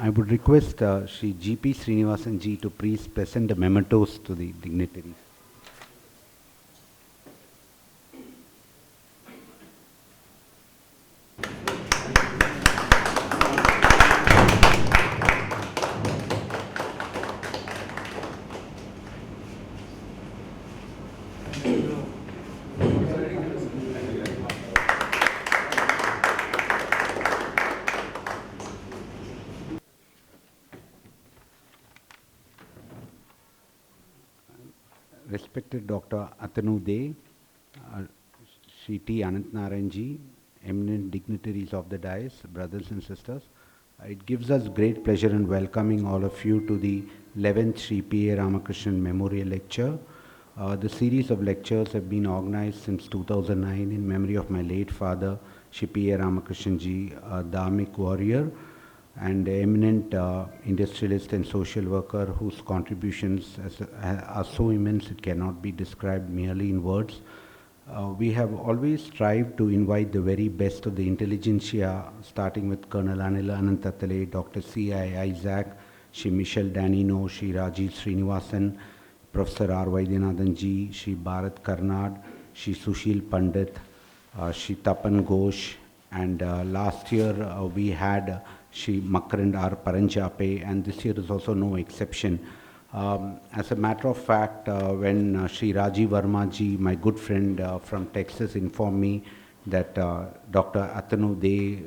I would request Shri G.P. Srinivasan ji to please present the mementos to the dignitaries. Respected Dr. ATANU Dey, Shri T. Anantnarayan ji, eminent dignitaries of the dais, brothers and sisters, it gives us great pleasure in welcoming all of you to the 11th Shri P.A. Ramakrishnan Memorial Lecture. The series of lectures have been organized since 2009 in memory of my late father, Shri P.A. Ramakrishnan ji, a Dharmic warrior and eminent industrialist and social worker whose contributions are so immense it cannot be described merely in words. We have always strived to invite the very best of the intelligentsia, starting with Colonel Anil Anantathale, Dr. C.I. Isaac, Shri Michel Danino, Shri Rajiv Srinivasan, Professor R. Vaidyanathan ji, Shri Bharat Karnad, Shri Sushil Pandit, Shri Tapan Ghosh, and last year we had Shri Makarand R. Paranjape, and this year is also no exception. As a matter of fact, when Shri Rajiv Verma ji, my good friend from Texas, informed me that Dr. ATANU Dey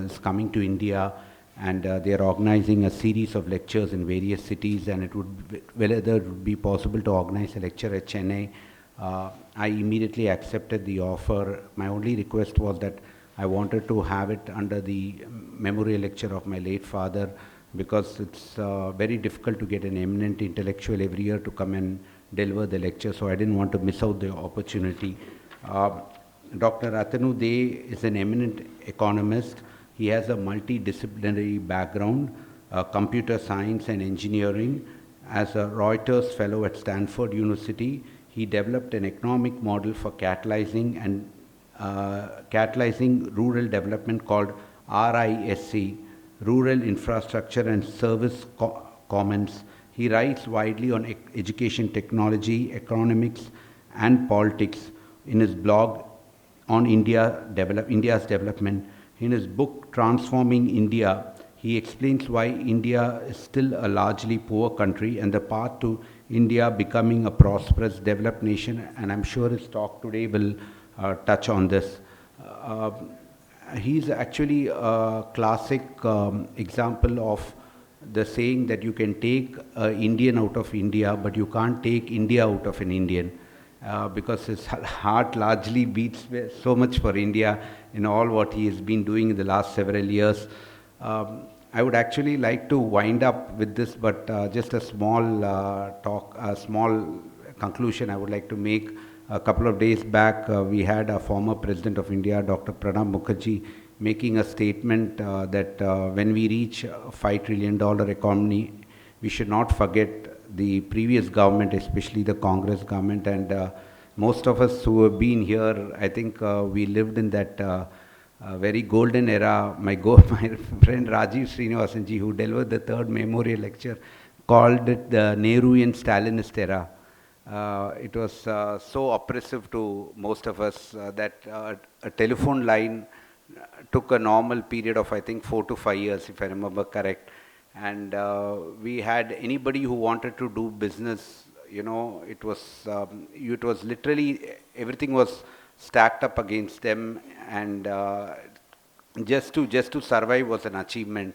is coming to India and they are organizing a series of lectures in various cities, and it would be, whether it would be possible to organize a lecture at Chennai, I immediately accepted the offer. My only request was that I wanted to have it under the memorial lecture of my late father, because it's very difficult to get an eminent intellectual every year to come and deliver the lecture, so I didn't want to miss out the opportunity. Dr. ATANU Dey is an eminent economist. He has a multidisciplinary background, computer science and engineering. As a Reuters Fellow at Stanford University, he developed an economic model for catalyzing rural development called RISC, Rural Infrastructure and Service Commons. He writes widely on education technology, economics, and politics in his blog on India's development. In his book, Transforming India, he explains why India is still a largely poor country and the path to India becoming a prosperous, developed nation, and I'm sure his talk today will touch on this. He's actually a classic example of the saying that you can take an Indian out of India, but you can't take India out of an Indian, because his heart largely beats so much for India in all what he has been doing in the last several years. I would actually like to wind up with this, but just a small a small conclusion I would like to make. A couple of days back, we had a former President of India, Dr. Pranab Mukherjee, making a statement that when we reach a $5 trillion economy, we should not forget the previous government, especially the Congress government. And most of us who have been here, I think we lived in that very golden era. My friend Rajiv Srinivasan ji, who delivered the third memorial lecture, called it the Nehruian Stalinist era. It was so oppressive to most of us that a telephone line took a normal period of, I think, 4 to 5 years, if I remember correct. And we had anybody who wanted to do business, you know, it was literally, everything was stacked up against them, and just to survive was an achievement.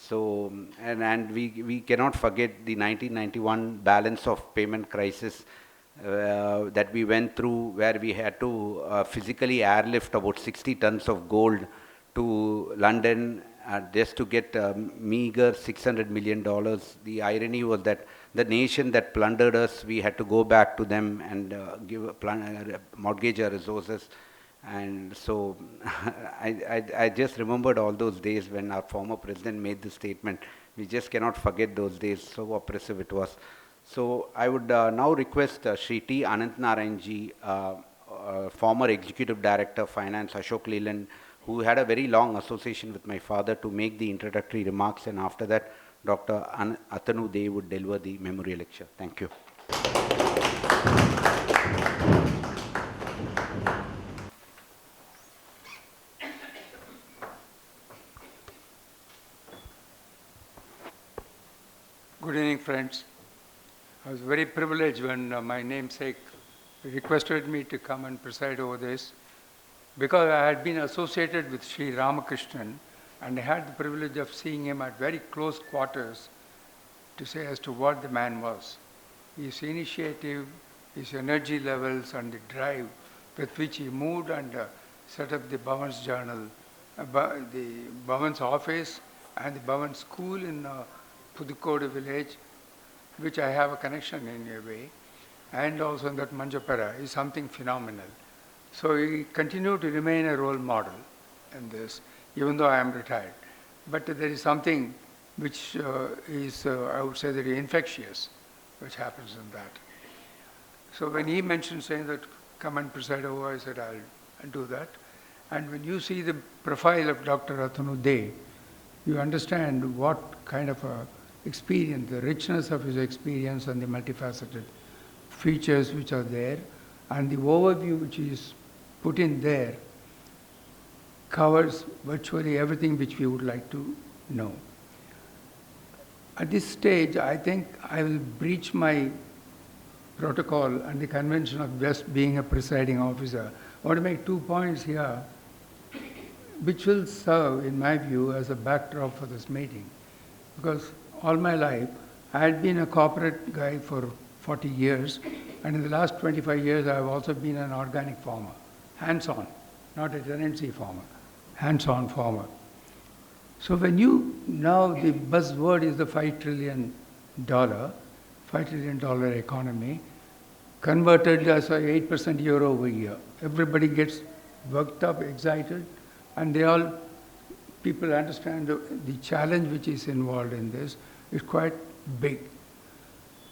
So, and we cannot forget the 1991 balance of payment crisis that we went through, where we had to physically airlift about 60 tons of gold to London just to get a meager $600 million. The irony was that the nation that plundered us, we had to go back to them and mortgage our resources. And so I just remembered all those days when our former president made this statement. We just cannot forget those days, so oppressive it was. So I would now request Shri T. Anantnarayan ji, former Executive Director Finance, Ashok Leland, who had a very long association with my father, to make the introductory remarks, and after that, Dr. ATANU De would deliver the memorial lecture. Thank you. Good evening, friends. I was very privileged when my namesake requested me to come and preside over this, because I had been associated with Sri Ramakrishnan and I had the privilege of seeing him at very close quarters to say as to what the man was. His initiative, his energy levels and the drive with which he moved and set up the Bhavan's Journal, the Bhavan's office and the Bhavan School in Pudukkode village, which I have a connection in a way, and also in that Manjapara, is something phenomenal. So he continued to remain a role model in this, even though I am retired. But there is something which is, I would say, very infectious, which happens in that. So when he mentioned saying that, come and preside over, I said, I'll do that. And when you see the profile of Dr. ATANU De, you understand what kind of a experience, the richness of his experience and the multifaceted features which are there, and the overview which is put in there covers virtually everything which we would like to know. At this stage, I think I will breach my protocol and the convention of just being a presiding officer. I want to make 2 points here which will serve, in my view, as a backdrop for this meeting. Because all my life, I had been a corporate guy for 40 years, and in the last 25 years, I have also been an organic farmer, hands-on, not a tenancy farmer, hands-on farmer. So when you, now the buzzword is the $5 trillion economy, converted as a 8% year over year. Everybody gets worked up, excited, and people understand the challenge which is involved in this is quite big.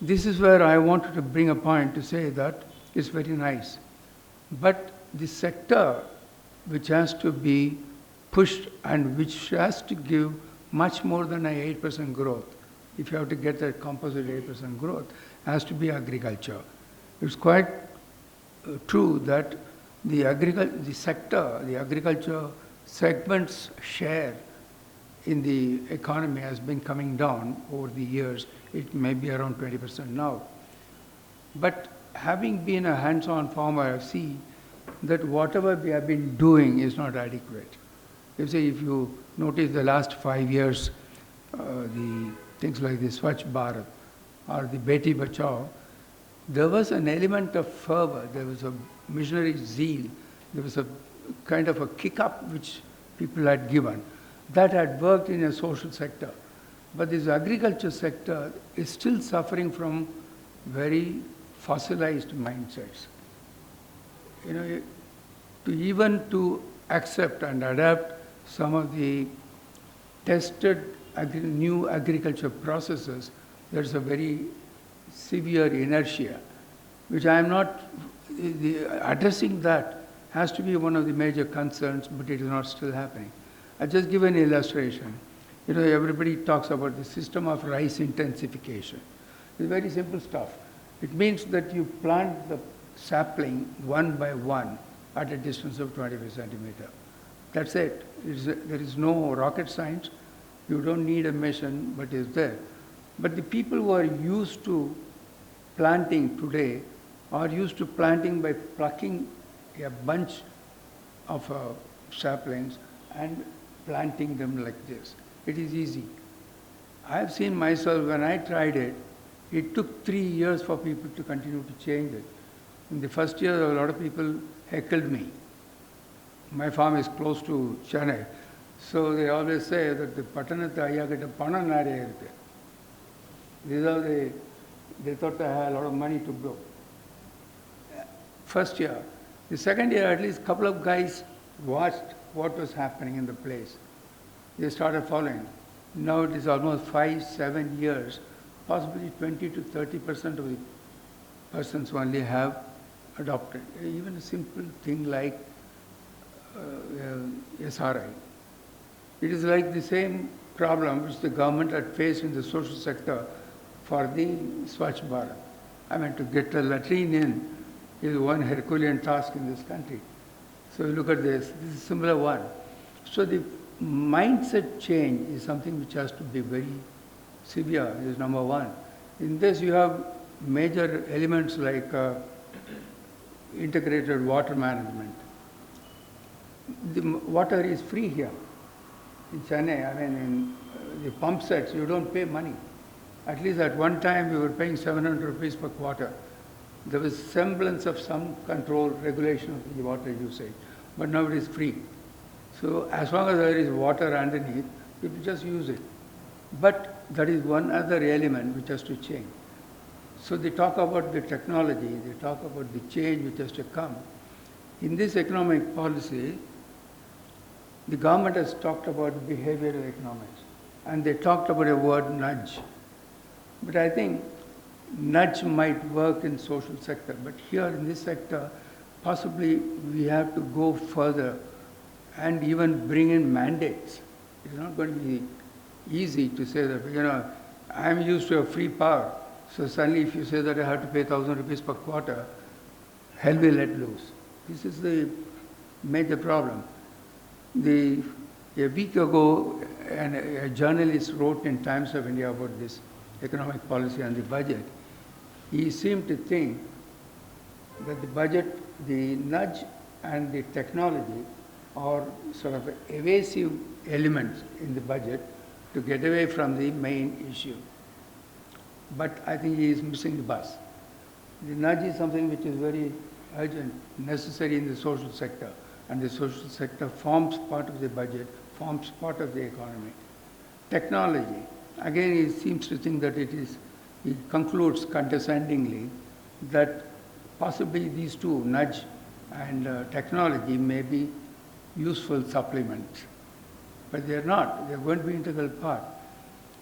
This is where I wanted to bring a point to say that it's very nice. But the sector which has to be pushed and which has to give much more than an 8% growth, if you have to get that composite 8% growth, has to be agriculture. It's quite true that the agriculture segment's share in the economy has been coming down over the years. It may be around 20% now. But having been a hands-on farmer, I see that whatever we have been doing is not adequate. If you notice the last 5 years, the things like the Swachh Bharat or the Beti Bachao, there was an element of fervor, there was a missionary zeal, there was a kind of a kick-up which people had given. That had worked in a social sector. But this agriculture sector is still suffering from very fossilized mindsets. You know, to accept and adapt some of the tested new agriculture processes, there's a very severe inertia, which I am not, addressing that has to be one of the major concerns, but it is not still happening. I'll just give an illustration. You know, everybody talks about the system of rice intensification. It's very simple stuff. It means that you plant the sapling one by one at a distance of 25 centimeters. That's it. There is no rocket science. You don't need a mission, but it's there. But the people who are used to planting today are used to planting by plucking a bunch of saplings and planting them like this. It is easy. I have seen myself, when I tried it, it took 3 years for people to continue to change it. In the first year, a lot of people heckled me. My farm is close to Chennai, so they always say that the Patanatha Ayagata Pananare. These are they thought I had a lot of money to blow. First year. The second year, at least a couple of guys watched what was happening in the place. They started following. Now it is almost 5-7 years, possibly 20 to 30% of the persons only have adopted. Even a simple thing like SRI. It is like the same problem which the government had faced in the social sector for the Swachh Bharat. I mean, to get a latrine in is one Herculean task in this country. So you look at this is a similar one. So the mindset change is something which has to be very severe, is number one. In this you have major elements like integrated water management. The water is free here. In Chennai, I mean, in the pump sets, you don't pay money. At least at one time, we were paying 700 rupees per quarter. There was semblance of some control, regulation of the water usage, but now it is free. So as long as there is water underneath, people just use it. But that is one other element which has to change. So they talk about the technology, they talk about the change which has to come. In this economic policy, the government has talked about behavioral economics, and they talked about a word nudge. But I think nudge might work in social sector, but here in this sector, possibly we have to go further and even bring in mandates. It's not going to be easy to say that, I'm used to a free power, so suddenly if you say that I have to pay 1,000 rupees per quarter, hell will let loose. This is the major problem. A week ago, a journalist wrote in Times of India about this economic policy and the budget. He seemed to think that the budget, the nudge and the technology are sort of evasive elements in the budget to get away from the main issue. But I think he is missing the bus. The nudge is something which is very urgent, necessary in the social sector. And the social sector forms part of the budget, forms part of the economy. Technology, again he seems to think that he concludes condescendingly that possibly these two, nudge and technology, may be useful supplements. But they are not, they are going to be integral part.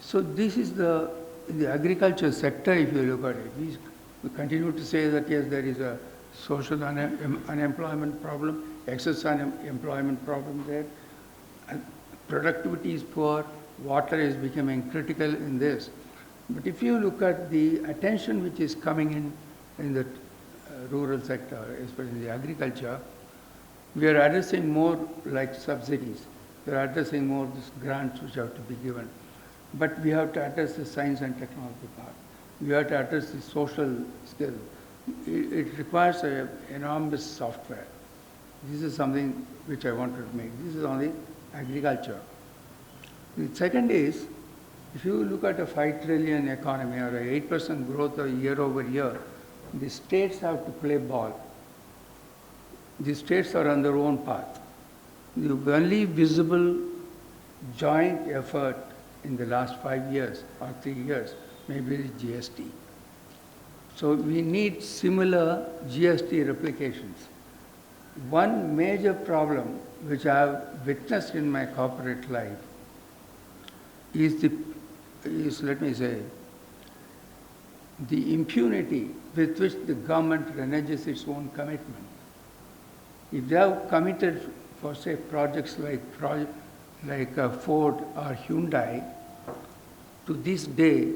So this is in the agriculture sector, if you look at it, we continue to say that yes, there is a social unemployment problem, excess unemployment problem there. Productivity is poor, water is becoming critical in this. But if you look at the attention which is coming in the rural sector, especially in the agriculture, we are addressing more like subsidies. We are addressing more these grants which have to be given. But we have to address the science and technology part. We have to address the social skill. It requires an enormous software. This is something which I wanted to make. This is on the agriculture. The second is, if you look at a 5 trillion economy or a 8% growth year over year, the states have to play ball. The states are on their own path. The only visible joint effort in the last 5 years or 3 years maybe is GST. So we need similar GST replications. One major problem which I have witnessed in my corporate life is let me say, the impunity with which the government reneges its own commitment. If they have committed for, say, projects like Ford or Hyundai, to this day,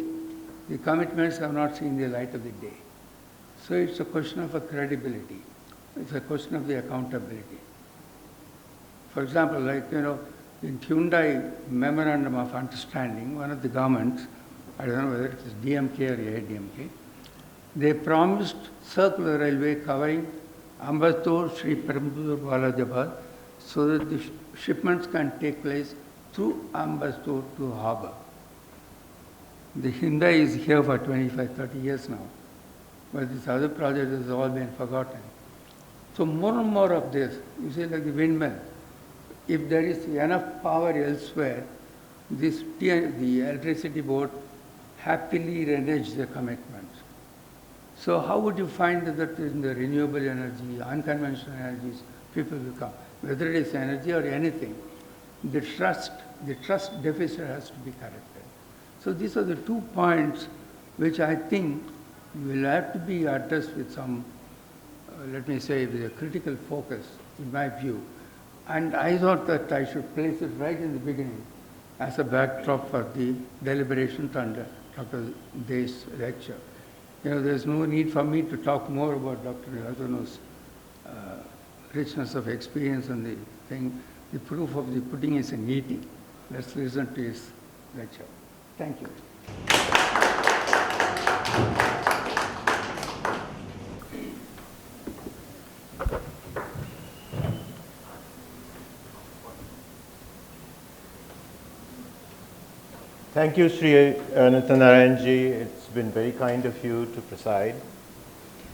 the commitments have not seen the light of the day. So it's a question of a credibility. It's a question of the accountability. For example, in Hyundai Memorandum of Understanding, one of the governments, I don't know whether it is DMK or ADMK, they promised circular railway covering Ambattur, Shri Perambur, Balajabad, so that the shipments can take place through Ambattur to harbour. The Hyundai is here for 25, 30 years now, but this other project has all been forgotten. So more and more of this, you see, like the windmill, if there is enough power elsewhere, the electricity board happily reneges the commitments. So how would you find that in the renewable energy, unconventional energies, people will come? Whether it is energy or anything, the trust deficit has to be corrected. So these are the 2 points which I think will have to be addressed with some, let me say, with a critical focus, in my view. And I thought that I should place it right in the beginning as a backdrop for the deliberations and Dr. Dey's lecture. You know, there's no need for me to talk more about Dr. ATANU's richness of experience and the thing. The proof of the pudding is in eating. Let's listen to his lecture. Thank you. Thank you, Sri Anantanarayanji. It's been very kind of you to preside.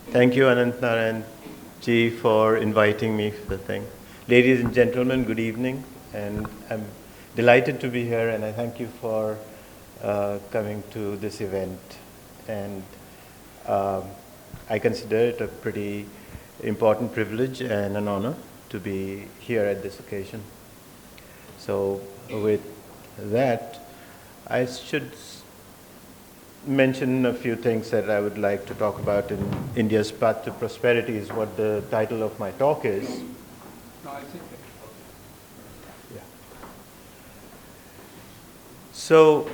Thank you, Anantanarayanji, for inviting me for the thing. Ladies and gentlemen, good evening, and I'm delighted to be here, and I thank you for coming to this event. And I consider it a pretty important privilege and an honor to be here at this occasion. So with that, I should mention a few things that I would like to talk about in India's Path to Prosperity is what the title of my talk is. No, I think that. Yeah. So,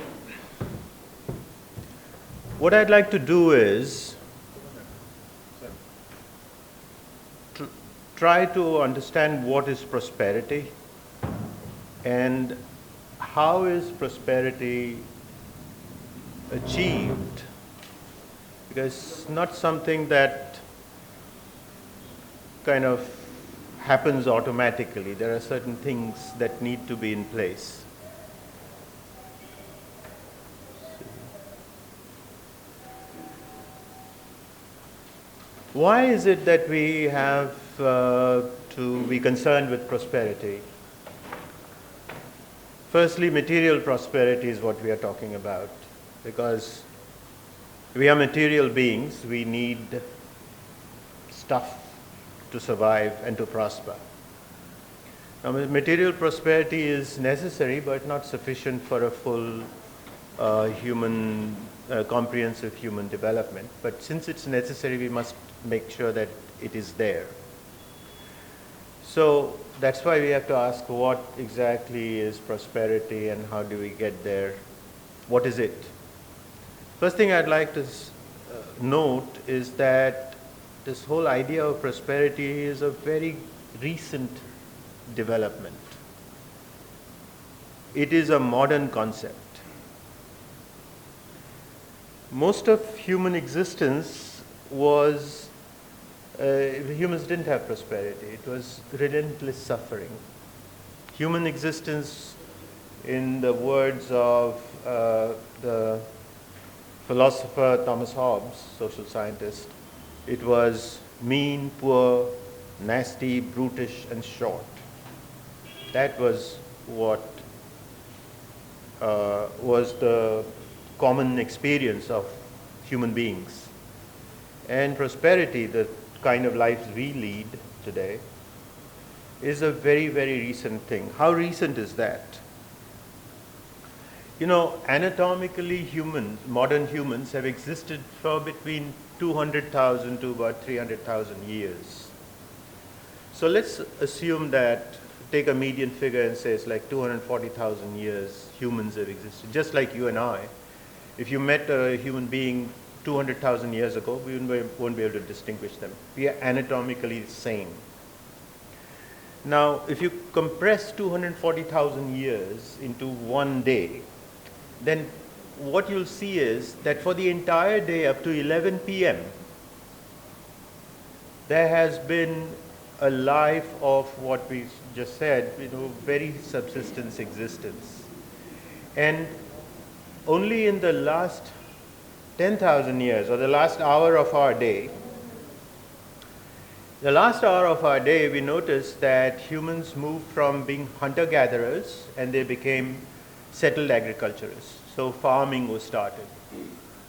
what I'd like to do is try to understand what is prosperity and how is prosperity achieved? Because it's not something that kind of happens automatically. There are certain things that need to be in place. Why is it that we have to be concerned with prosperity? Firstly, material prosperity is what we are talking about, because we are material beings. We need stuff to survive and to prosper. Now, material prosperity is necessary, but not sufficient for a full comprehensive human development. But since it's necessary, we must make sure that it is there. So that's why we have to ask what exactly is prosperity and how do we get there? What is it? First thing I'd like to note is that this whole idea of prosperity is a very recent development. It is a modern concept. Most of human existence was humans didn't have prosperity. It was relentless suffering. Human existence, in the words of the philosopher Thomas Hobbes, social scientist, it was mean, poor, nasty, brutish, and short. That was what was the common experience of human beings. And prosperity, the kind of lives we lead today, is a very, very recent thing. How recent is that? You know, anatomically modern humans have existed for between 200,000 to about 300,000 years. So let's assume that, take a median figure and say it's like 240,000 years humans have existed, just like you and I. If you met a human being 200,000 years ago, we won't be able to distinguish them. We are anatomically the same. Now, if you compress 240,000 years into one day, then what you'll see is that for the entire day up to 11 p.m., there has been a life of what we just said, very subsistence existence. And only in the last 10,000 years, or the last hour of our day, we noticed that humans moved from being hunter-gatherers and they became settled agriculturists. So farming was started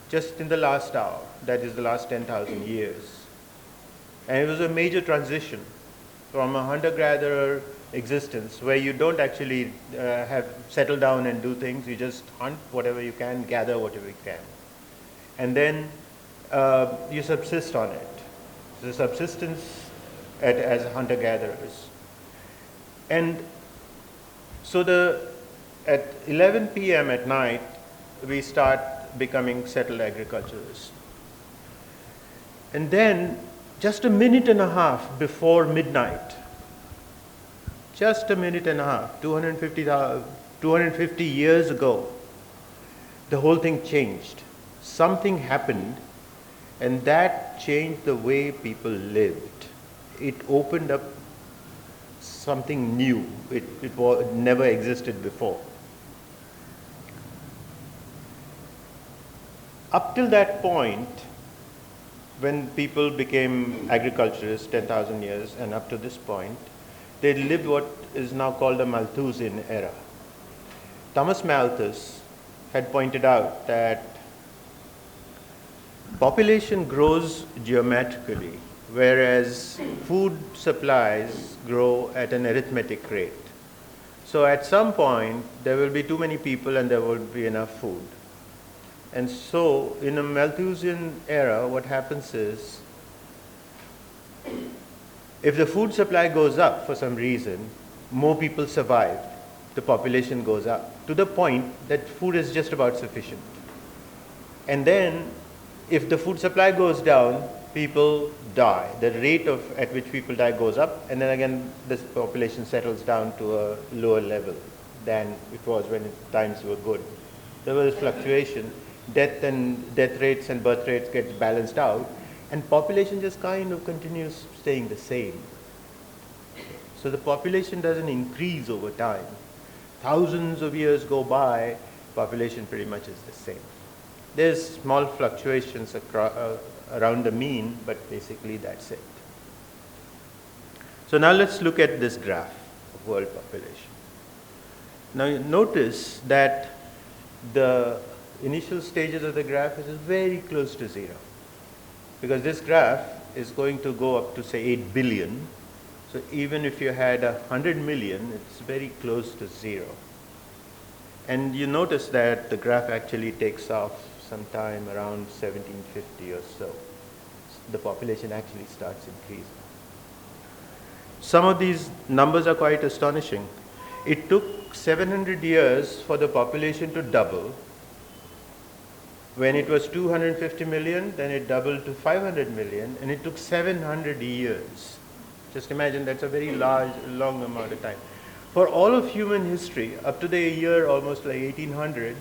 just in the last hour, that is the last 10,000 years. And it was a major transition from a hunter-gatherer existence where you don't actually have settle down and do things, you just hunt whatever you can, gather whatever you can. And then you subsist on it. So subsistence as hunter-gatherers. And so at 11 p.m. at night, we start becoming settled agriculturists. And then, just a minute and a half before midnight, just a minute and a half, 250 years ago, the whole thing changed. Something happened, and that changed the way people lived. It opened up something new. It never existed before. Up till that point, when people became agriculturists 10,000 years, and up to this point, they lived what is now called the Malthusian era. Thomas Malthus had pointed out that population grows geometrically, whereas food supplies grow at an arithmetic rate. So at some point, there will be too many people and there won't be enough food. And so in a Malthusian era, what happens is, if the food supply goes up for some reason, more people survive, the population goes up, to the point that food is just about sufficient. And then, if the food supply goes down, people die. The rate at which people die goes up, and then again, the population settles down to a lower level than it was when times were good. There was fluctuation. Death rates and birth rates get balanced out, and population just kind of continues staying the same. So the population doesn't increase over time. Thousands of years go by, population pretty much is the same. There's small fluctuations around the mean, but basically that's it. So now let's look at this graph of world population. Now you notice that the initial stages of the graph is very close to zero, because this graph is going to go up to say 8 billion. So even if you had 100 million, it's very close to zero. And you notice that the graph actually takes off sometime around 1750 or so. The population actually starts increasing. Some of these numbers are quite astonishing. It took 700 years for the population to double. When it was 250 million, then it doubled to 500 million, and it took 700 years. Just imagine, that's a very long amount of time. For all of human history, up to the year almost like 1800,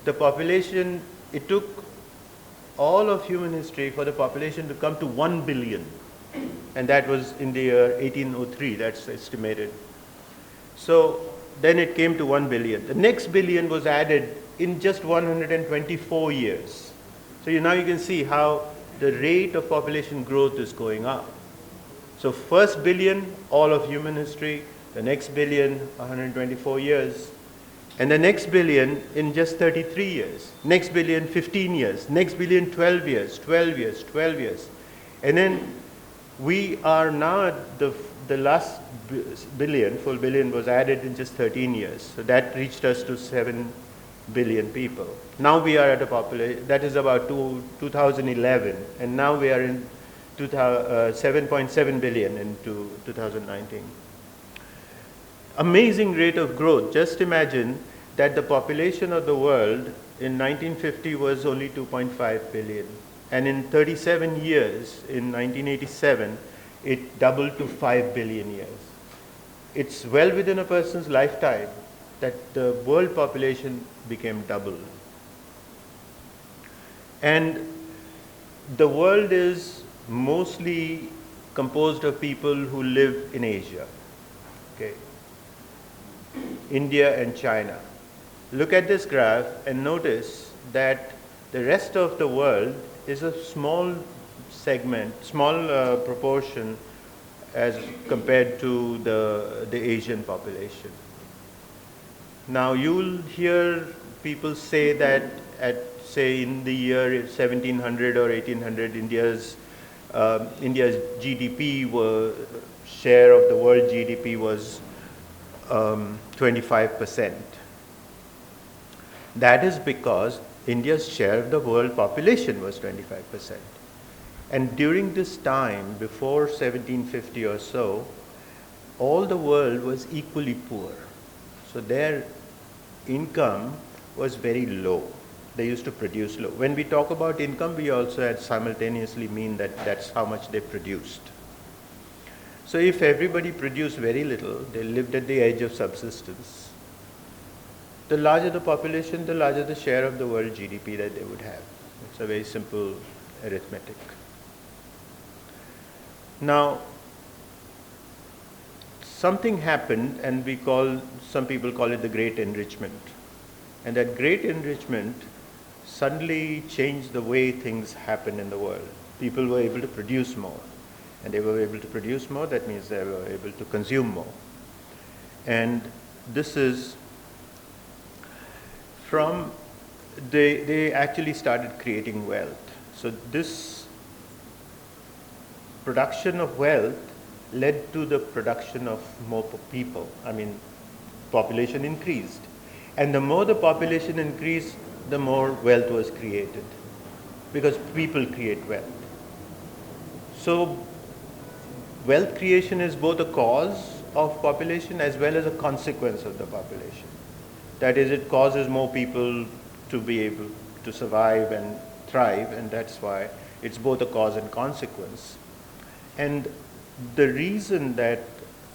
the population, it took all of human history for the population to come to 1 billion. And that was in the year 1803, that's estimated. So then it came to 1 billion. The next billion was added in just 124 years. So now you can see how the rate of population growth is going up. So first billion, all of human history, the next billion, 124 years, and the next billion in just 33 years, next billion, 15 years, next billion, 12 years, 12 years, 12 years. And then we are now at the last billion, full billion was added in just 13 years. So that reached us to 7 billion people. Now we are at a population, that is about 2011, and now we are in 7.7 billion in 2019. Amazing rate of growth. Just imagine that the population of the world in 1950 was only 2.5 billion. And in 37 years, in 1987, it doubled to 5 billion years. It's well within a person's lifetime that the world population became double. And the world is mostly composed of people who live in Asia, okay? India and China. Look at this graph and notice that the rest of the world is a small segment, small proportion as compared to the Asian population. Now you'll hear people say that say in the year 1700 or 1800, India's GDP share of the world GDP was 25%. That is because India's share of the world population was 25%. And during this time, before 1750 or so, all the world was equally poor. So their income was very low. They used to produce low. When we talk about income, we also had simultaneously mean that that's how much they produced. So if everybody produced very little, they lived at the edge of subsistence. The larger the population, the larger the share of the world GDP that they would have. It's a very simple arithmetic. Now, something happened, and some people call it the Great Enrichment. And that Great Enrichment suddenly changed the way things happen in the world. People were able to produce more. And they were able to produce more, that means they were able to consume more. And this is from, they actually started creating wealth. So this production of wealth led to the production of more people. I mean, population increased. And the more the population increased, the more wealth was created, because people create wealth. So wealth creation is both a cause of population as well as a consequence of the population. That is, it causes more people to be able to survive and thrive, and that's why it's both a cause and consequence. And the reason that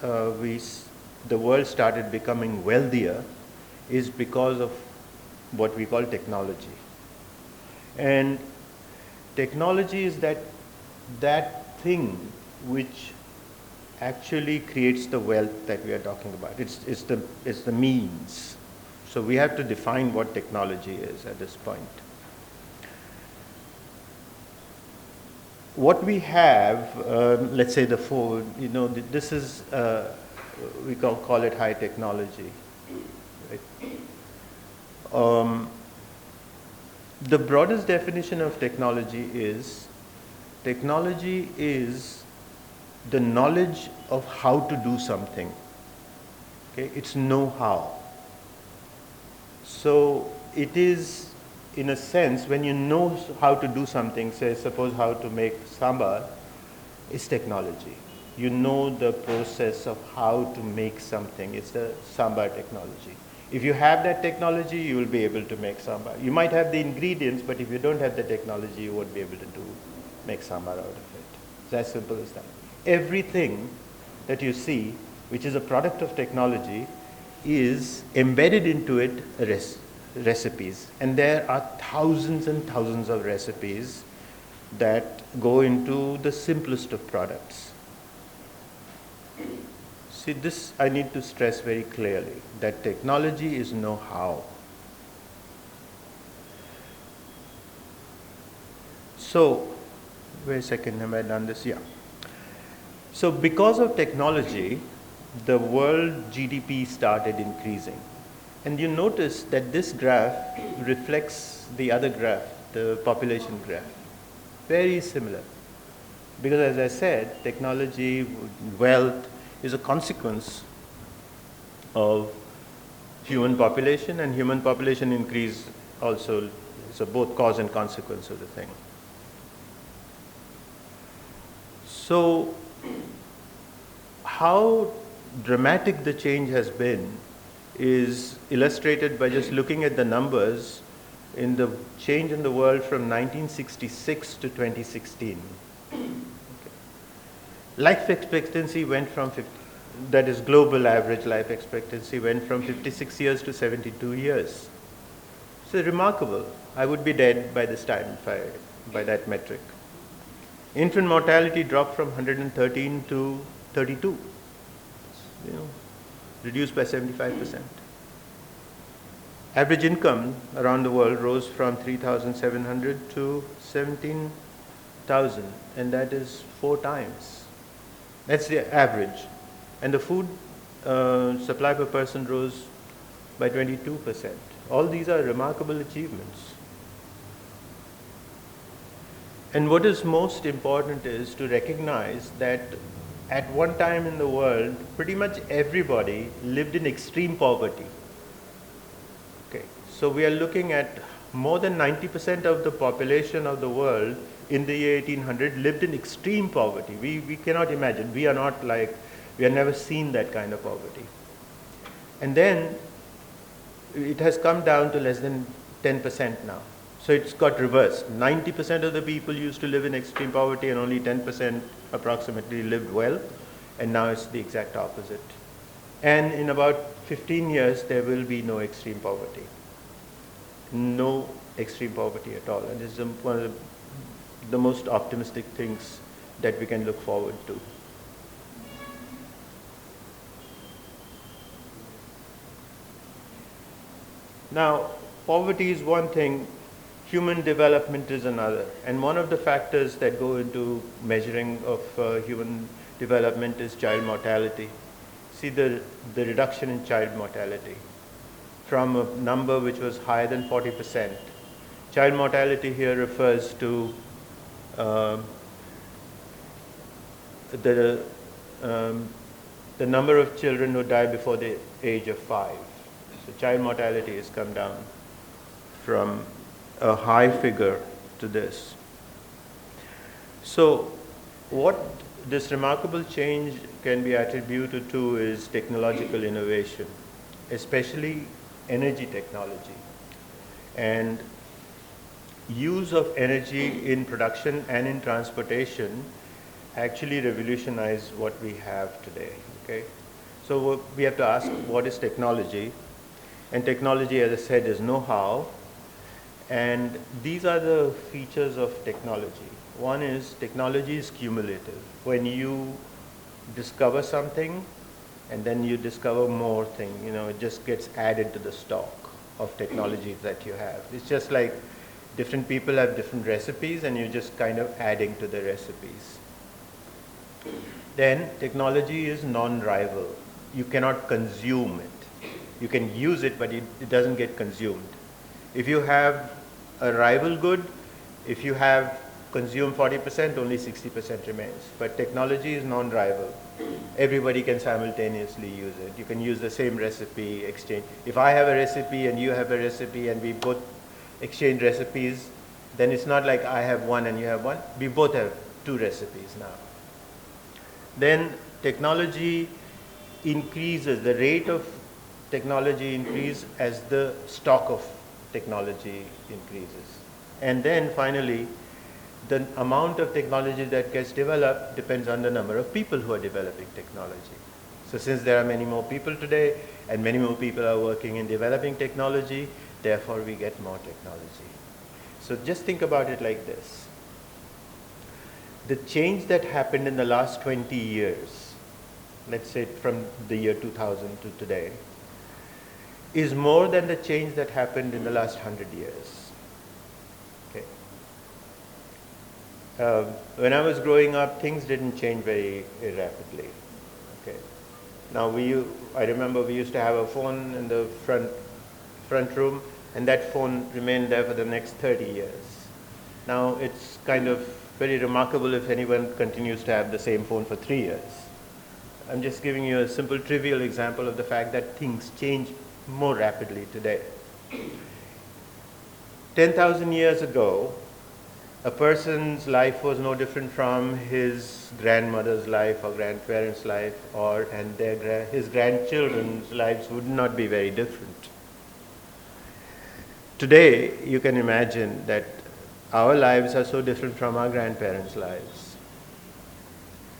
the world started becoming wealthier is because of what we call technology. And technology is that thing which actually creates the wealth that we are talking about. It's the means. So we have to define what technology is at this point. What we have, let's say the food, this is, we call it high technology. Right? The broadest definition of technology is the knowledge of how to do something. Okay? It's know-how. So it is, in a sense, when you know how to do something, say suppose how to make sambar, is technology. You know the process of how to make something. It's the sambar technology. If you have that technology, you will be able to make sambar. You might have the ingredients, but if you don't have the technology, you won't be able to make sambar out of it. It's as simple as that. Everything that you see, which is a product of technology, is embedded into it recipes. And there are thousands and thousands of recipes that go into the simplest of products. See, this I need to stress very clearly, that technology is know-how. So, wait a second, have I done this? Yeah. So because of technology, the world GDP started increasing. And you notice that this graph reflects the other graph, the population graph. Very similar. Because as I said, technology, wealth is a consequence of human population, and human population increase also is both cause and consequence of the thing. So how dramatic the change has been is illustrated by just looking at the numbers in the change in the world from 1966 to 2016. Okay. Life expectancy went from that is global average life expectancy went from 56 years to 72 years. So remarkable. I would be dead by this time by that metric. Infant mortality dropped from 113 to 32. Reduced by 75%. Average income around the world rose from 3,700 to 17,000, and that is 4 times. That's the average. And the food supply per person rose by 22%. All these are remarkable achievements. And what is most important is to recognize that at one time in the world, pretty much everybody lived in extreme poverty. Okay, so we are looking at more than 90% of the population of the world in the year 1800 lived in extreme poverty. We cannot imagine. We are not like We have never seen that kind of poverty. And then it has come down to less than 10% now. So it's got reversed. 90% of the people used to live in extreme poverty and only 10% approximately lived well. And now it's the exact opposite. And in about 15 years, there will be no extreme poverty. No extreme poverty at all. And this is one of the most optimistic things that we can look forward to. Now, poverty is one thing, human development is another. And one of the factors that go into measuring of human development is child mortality. See the reduction in child mortality from a number which was higher than 40%. Child mortality here refers to the number of children who die before the age of 5. So child mortality has come down from a high figure to this. So what this remarkable change can be attributed to is technological innovation, especially energy technology, and use of energy in production and in transportation actually revolutionize what we have today. Okay? So we have to ask, what is technology? And technology, as I said, is know-how. And these are the features of technology. One is technology is cumulative. When you discover something and then you discover more things, it just gets added to the stock of technologies that you have. It's just like different people have different recipes and you're just kind of adding to the recipes. Then technology is non-rival. You cannot consume it. You can use it, but it doesn't get consumed. If you have a rival good, if you have consumed 40%, only 60% remains. But technology is non-rival. Everybody can simultaneously use it. You can use the same recipe, exchange. If I have a recipe and you have a recipe and we both exchange recipes, then it's not like I have one and you have one. We both have 2 recipes now. Then technology increases, the rate of technology increase as the stock of technology increases. And then finally, the amount of technology that gets developed depends on the number of people who are developing technology. So since there are many more people today and many more people are working in developing technology, therefore we get more technology. So just think about it like this. The change that happened in the last 20 years, let's say from the year 2000 to today, is more than the change that happened in the last 100 years. Okay. When I was growing up, things didn't change very rapidly. Okay. Now I remember we used to have a phone in the front room, and that phone remained there for the next 30 years. Now it's kind of very remarkable if anyone continues to have the same phone for 3 years. I'm just giving you a simple trivial example of the fact that things change more rapidly today. 10,000 years ago, a person's life was no different from his grandmother's life or grandparents' life, and his grandchildren's lives would not be very different. Today, you can imagine that our lives are so different from our grandparents' lives.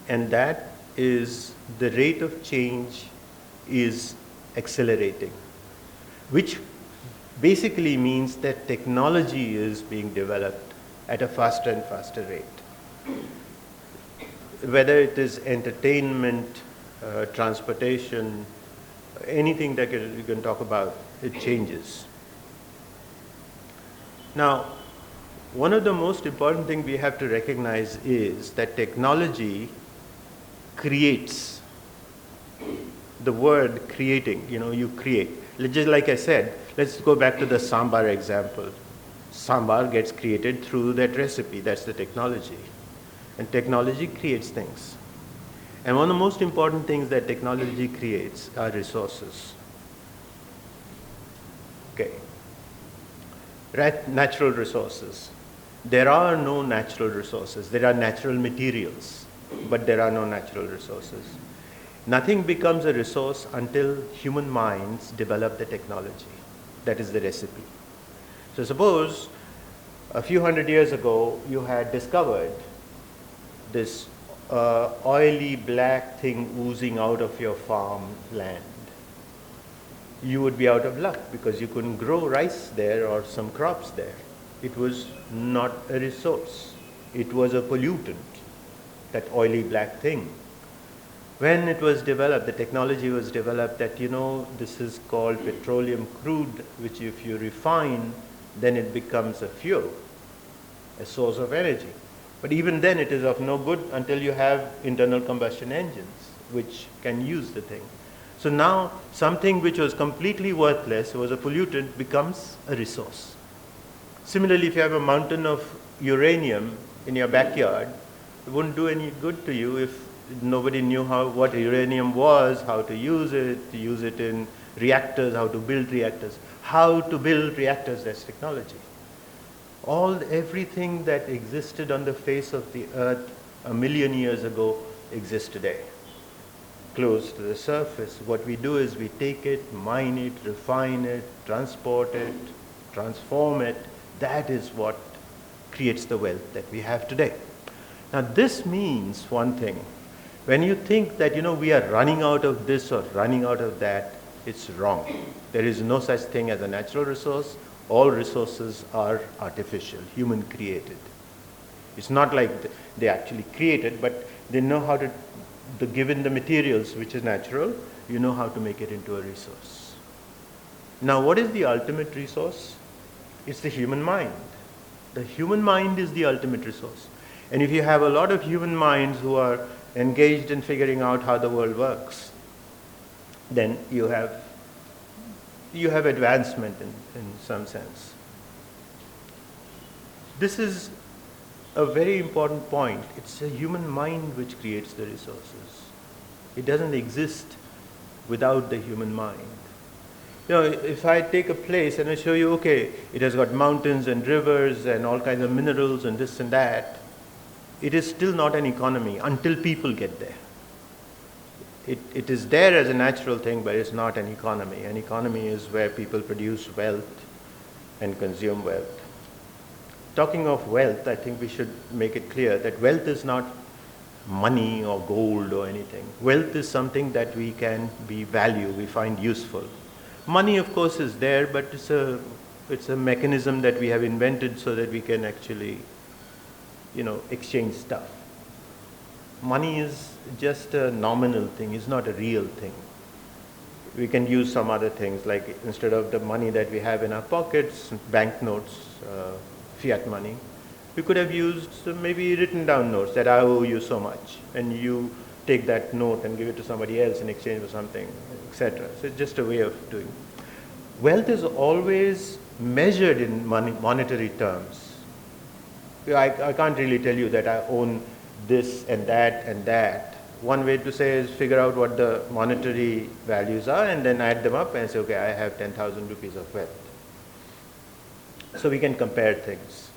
And that is, the rate of change is accelerating, which basically means that technology is being developed at a faster and faster rate. Whether it is entertainment, transportation, anything that you can talk about, it changes. Now, one of the most important things we have to recognize is that technology creates. The word creating, you create. Just like I said, let's go back to the sambar example. Sambar gets created through that recipe, that's the technology. And technology creates things. And one of the most important things that technology creates are resources. Okay. Natural resources. There are no natural resources. There are natural materials, but there are no natural resources. Nothing becomes a resource until human minds develop the technology. That is the recipe. So suppose a few hundred years ago you had discovered this oily black thing oozing out of your farmland. You would be out of luck because you couldn't grow rice there or some crops there. It was not a resource. It was a pollutant, that oily black thing. When it was developed, the technology was developed that, this is called petroleum crude, which if you refine, then it becomes a fuel, a source of energy. But even then it is of no good until you have internal combustion engines, which can use the thing. So now something which was completely worthless, was a pollutant, becomes a resource. Similarly, if you have a mountain of uranium in your backyard, it wouldn't do any good to you if nobody knew what uranium was, how to use it in reactors, how to build reactors. How to build reactors, that's technology. Everything that existed on the face of the earth a million years ago exists today. Close to the surface. What we do is we take it, mine it, refine it, transport it, transform it. That is what creates the wealth that we have today. Now this means one thing. When you think that we are running out of this or running out of that, it's wrong. There is no such thing as a natural resource. All resources are artificial, human created. It's not like they actually created, but they know how to, given the materials which is natural, you know how to make it into a resource. Now what is the ultimate resource? It's the human mind. The human mind is the ultimate resource. And if you have a lot of human minds who are engaged in figuring out how the world works, then you have advancement in some sense. This is a very important point. It's a human mind which creates the resources. It doesn't exist without the human mind. If I take a place and I show you, okay, it has got mountains and rivers and all kinds of minerals and this and that, it is still not an economy until people get there. It is there as a natural thing, but it's not an economy. An economy is where people produce wealth and consume wealth. Talking of wealth, I think we should make it clear that wealth is not money or gold or anything. Wealth is something that we we find useful. Money, of course, is there, but it's a mechanism that we have invented so that we can actually exchange stuff. Money is just a nominal thing, it's not a real thing. We can use some other things, like instead of the money that we have in our pockets, banknotes, fiat money, we could have used maybe written down notes that I owe you so much, and you take that note and give it to somebody else in exchange for something, etc. So it's just a way of doing. Wealth is always measured in monetary terms. I can't really tell you that I own this and that and that. One way to say is figure out what the monetary values are and then add them up and say, okay, I have 10,000 rupees of wealth. So we can compare things.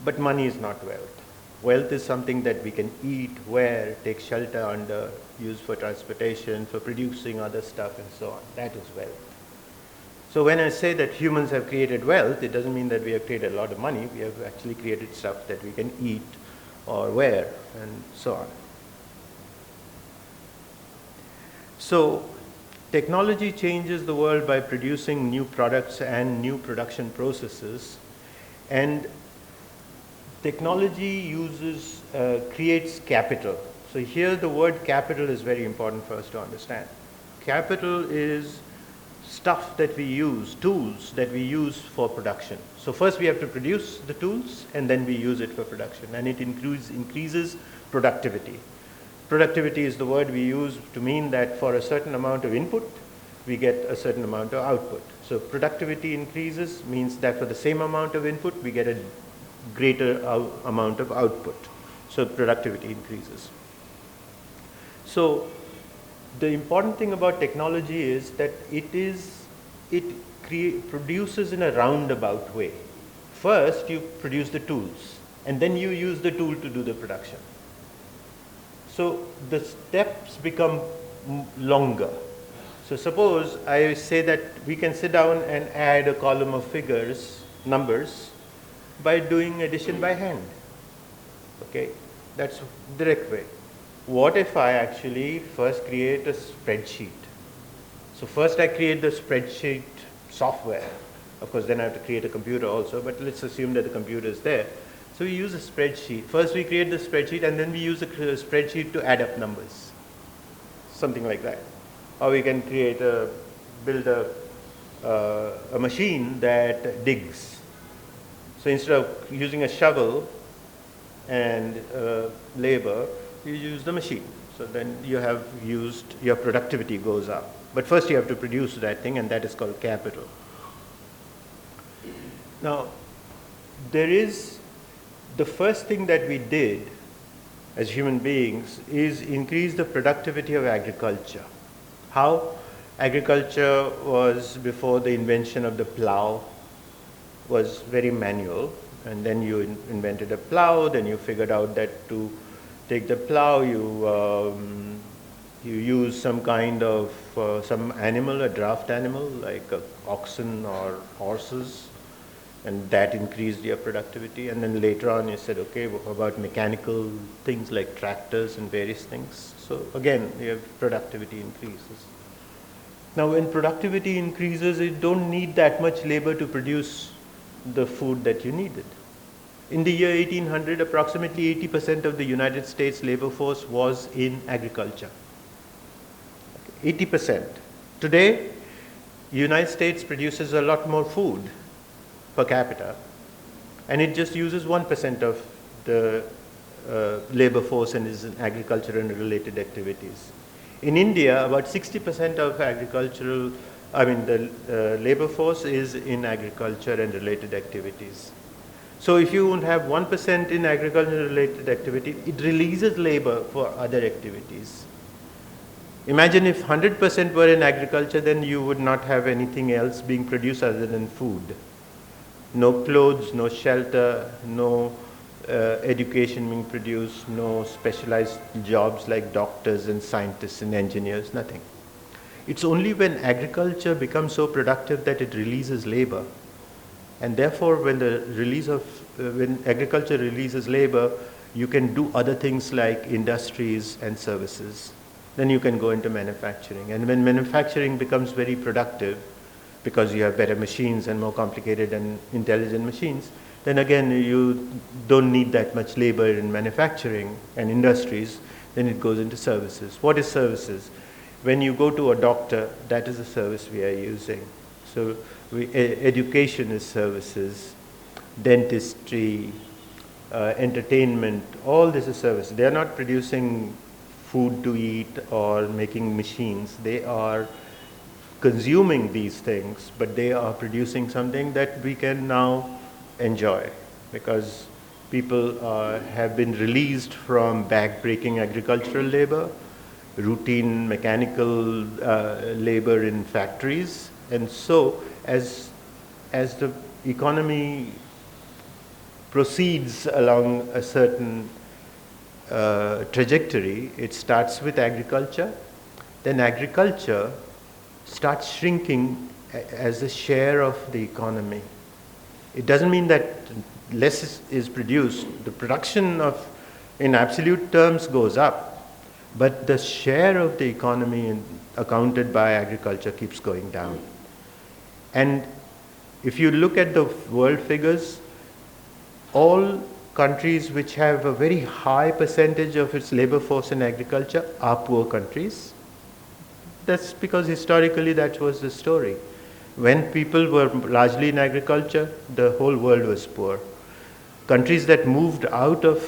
But money is not wealth. Wealth is something that we can eat, wear, take shelter under, use for transportation, for producing other stuff and so on. That is wealth. So when I say that humans have created wealth, it doesn't mean that we have created a lot of money. We have actually created stuff that we can eat or wear and so on. So technology changes the world by producing new products and new production processes, and technology creates capital. So here the word capital is very important for us to understand. Capital is stuff that we use, tools that we use for production. So first we have to produce the tools and then we use it for production, and it increases productivity. Productivity is the word we use to mean that for a certain amount of input, we get a certain amount of output. So productivity increases means that for the same amount of input, we get a greater amount of output. So productivity increases. So the important thing about technology is that it produces in a roundabout way. First, you produce the tools, and then you use the tool to do the production. So the steps become longer. So suppose I say that we can sit down and add a column of figures, numbers, by doing addition by hand. Okay, that's direct way. What if I actually first create a spreadsheet? So first I create the spreadsheet software. Of course, then I have to create a computer also, but let's assume that the computer is there. So we use a spreadsheet. First we create the spreadsheet and then we use the spreadsheet to add up numbers. Something like that. Or we can build a machine that digs. So instead of using a shovel and labor, you use the machine. So then your productivity goes up. But first you have to produce that thing, and that is called capital. Now, the first thing that we did as human beings is increase the productivity of agriculture. How? Agriculture was, before the invention of the plow, was very manual, and then you invented a plow, then you figured out that to take the plow, you use some kind of, some animal, a draft animal, like oxen or horses, and that increased your productivity. And then later on you said, okay, what about mechanical things like tractors and various things? So again, your productivity increases. Now when productivity increases, you don't need that much labor to produce the food that you needed. In the year 1800, approximately 80% of the United States labor force was in agriculture. 80%. Today, the United States produces a lot more food per capita, and it just uses 1% of the labor force and is in agriculture and related activities. In India, about 60% of the labor force is in agriculture and related activities. So if you won't have 1% in agriculture related activity, it releases labor for other activities. Imagine if 100% were in agriculture, then you would not have anything else being produced other than food. No clothes, no shelter, no education being produced, no specialized jobs like doctors and scientists and engineers, nothing. It's only when agriculture becomes so productive that it releases labor. And therefore, when agriculture releases labor, you can do other things like industries and services. Then you can go into manufacturing. And when manufacturing becomes very productive, because you have better machines and more complicated and intelligent machines, then again you don't need that much labor in manufacturing and industries, then it goes into services. What is services? When you go to a doctor, that is a service we are using. So education is services, dentistry, entertainment, all this is service. They are not producing food to eat or making machines. They are consuming these things, but they are producing something that we can now enjoy, because people have been released from back-breaking agricultural labor, routine mechanical labor in factories, and so as the economy proceeds along a certain trajectory, it starts with agriculture, then agriculture starts shrinking as a share of the economy. It doesn't mean that less is produced. The production in absolute terms goes up, but the share of the economy accounted by agriculture keeps going down. And if you look at the world figures, all countries which have a very high percentage of its labor force in agriculture are poor countries. That's because historically that was the story. When people were largely in agriculture, the whole world was poor. Countries that moved out of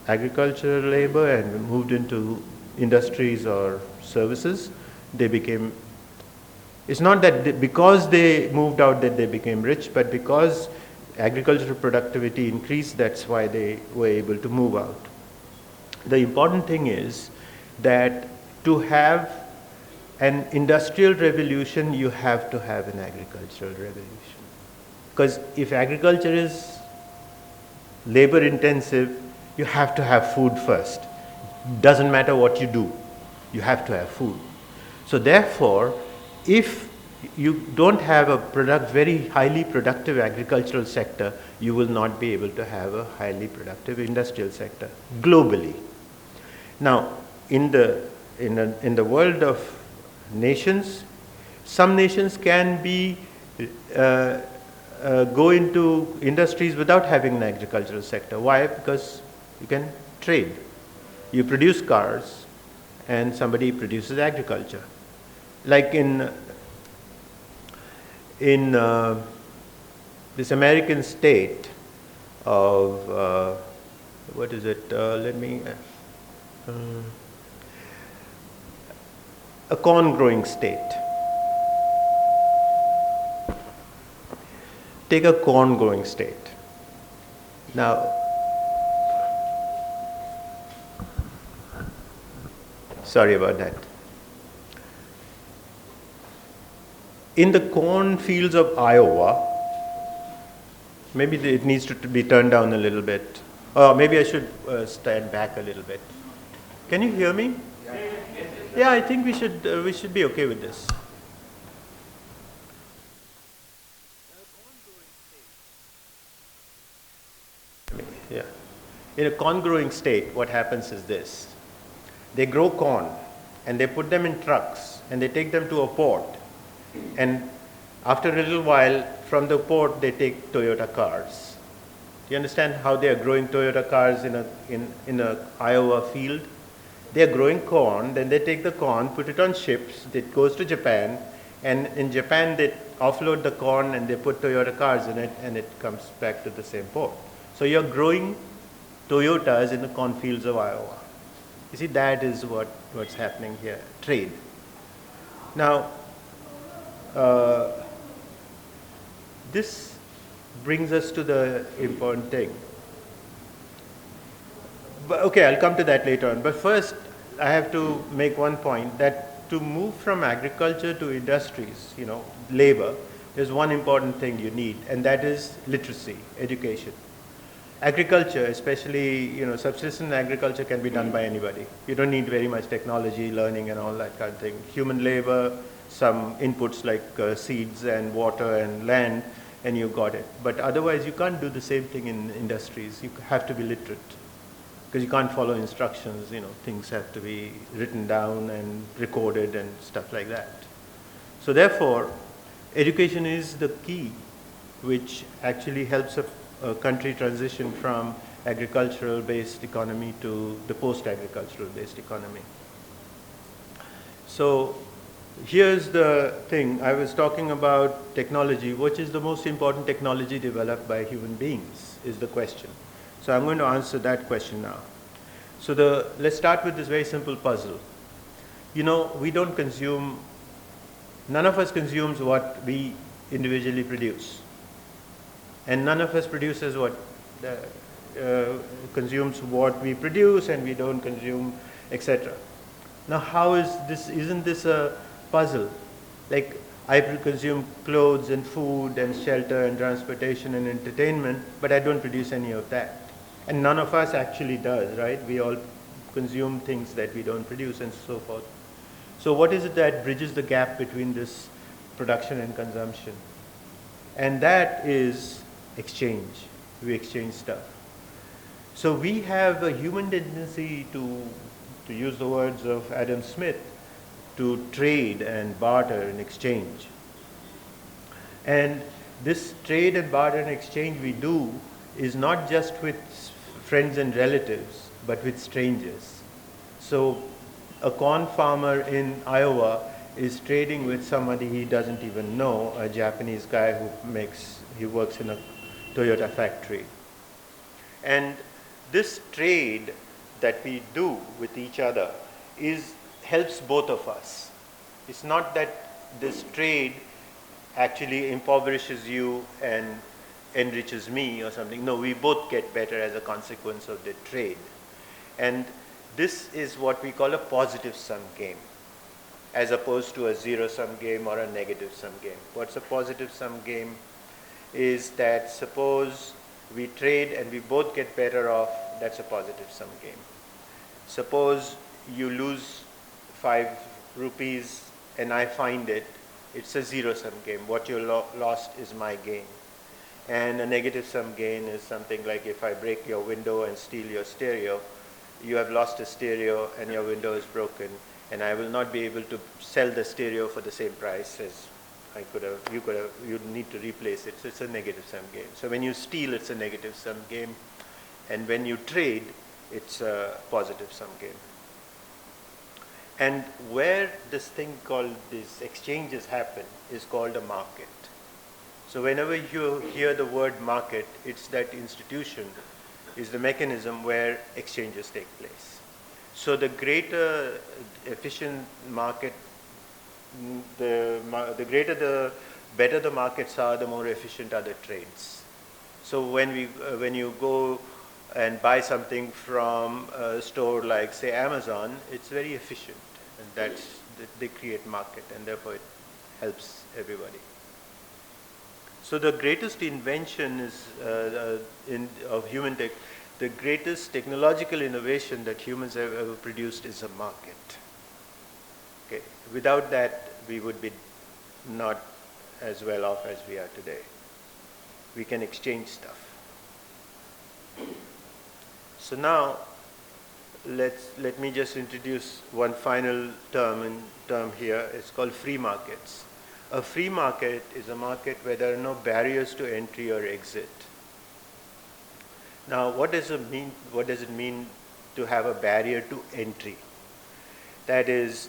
agricultural labor and moved into industries or services, they became, it's not that because they moved out that they became rich, but because agricultural productivity increased, that's why they were able to move out. The important thing is that to have an industrial revolution, you have to have an agricultural revolution. Because if agriculture is labor intensive, you have to have food first. Doesn't matter what you do, you have to have food. So therefore, if you don't have a very highly productive agricultural sector, you will not be able to have a highly productive industrial sector globally. Now, in the world of nations, some nations can be go into industries without having an agricultural sector. Why? Because you can trade. You produce cars, and somebody produces agriculture. Like in this American state of what is it? A corn growing state. Take a corn growing state. Now, sorry about that. In the cornfields of Iowa, maybe it needs to be turned down a little bit. Or maybe I should stand back a little bit. Can you hear me? Yeah, I think we should be okay with this. Yeah. In a corn growing state, what happens is this. They grow corn and they put them in trucks and they take them to a port. And after a little while, from the port, they take Toyota cars. Do you understand how they are growing Toyota cars in a Iowa field? They are growing corn, then they take the corn, put it on ships, it goes to Japan, and in Japan they offload the corn and they put Toyota cars in it, and it comes back to the same port. So you're growing Toyotas in the cornfields of Iowa. You see, that is what's happening here, trade. Now, this brings us to the important thing. But, okay, I'll come to that later on. But first, I have to make one point that to move from agriculture to industries, labor, there's one important thing you need, and that is literacy, education. Agriculture, especially, subsistence agriculture can be done by anybody. You don't need very much technology, learning, and all that kind of thing. Human labor, some inputs like seeds and water and land, and you got it. But otherwise, you can't do the same thing in industries. You have to be literate because you can't follow instructions. Things have to be written down and recorded and stuff like that. So therefore, education is the key, which actually helps a country transition from agricultural-based economy to the post-agricultural-based economy. So here's the thing. I was talking about technology. Which is the most important technology developed by human beings is the question. So I'm going to answer that question now. So let's start with this very simple puzzle. We don't consume, none of us consumes what we individually produce. And none of us produces what consumes what we produce, and we don't consume, etc. Now, how is this? Isn't this a puzzle? Like, I consume clothes and food and shelter and transportation and entertainment, but I don't produce any of that. And none of us actually does, right? We all consume things that we don't produce and so forth. So what is it that bridges the gap between this production and consumption? And that is exchange. We exchange stuff. So we have a human tendency to use the words of Adam Smith, to trade and barter and exchange. And this trade and barter and exchange we do is not just with friends and relatives, but with strangers. So a corn farmer in Iowa is trading with somebody he doesn't even know, a Japanese guy he works in a Toyota factory. And this trade that we do with each other helps both of us. It's not that this trade actually impoverishes you and enriches me or something. No, we both get better as a consequence of the trade. And this is what we call a positive sum game, as opposed to a zero-sum game or a negative sum game. What's a positive sum game is that suppose we trade and we both get better off, that's a positive sum game. Suppose you lose 5 rupees and I find it, it's a zero-sum game. What you lost is my gain. And a negative-sum gain is something like if I break your window and steal your stereo, you have lost a stereo and your window is broken, and I will not be able to sell the stereo for the same price as I could have, you'd need to replace it. So it's a negative-sum game. So when you steal, it's a negative-sum game. And when you trade, it's a positive-sum game. And where this thing called these exchanges happen is called a market. So whenever you hear the word market, it's that institution is the mechanism where exchanges take place. So the greater efficient market, the better the markets are, the more efficient are the trades. So when you go and buy something from a store like, say, Amazon, it's very efficient, and they create market, and therefore it helps everybody. So the greatest invention is of human tech. The greatest technological innovation that humans have ever produced is a market. Okay. Without that, we would be not as well off as we are today. We can exchange stuff. So now, let me just introduce one final term here. It's called free markets. A free market is a market where there are no barriers to entry or exit. Now, what does it mean? What does it mean to have a barrier to entry? That is,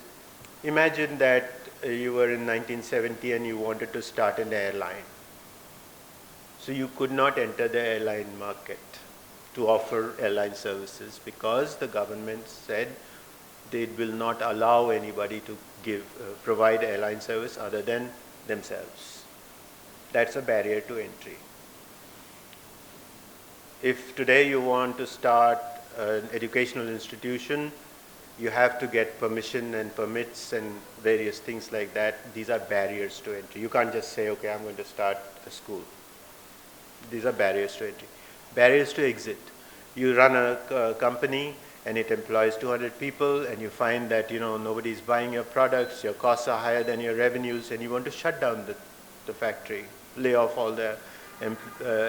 imagine that you were in 1970 and you wanted to start an airline. So you could not enter the airline market to offer airline services because the government said they will not allow anybody to provide airline service other than themselves. That's a barrier to entry. If today you want to start an educational institution, you have to get permission and permits and various things like that. These are barriers to entry. You can't just say, okay, I'm going to start a school. These are barriers to entry. Barriers to exit. You run a company and it employs 200 people, and you find that nobody's buying your products, your costs are higher than your revenues, and you want to shut down the factory, lay off all the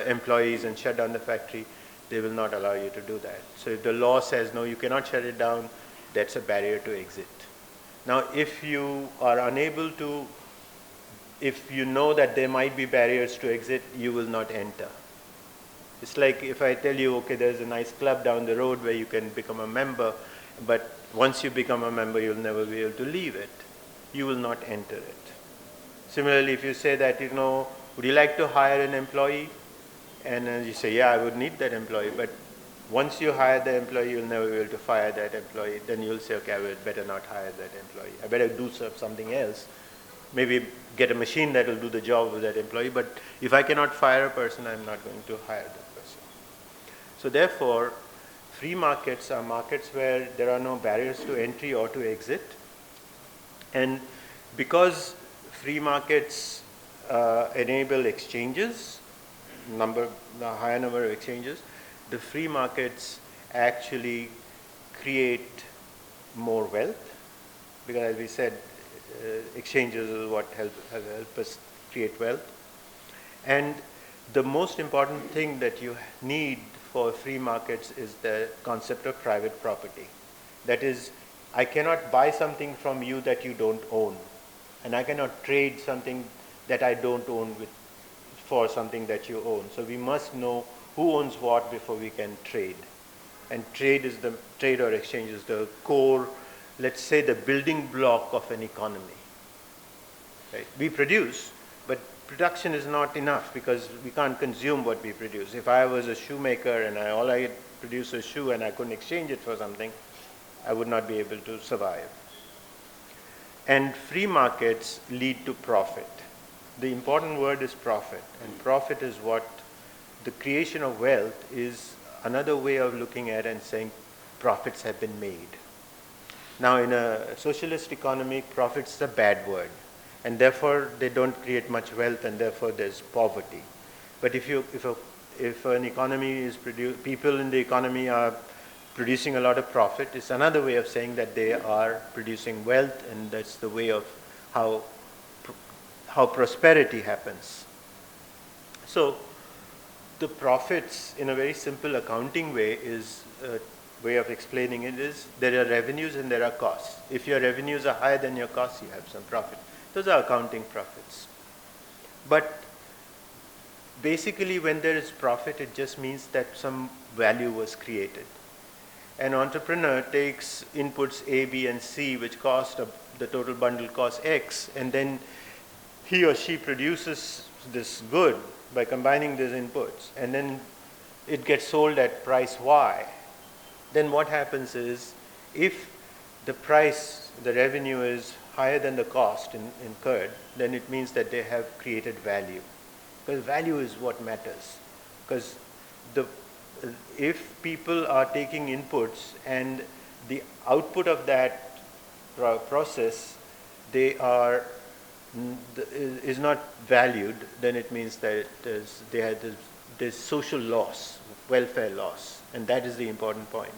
employees and shut down the factory. They will not allow you to do that. So if the law says no, you cannot shut it down, that's a barrier to exit. Now, if you are unable to, if you know that there might be barriers to exit, you will not enter. It's like if I tell you, okay, there's a nice club down the road where you can become a member, but once you become a member, you'll never be able to leave it. You will not enter it. Similarly, if you say that, would you like to hire an employee? And you say, yeah, I would need that employee. But once you hire the employee, you'll never be able to fire that employee. Then you'll say, okay, I would better not hire that employee. I better do something else. Maybe get a machine that will do the job of that employee. But if I cannot fire a person, I'm not going to hire that person. So therefore, free markets are markets where there are no barriers to entry or to exit. And because free markets enable exchanges, the higher number of exchanges, the free markets actually create more wealth, because as we said, exchanges is what help us create wealth. And the most important thing that you need for free markets is the concept of private property. That is, I cannot buy something from you that you don't own, and I cannot trade something that I don't own for something that you own. So we must know who owns what before we can trade. And trade or exchange is the core, let's say, the building block of an economy. Right? We produce, but production is not enough because we can't consume what we produce. If I was a shoemaker and all I produce a shoe and I couldn't exchange it for something, I would not be able to survive. And free markets lead to profit. The important word is profit, and profit is what the creation of wealth is another way of looking at and saying profits have been made. Now, in a socialist economy, profits is a bad word, and therefore they don't create much wealth, and therefore there's poverty. But if an economy is people in the economy are producing a lot of profit, it's another way of saying that they are producing wealth, and that's the way of how, how prosperity happens. So the profits, in a very simple accounting way, is a way of explaining it is there are revenues and there are costs. If your revenues are higher than your costs, you have some profit. Those are accounting profits. But basically, when there is profit, it just means that some value was created. An entrepreneur takes inputs A, B, and C, which cost the total bundle costs X, and then he or she produces this good by combining these inputs, and then it gets sold at price Y. Then what happens is, if the price, the revenue is higher than the cost incurred, then it means that they have created value. Because value is what matters. Because if people are taking inputs and the output of that process is not valued, then it means that there's social loss, welfare loss, and that is the important point.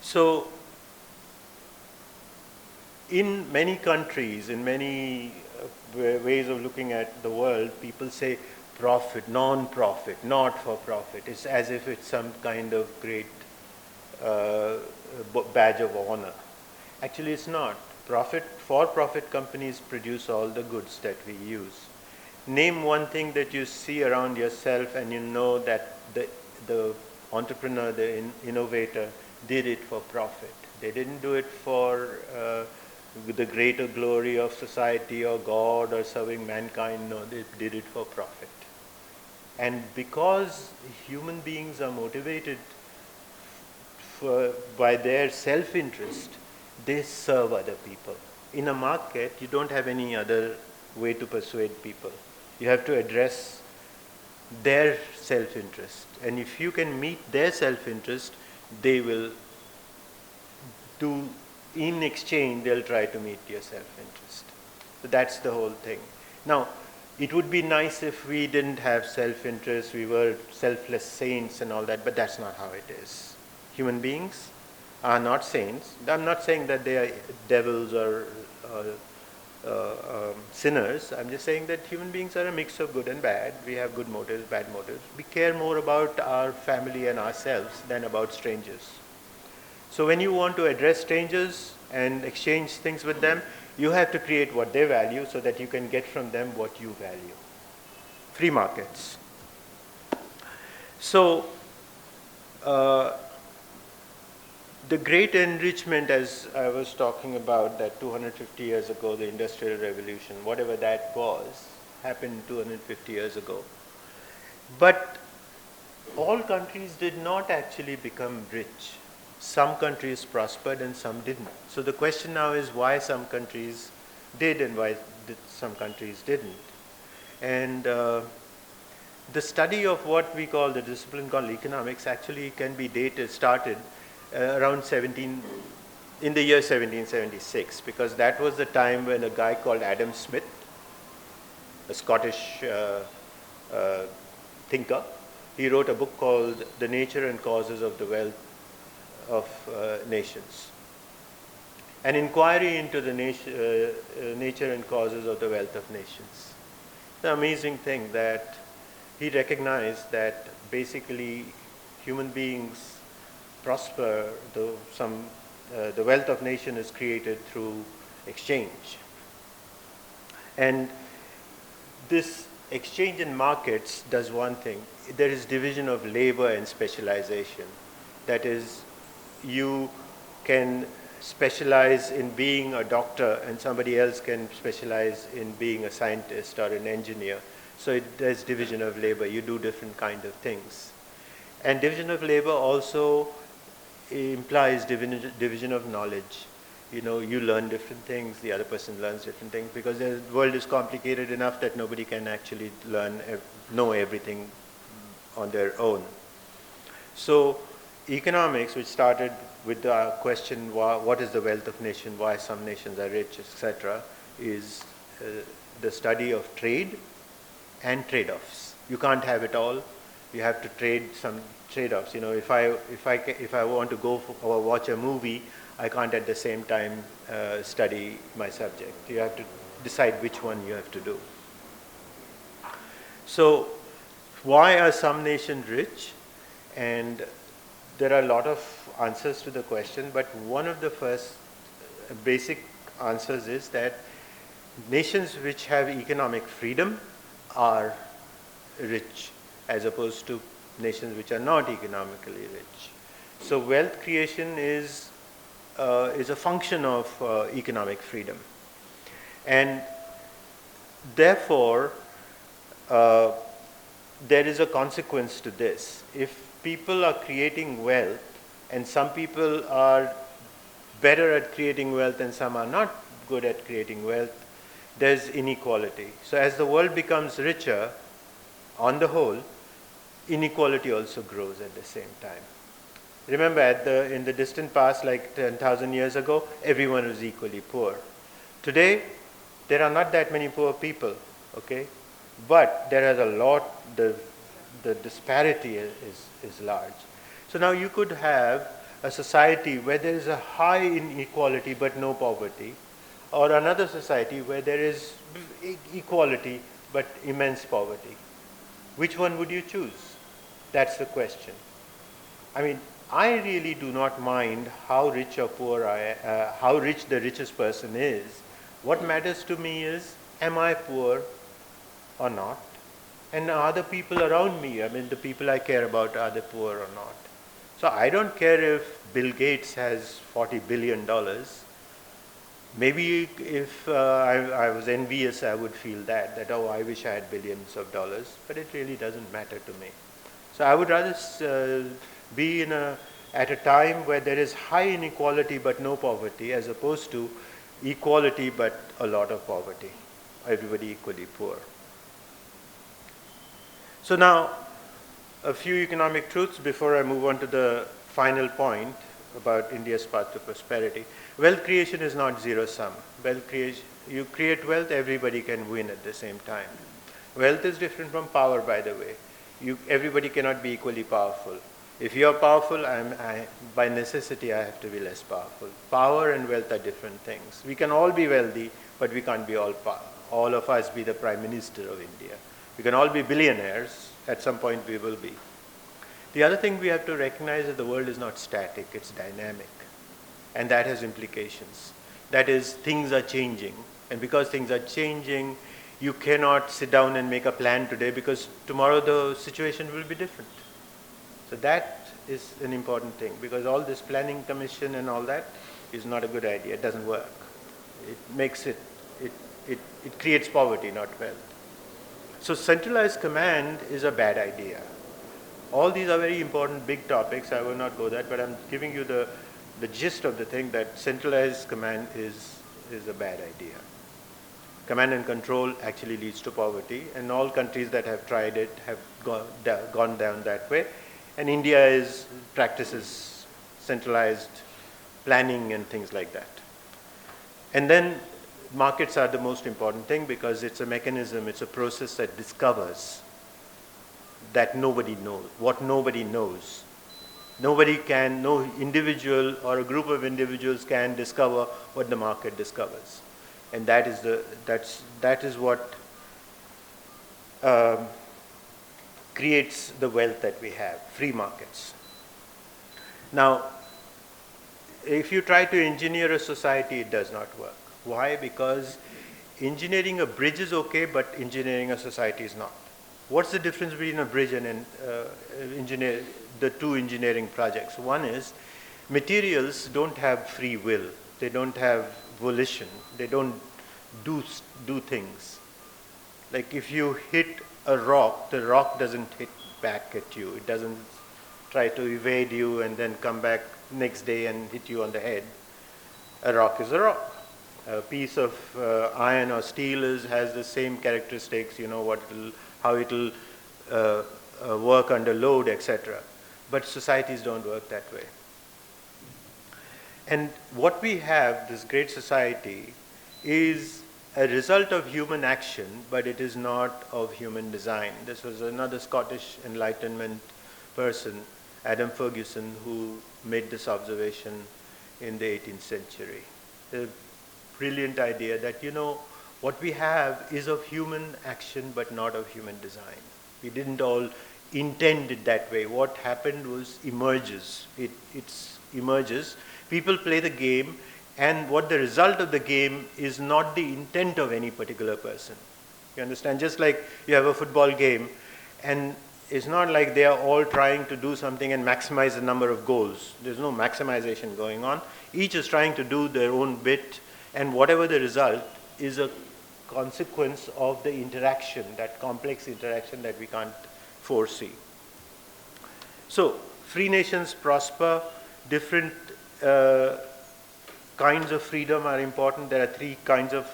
So in many countries, in many ways of looking at the world, people say profit, non-profit, not for profit. It's as if it's some kind of great badge of honor. Actually, it's not. For-profit companies produce all the goods that we use. Name one thing that you see around yourself and you know that the entrepreneur, the innovator, did it for profit. They didn't do it for the greater glory of society or God or serving mankind. No, they did it for profit. And because human beings are motivated by their self-interest, they serve other people. In a market, you don't have any other way to persuade people. You have to address their self-interest. And if you can meet their self-interest, they will do, in exchange, they'll try to meet your self-interest. So that's the whole thing. Now, it would be nice if we didn't have self-interest, we were selfless saints and all that, but that's not how it is. Human beings are not saints. I'm not saying that they are devils or sinners. I'm just saying that human beings are a mix of good and bad. We have good motives, bad motives. We care more about our family and ourselves than about strangers. So when you want to address strangers and exchange things with them, you have to create what they value so that you can get from them what you value. Free markets. So the great enrichment, as I was talking about, that 250 years ago, the Industrial Revolution, whatever that was, happened 250 years ago. But all countries did not actually become rich. Some countries prospered and some didn't. So the question now is why some countries did and why some countries didn't. And the study of what we call the discipline called economics actually can be started around in the year 1776, because that was the time when a guy called Adam Smith, a Scottish thinker, he wrote a book called The Nature and Causes of the Wealth of Nations. An inquiry into the nature and causes of the wealth of nations. The amazing thing that he recognized that basically human beings prosper, the wealth of nation is created through exchange. And this exchange in markets does one thing. There is division of labor and specialization. That is, you can specialize in being a doctor and somebody else can specialize in being a scientist or an engineer. So there's division of labor. You do different kind of things. And division of labor also implies division of knowledge. You know, you learn different things, the other person learns different things, because the world is complicated enough that nobody can actually know everything on their own. So economics, which started with the question, what is the wealth of nation, why some nations are rich, etc., is the study of trade and trade-offs. You can't have it all. You have to trade some trade-offs. You know, if I want to go or watch a movie, I can't at the same time study my subject. You have to decide which one you have to do. So why are some nations rich? And there are a lot of answers to the question, but one of the first basic answers is that nations which have economic freedom are rich, as opposed to nations which are not economically rich. So wealth creation is a function of economic freedom. And therefore, there is a consequence to this. If people are creating wealth, and some people are better at creating wealth and some are not good at creating wealth, there's inequality. So as the world becomes richer, on the whole, inequality also grows at the same time. Remember, in the distant past, like 10,000 years ago, everyone was equally poor. Today, there are not that many poor people, okay? But there is a lot, the disparity is large. So now you could have a society where there is a high inequality but no poverty, or another society where there is equality but immense poverty. Which one would you choose? That's the question. I mean, I really do not mind how rich or poor how rich the richest person is. What matters to me is, am I poor or not? And are the people around me, I mean, the people I care about, are they poor or not? So I don't care if Bill Gates has $40 billion. Maybe if I was envious, I would feel that, oh, I wish I had billions of dollars, but it really doesn't matter to me. So I would rather be at a time where there is high inequality but no poverty, as opposed to equality but a lot of poverty, everybody equally poor. So now, a few economic truths before I move on to the final point about India's path to prosperity. Wealth creation is not zero-sum. Wealth creation, you create wealth, everybody can win at the same time. Wealth is different from power, by the way. Everybody cannot be equally powerful. If you are powerful, by necessity, I have to be less powerful. Power and wealth are different things. We can all be wealthy, but we can't be all of us be the Prime Minister of India. We can all be billionaires. At some point, we will be. The other thing we have to recognize is that the world is not static, it's dynamic. And that has implications. That is, things are changing. And because things are changing, you cannot sit down and make a plan today, because tomorrow the situation will be different. So that is an important thing, because all this planning commission and all that is not a good idea. It doesn't work. It makes it creates poverty, not wealth. So centralized command is a bad idea. All these are very important big topics. I will not go that, but I'm giving you the gist of the thing, that centralized command is a bad idea. Command and control actually leads to poverty, and all countries that have tried it have gone down that way. And India practices centralized planning and things like that. And then markets are the most important thing, because it's a mechanism, it's a process that discovers that nobody knows, what nobody knows. No individual or a group of individuals can discover what the market discovers. And that is what creates the wealth that we have, free markets. Now, if you try to engineer a society, it does not work. Why? Because engineering a bridge is okay, but engineering a society is not. What's the difference between a bridge and the two engineering projects? One is, materials don't have free will. They don't have volition. They don't do things. Like if you hit a rock, the rock doesn't hit back at you. It doesn't try to evade you and then come back next day and hit you on the head. A rock is a rock. A piece of iron or steel has the same characteristics, how it will work under load, etc. But societies don't work that way. And what we have, this great society, is a result of human action, but it is not of human design. This was another Scottish Enlightenment person, Adam Ferguson, who made this observation in the 18th century. A brilliant idea that, what we have is of human action but not of human design. We didn't all intend it that way. What happened was emerges. It emerges. People play the game, and what the result of the game is not the intent of any particular person. You understand? Just like you have a football game, and it's not like they are all trying to do something and maximize the number of goals. There's no maximization going on. Each is trying to do their own bit, and whatever the result is a consequence of the interaction, that complex interaction that we can't foresee. So, free nations prosper, different kinds of freedom are important. There are three kinds of,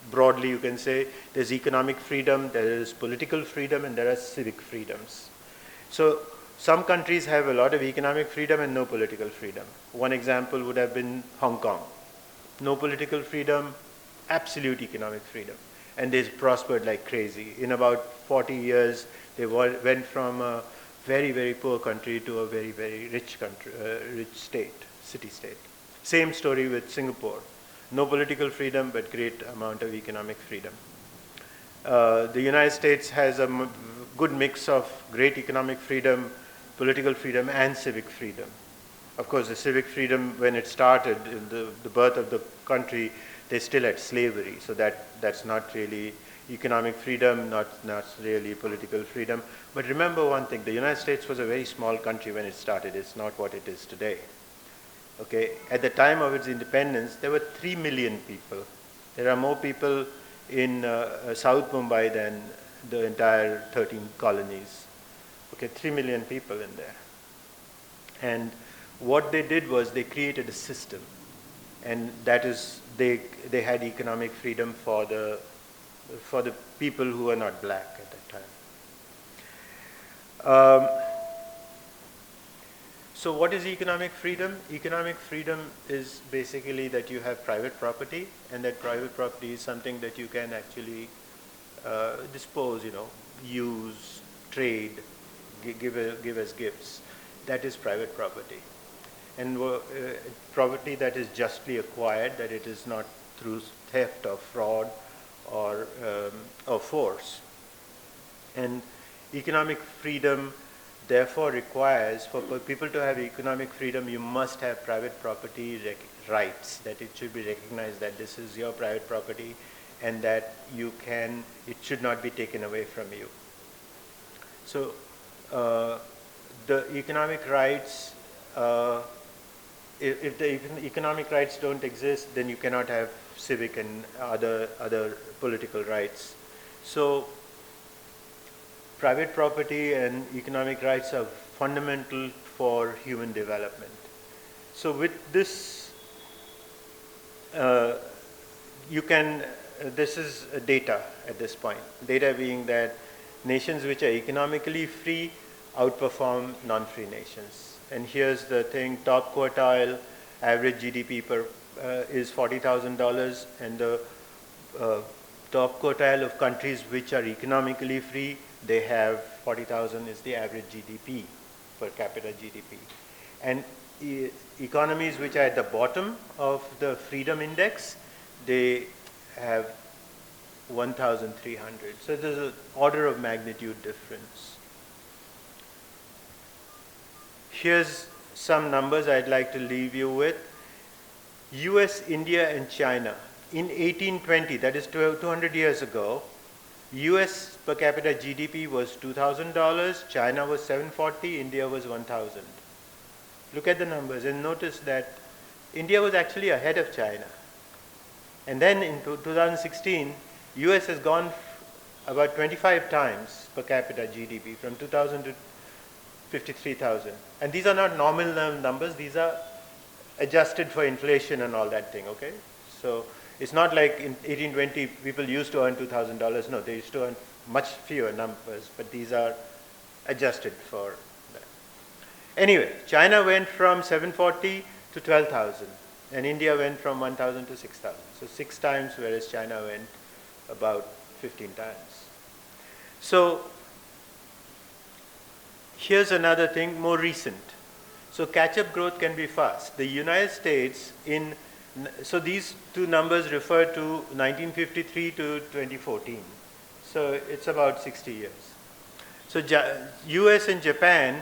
broadly you can say, there's economic freedom, there is political freedom, and there are civic freedoms. So, some countries have a lot of economic freedom and no political freedom. One example would have been Hong Kong. No political freedom, absolute economic freedom. And they prospered like crazy. In about 40 years, they went from a very, very poor country to a very, very rich country, rich state, city-state. Same story with Singapore. No political freedom, but great amount of economic freedom. The United States has a good mix of great economic freedom, political freedom, and civic freedom. Of course, the civic freedom, when it started, in the birth of the country, they still had slavery, so that's not really economic freedom, not really political freedom. But remember one thing, the United States was a very small country when it started. It's not what it is today. Okay, at the time of its independence, there were 3 million people. There are more people in South Mumbai than the entire 13 colonies. Okay, 3 million people in there. And what they did was they created a system, and that is they had economic freedom for the people who were not black at that time. So what is economic freedom? Economic freedom is basically that you have private property, and that private property is something that you can actually dispose, use, trade, give as gifts. That is private property. And property that is justly acquired, that it is not through theft or fraud or force. And economic freedom therefore requires, for people to have economic freedom, you must have private property rights, that it should be recognized that this is your private property and that it should not be taken away from you. So the economic rights, if the economic rights don't exist, then you cannot have civic and other political rights. So private property and economic rights are fundamental for human development. So with this, this is data at this point. Data being that nations which are economically free outperform non-free nations. And here's the thing, top quartile average GDP is $40,000, and the top quartile of countries which are economically free, they have 40,000 is the average GDP, per capita GDP. And economies which are at the bottom of the freedom index, they have 1,300. So there's an order of magnitude difference. Here's some numbers I'd like to leave you with. US, India, and China. In 1820, that is 200 years ago, US per capita GDP was $2,000, China was $740, India was $1,000. Look at the numbers and notice that India was actually ahead of China. And then in 2016, US has gone about 25 times per capita GDP, from 2,000 to 53,000. And these are not nominal numbers, these are adjusted for inflation and all that thing, okay? So it's not like in 1820 people used to earn $2,000. No, they used to earn much fewer numbers, but these are adjusted for that. Anyway, China went from 740 to 12,000, and India went from 1,000 to 6,000. So 6 times, whereas China went about 15 times. So here's another thing, more recent. So catch-up growth can be fast. The United States so these two numbers refer to 1953 to 2014. So it's about 60 years. So US and Japan,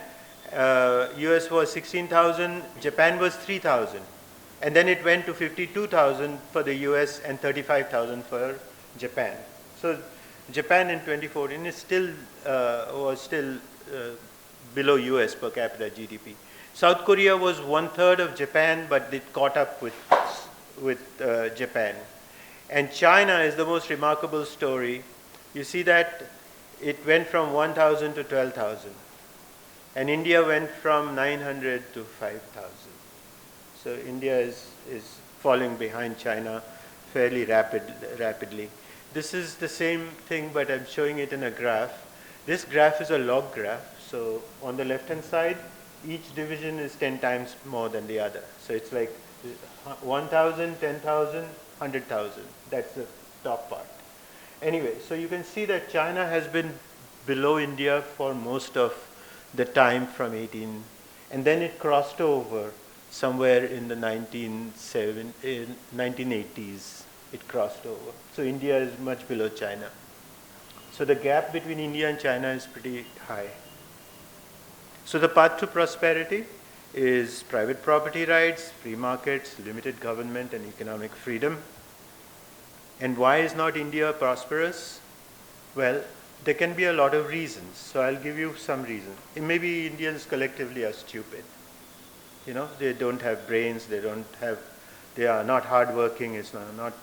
US was 16,000, Japan was 3,000. And then it went to 52,000 for the US and 35,000 for Japan. So Japan in 2014 is was still below US per capita GDP. South Korea was 1/3 of Japan, but it caught up with Japan. And China is the most remarkable story. You see that it went from 1,000 to 12,000. And India went from 900 to 5,000. So India is falling behind China fairly rapidly. This is the same thing, but I'm showing it in a graph. This graph is a log graph. So on the left-hand side, each division is 10 times more than the other. So it's like 1,000, 10,000, 100,000. That's the top part. Anyway, so you can see that China has been below India for most of the time from 18, and then it crossed over somewhere in the 1980s. It crossed over. So India is much below China. So the gap between India and China is pretty high. So the path to prosperity is private property rights, free markets, limited government, and economic freedom. And why is not India prosperous? Well, there can be a lot of reasons. So I'll give you some reasons. Maybe Indians collectively are stupid. You know, they don't have brains, they are not hardworking, it's not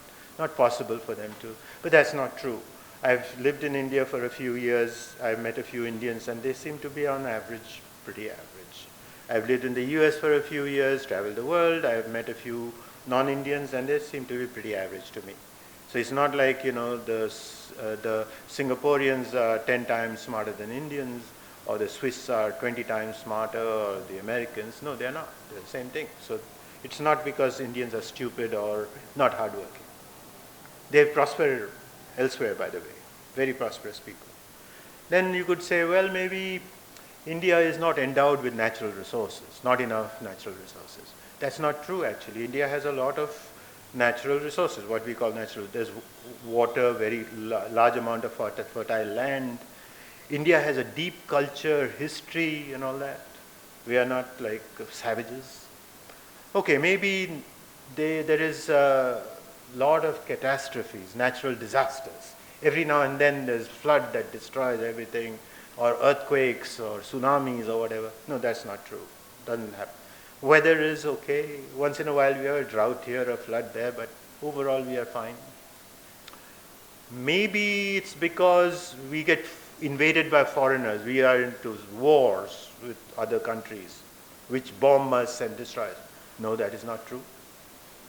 possible for them to. But that's not true. I've lived in India for a few years, I've met a few Indians, and they seem to be on average, pretty average. I've lived in the US for a few years, traveled the world, I've met a few non-Indians, and they seem to be pretty average to me. So it's not like, you know, the Singaporeans are 10 times smarter than Indians, or the Swiss are 20 times smarter, or the Americans. No, they're not. They're the same thing. So it's not because Indians are stupid or not hardworking. They've prospered elsewhere, by the way. Very prosperous people. Then you could say, well, maybe India is not endowed with natural resources, not enough natural resources. That's not true, actually. India has a lot of natural resources, what we call natural. There's water, very large amount of fertile land. India has a deep culture, history, and all that. We are not like savages. Okay, maybe there is a lot of catastrophes, natural disasters. Every now and then there's flood that destroys everything, or earthquakes, or tsunamis, or whatever. No, that's not true. Doesn't happen. Weather is okay. Once in a while we have a drought here, a flood there, but overall we are fine. Maybe it's because we get invaded by foreigners. We are into wars with other countries, which bomb us and destroy us. No, that is not true.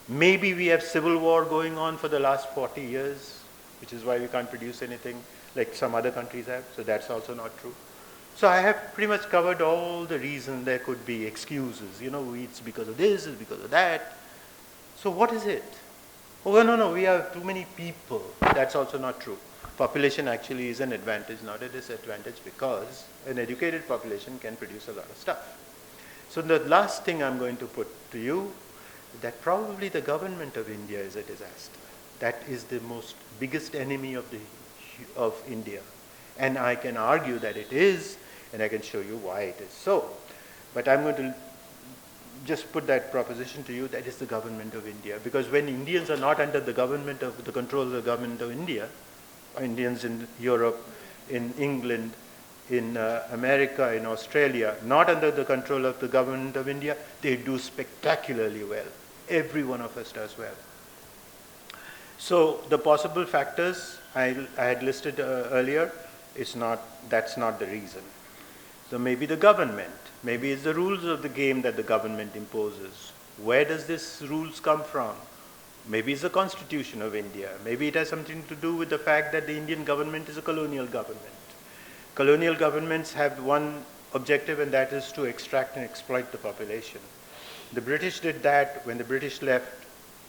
Maybe we have civil war going on for the last 40 years, which is why we can't produce anything like some other countries have. So that's also not true. So I have pretty much covered all the reasons. There could be excuses. You know, it's because of this, it's because of that. So what is it? Oh, no, we have too many people. That's also not true. Population actually is an advantage, not a disadvantage, because an educated population can produce a lot of stuff. So the last thing I'm going to put to you, that probably the government of India is a disaster. That is the biggest enemy of India. And I can argue that it is, and I can show you why it is so. But I'm going to just put that proposition to you, that is the government of India. Because when Indians are not under the control of the government of India, Indians in Europe, in England, in America, in Australia, not under the control of the government of India, they do spectacularly well. Every one of us does well. So the possible factors I had listed earlier, that's not the reason. So maybe the government, maybe it's the rules of the game that the government imposes. Where does these rules come from? Maybe it's the Constitution of India. Maybe it has something to do with the fact that the Indian government is a colonial government. Colonial governments have one objective, and that is to extract and exploit the population. The British did that. When the British left,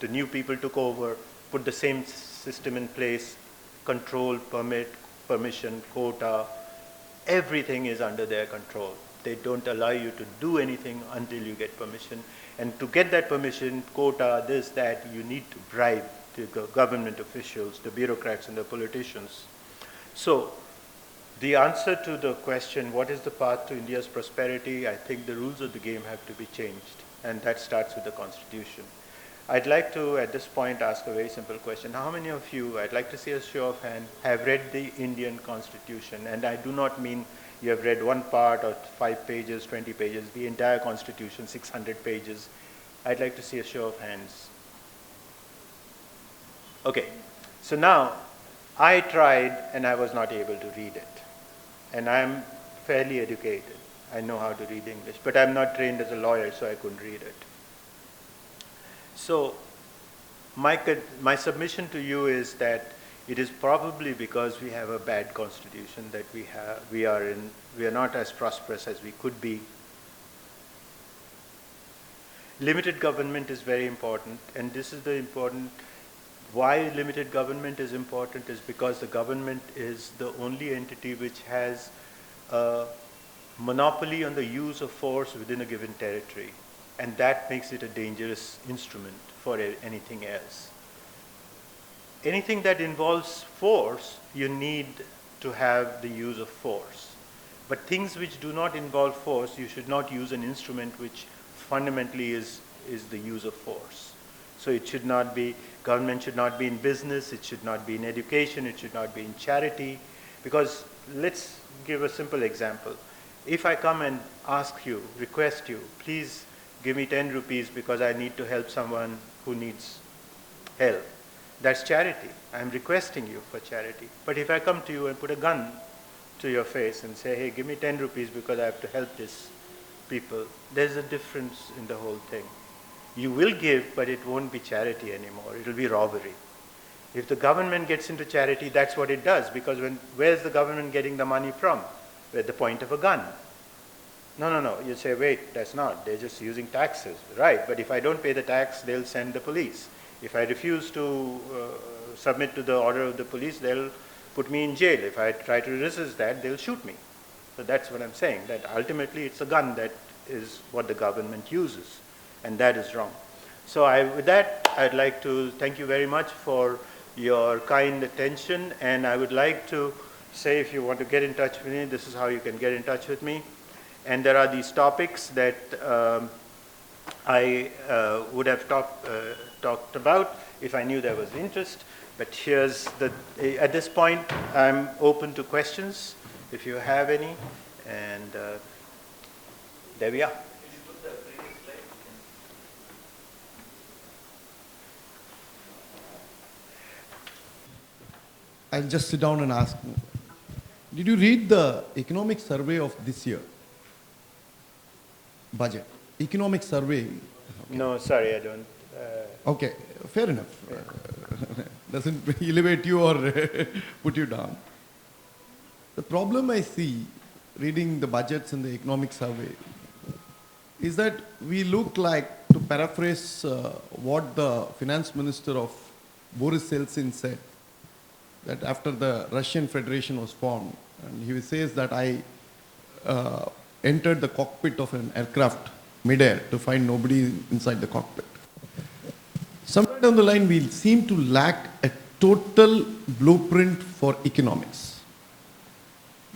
the new people took over, put the same system in place, control, permission, quota, everything is under their control. They don't allow you to do anything until you get permission. And to get that permission, quota, this, that, you need to bribe the government officials, the bureaucrats and the politicians. So the answer to the question, what is the path to India's prosperity? I think the rules of the game have to be changed. And that starts with the Constitution. I'd like to, at this point, ask a very simple question. How many of you, I'd like to see a show of hands, have read the Indian Constitution? And I do not mean you have read one part or 5 pages, 20 pages, the entire Constitution, 600 pages. I'd like to see a show of hands. Okay, so now I tried and I was not able to read it. And I'm fairly educated. I know how to read English, but I'm not trained as a lawyer, so I couldn't read it. So my submission to you is that it is probably because we have a bad constitution that we are not as prosperous as we could be. Limited government is very important, and this is the important. Why limited government is important is because the government is the only entity which has a monopoly on the use of force within a given territory. And that makes it a dangerous instrument for anything else. Anything that involves force, you need to have the use of force. But things which do not involve force, you should not use an instrument which fundamentally is the use of force. So it should not be, government should not be in business, it should not be in education, it should not be in charity. Because let's give a simple example. If I come and ask you, request you, please give me 10 rupees because I need to help someone who needs help. That's charity. I'm requesting you for charity. But if I come to you and put a gun to your face and say, hey, give me 10 rupees because I have to help these people, there's a difference in the whole thing. You will give, but it won't be charity anymore. It'll be robbery. If the government gets into charity, that's what it does, because where's the government getting the money from? At the point of a gun. No. You say, wait, that's not. They're just using taxes. Right, but if I don't pay the tax, they'll send the police. If I refuse to submit to the order of the police, they'll put me in jail. If I try to resist that, they'll shoot me. So that's what I'm saying, that ultimately it's a gun that is what the government uses. And that is wrong. So with that, I'd like to thank you very much for your kind attention. And I would like to say, if you want to get in touch with me, this is how you can get in touch with me. And there are these topics that I would have talked about if I knew there was interest. But at this point, I'm open to questions, if you have any. And there we are. I'll just sit down and ask. Did you read the economic survey of this year? Budget. Economic survey. Okay. No, sorry, I don't. Okay, fair enough. Doesn't elevate you or put you down. The problem I see reading the budgets in the economic survey is that we look like, to paraphrase what the finance minister of Boris Yeltsin said, that after the Russian Federation was formed, and he says that I entered the cockpit of an aircraft midair to find nobody inside the cockpit. Somewhere down the line, we seem to lack a total blueprint for economics,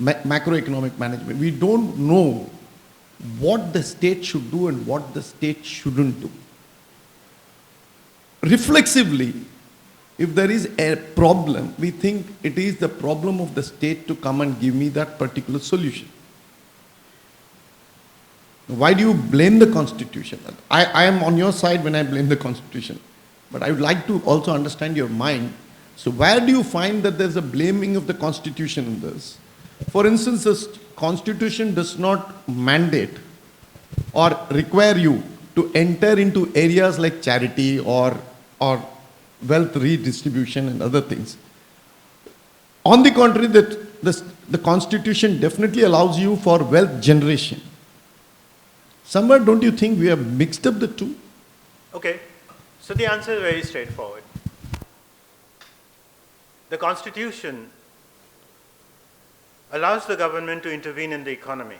macroeconomic management. We don't know what the state should do and what the state shouldn't do. Reflexively, if there is a problem, we think it is the problem of the state to come and give me that particular solution. Why do you blame the Constitution? I am on your side when I blame the Constitution. But I would like to also understand your mind. So where do you find that there's a blaming of the Constitution in this? For instance, the Constitution does not mandate or require you to enter into areas like charity or wealth redistribution and other things. On the contrary, the Constitution definitely allows you for wealth generation. Somewhere, don't you think we have mixed up the two? Okay, so the answer is very straightforward. The Constitution allows the government to intervene in the economy.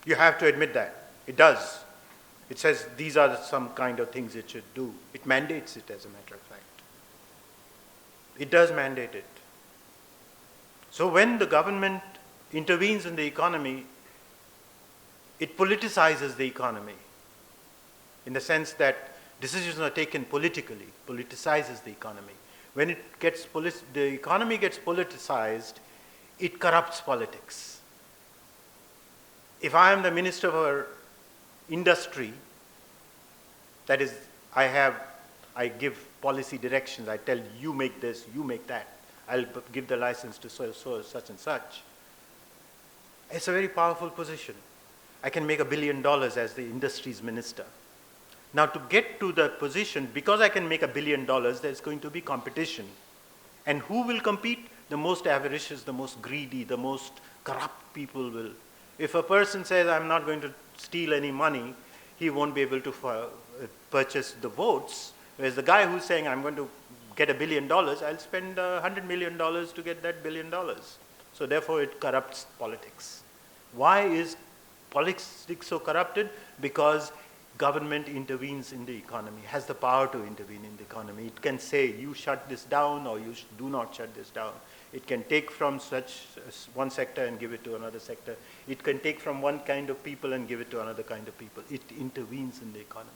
You have to admit that. It does. It says these are some kind of things it should do. It mandates it, as a matter of fact. It does mandate it. So when the government intervenes in the economy, it politicizes the economy in the sense that decisions are taken politically, politicizes the economy. When the economy gets politicized, it corrupts politics. If I am the minister for industry, that is, I give policy directions, I tell you make this, you make that, I'll give the license to such and such. It's a very powerful position. I can make $1 billion as the industry's minister. Now to get to that position, because I can make $1 billion, there's going to be competition. And who will compete? The most avaricious, the most greedy, the most corrupt people will. If a person says, I'm not going to steal any money, he won't be able to purchase the votes. Whereas the guy who's saying, I'm going to get $1 billion, I'll spend $100 million to get that $1 billion. So therefore it corrupts politics. Why is politics so corrupted? Because government intervenes in the economy, has the power to intervene in the economy. It can say, you shut this down or you do not shut this down. It can take from one sector and give it to another sector. It can take from one kind of people and give it to another kind of people. It intervenes in the economy.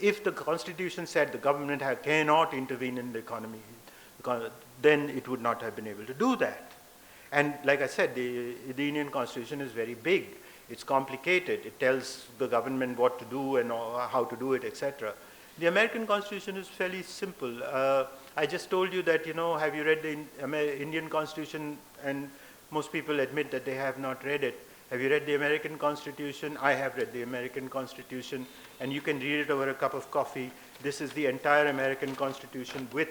If the Constitution said the government cannot intervene in the economy, then it would not have been able to do that. And like I said, the Indian Constitution is very big. It's complicated. It tells the government what to do and how to do it, etc. The American Constitution is fairly simple. I just told you that, have you read the Indian Constitution? And most people admit that they have not read it. Have you read the American Constitution? I have read the American Constitution, and you can read it over a cup of coffee. This is the entire American Constitution with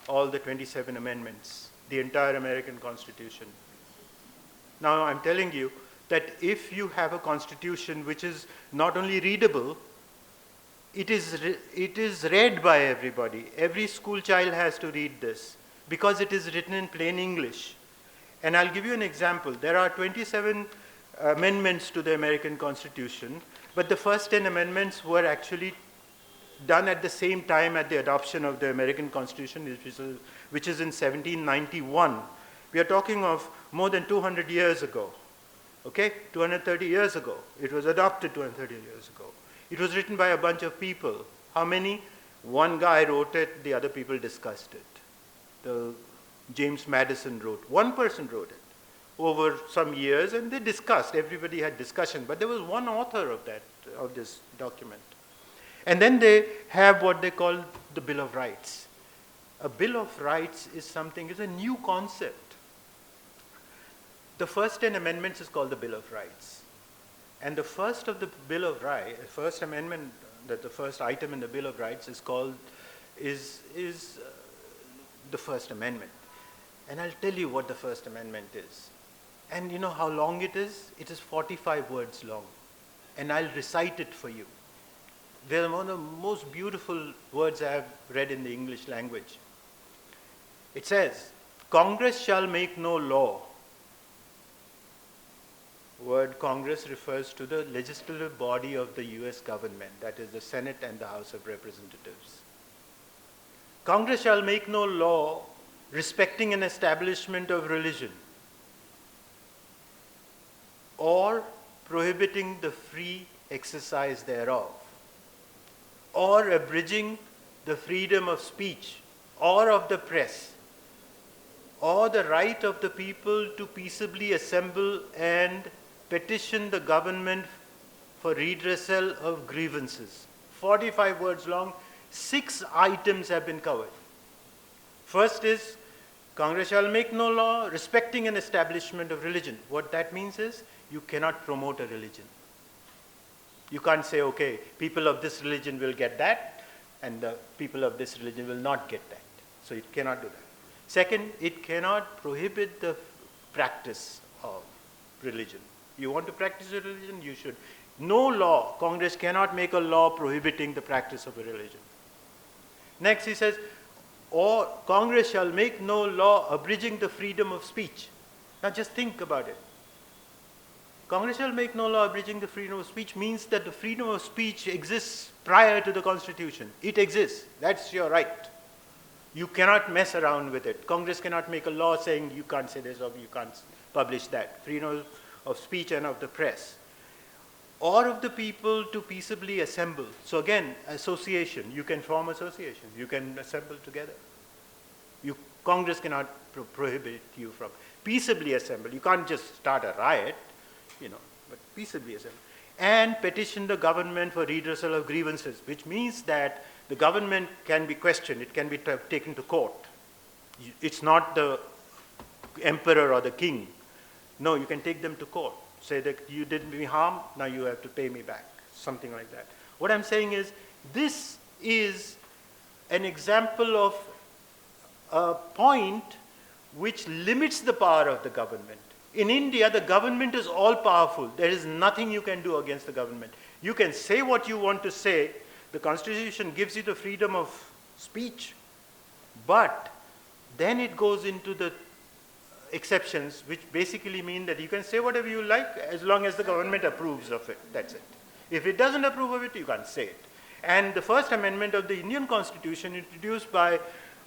all the 27 amendments, the entire American Constitution. Now, I'm telling you that if you have a constitution which is not only readable, it is read by everybody. Every school child has to read this because it is written in plain English. And I'll give you an example. There are 27 amendments to the American Constitution, but the first 10 amendments were actually done at the same time at the adoption of the American Constitution, which is in 1791. We are talking of more than 200 years ago. Okay, 230 years ago. It was adopted 230 years ago. It was written by a bunch of people. How many? One guy wrote it, the other people discussed it. James Madison wrote. One person wrote it over some years, and they discussed. Everybody had discussion, but there was one author of this document. And then they have what they call the Bill of Rights. A Bill of Rights is a new concept. The first 10 amendments is called the Bill of Rights. And the first of the Bill of Rights, first amendment, the first item in the Bill of Rights is the First Amendment. And I'll tell you what the First Amendment is. And you know how long it is? It is 45 words long. And I'll recite it for you. They're one of the most beautiful words I have read in the English language. It says, Congress shall make no law. Word Congress refers to the legislative body of the US government, that is the Senate and the House of Representatives. Congress shall make no law respecting an establishment of religion or prohibiting the free exercise thereof, or abridging the freedom of speech or of the press, or the right of the people to peaceably assemble and petition the government for redressal of grievances. 45 words long, 6 items have been covered. First is, Congress shall make no law respecting an establishment of religion. What that means is, you cannot promote a religion. You can't say, okay, people of this religion will get that, and the people of this religion will not get that. So it cannot do that. Second, it cannot prohibit the practice of religion. You want to practice a religion, you should. No law, Congress cannot make a law prohibiting the practice of a religion. Next he says, or Congress shall make no law abridging the freedom of speech. Now just think about it. Congress shall make no law abridging the freedom of speech means that the freedom of speech exists prior to the Constitution. It exists. That's your right. You cannot mess around with it. Congress cannot make a law saying you can't say this or you can't publish that. Freedom of speech and of the press. Or of the people to peaceably assemble. So again, association. You can form associations. You can assemble together. Congress cannot prohibit you from peaceably assemble. You can't just start a riot, but peaceably assemble. And petition the government for redressal of grievances, which means that the government can be questioned. It can be taken to court. It's not the emperor or the king. No, you can take them to court. Say that you did me harm, now you have to pay me back. Something like that. What I'm saying is, this is an example of a point which limits the power of the government. In India, the government is all powerful. There is nothing you can do against the government. You can say what you want to say. The Constitution gives you the freedom of speech. But then it goes into the exceptions, which basically mean that you can say whatever you like as long as the government approves of it. That's it. If it doesn't approve of it, you can't say it. And the First Amendment of the Indian Constitution, introduced by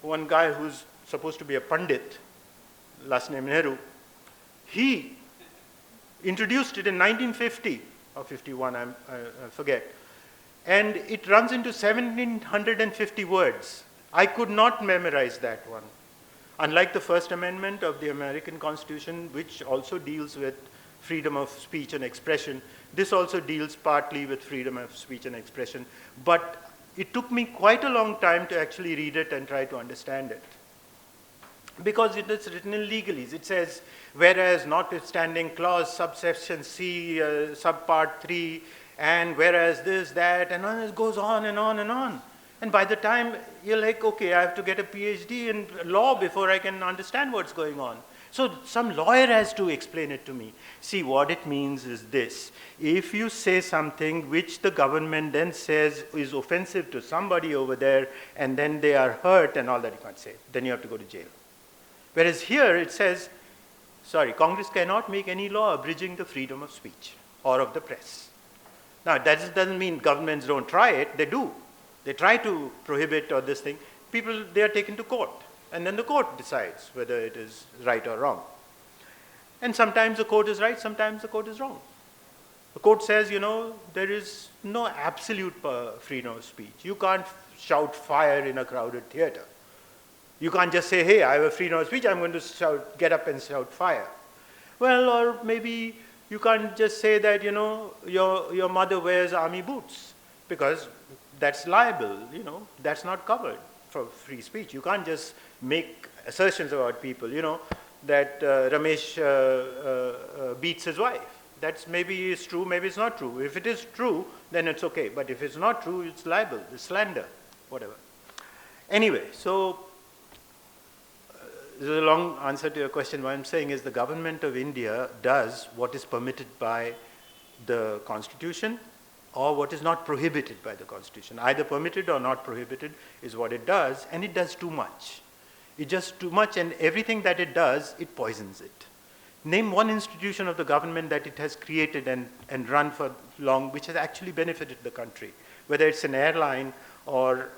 one guy who's supposed to be a Pandit, last name Nehru, he introduced it in 1950 or 51, I forget. And it runs into 1750 words. I could not memorize that one. Unlike the First Amendment of the American Constitution, which also deals with freedom of speech and expression, this also deals partly with freedom of speech and expression. But it took me quite a long time to actually read it and try to understand it. Because it is written in legalese. It says, whereas notwithstanding clause subsection C, subpart 3, and whereas this, that, and it goes on and on and on. And by the time you're like, okay, I have to get a Ph.D. in law before I can understand what's going on. So some lawyer has to explain it to me. See, what it means is this. If you say something which the government then says is offensive to somebody over there, and then they are hurt and all that, you can't say it. Then you have to go to jail. Whereas here it says, sorry, Congress cannot make any law abridging the freedom of speech or of the press. Now, that doesn't mean governments don't try it. They do. They try to prohibit or this thing. People, they are taken to court. And then the court decides whether it is right or wrong. And sometimes the court is right, sometimes the court is wrong. The court says, there is no absolute freedom of speech. You can't shout fire in a crowded theater. You can't just say, hey, I have a freedom of speech, I'm going to get up and shout fire. Well, or maybe you can't just say that, your mother wears army boots, because that's liable, that's not covered for free speech. You can't just make assertions about people, that Ramesh beats his wife. That's maybe is true, maybe it's not true. If it is true, then it's okay. But if it's not true, it's libel, it's slander, whatever. Anyway, so this is a long answer to your question. What I'm saying is the government of India does what is permitted by the Constitution or what is not prohibited by the Constitution. Either permitted or not prohibited is what it does, and it does too much. It does too much, and everything that it does, it poisons it. Name one institution of the government that it has created and run for long, which has actually benefited the country, whether it's an airline or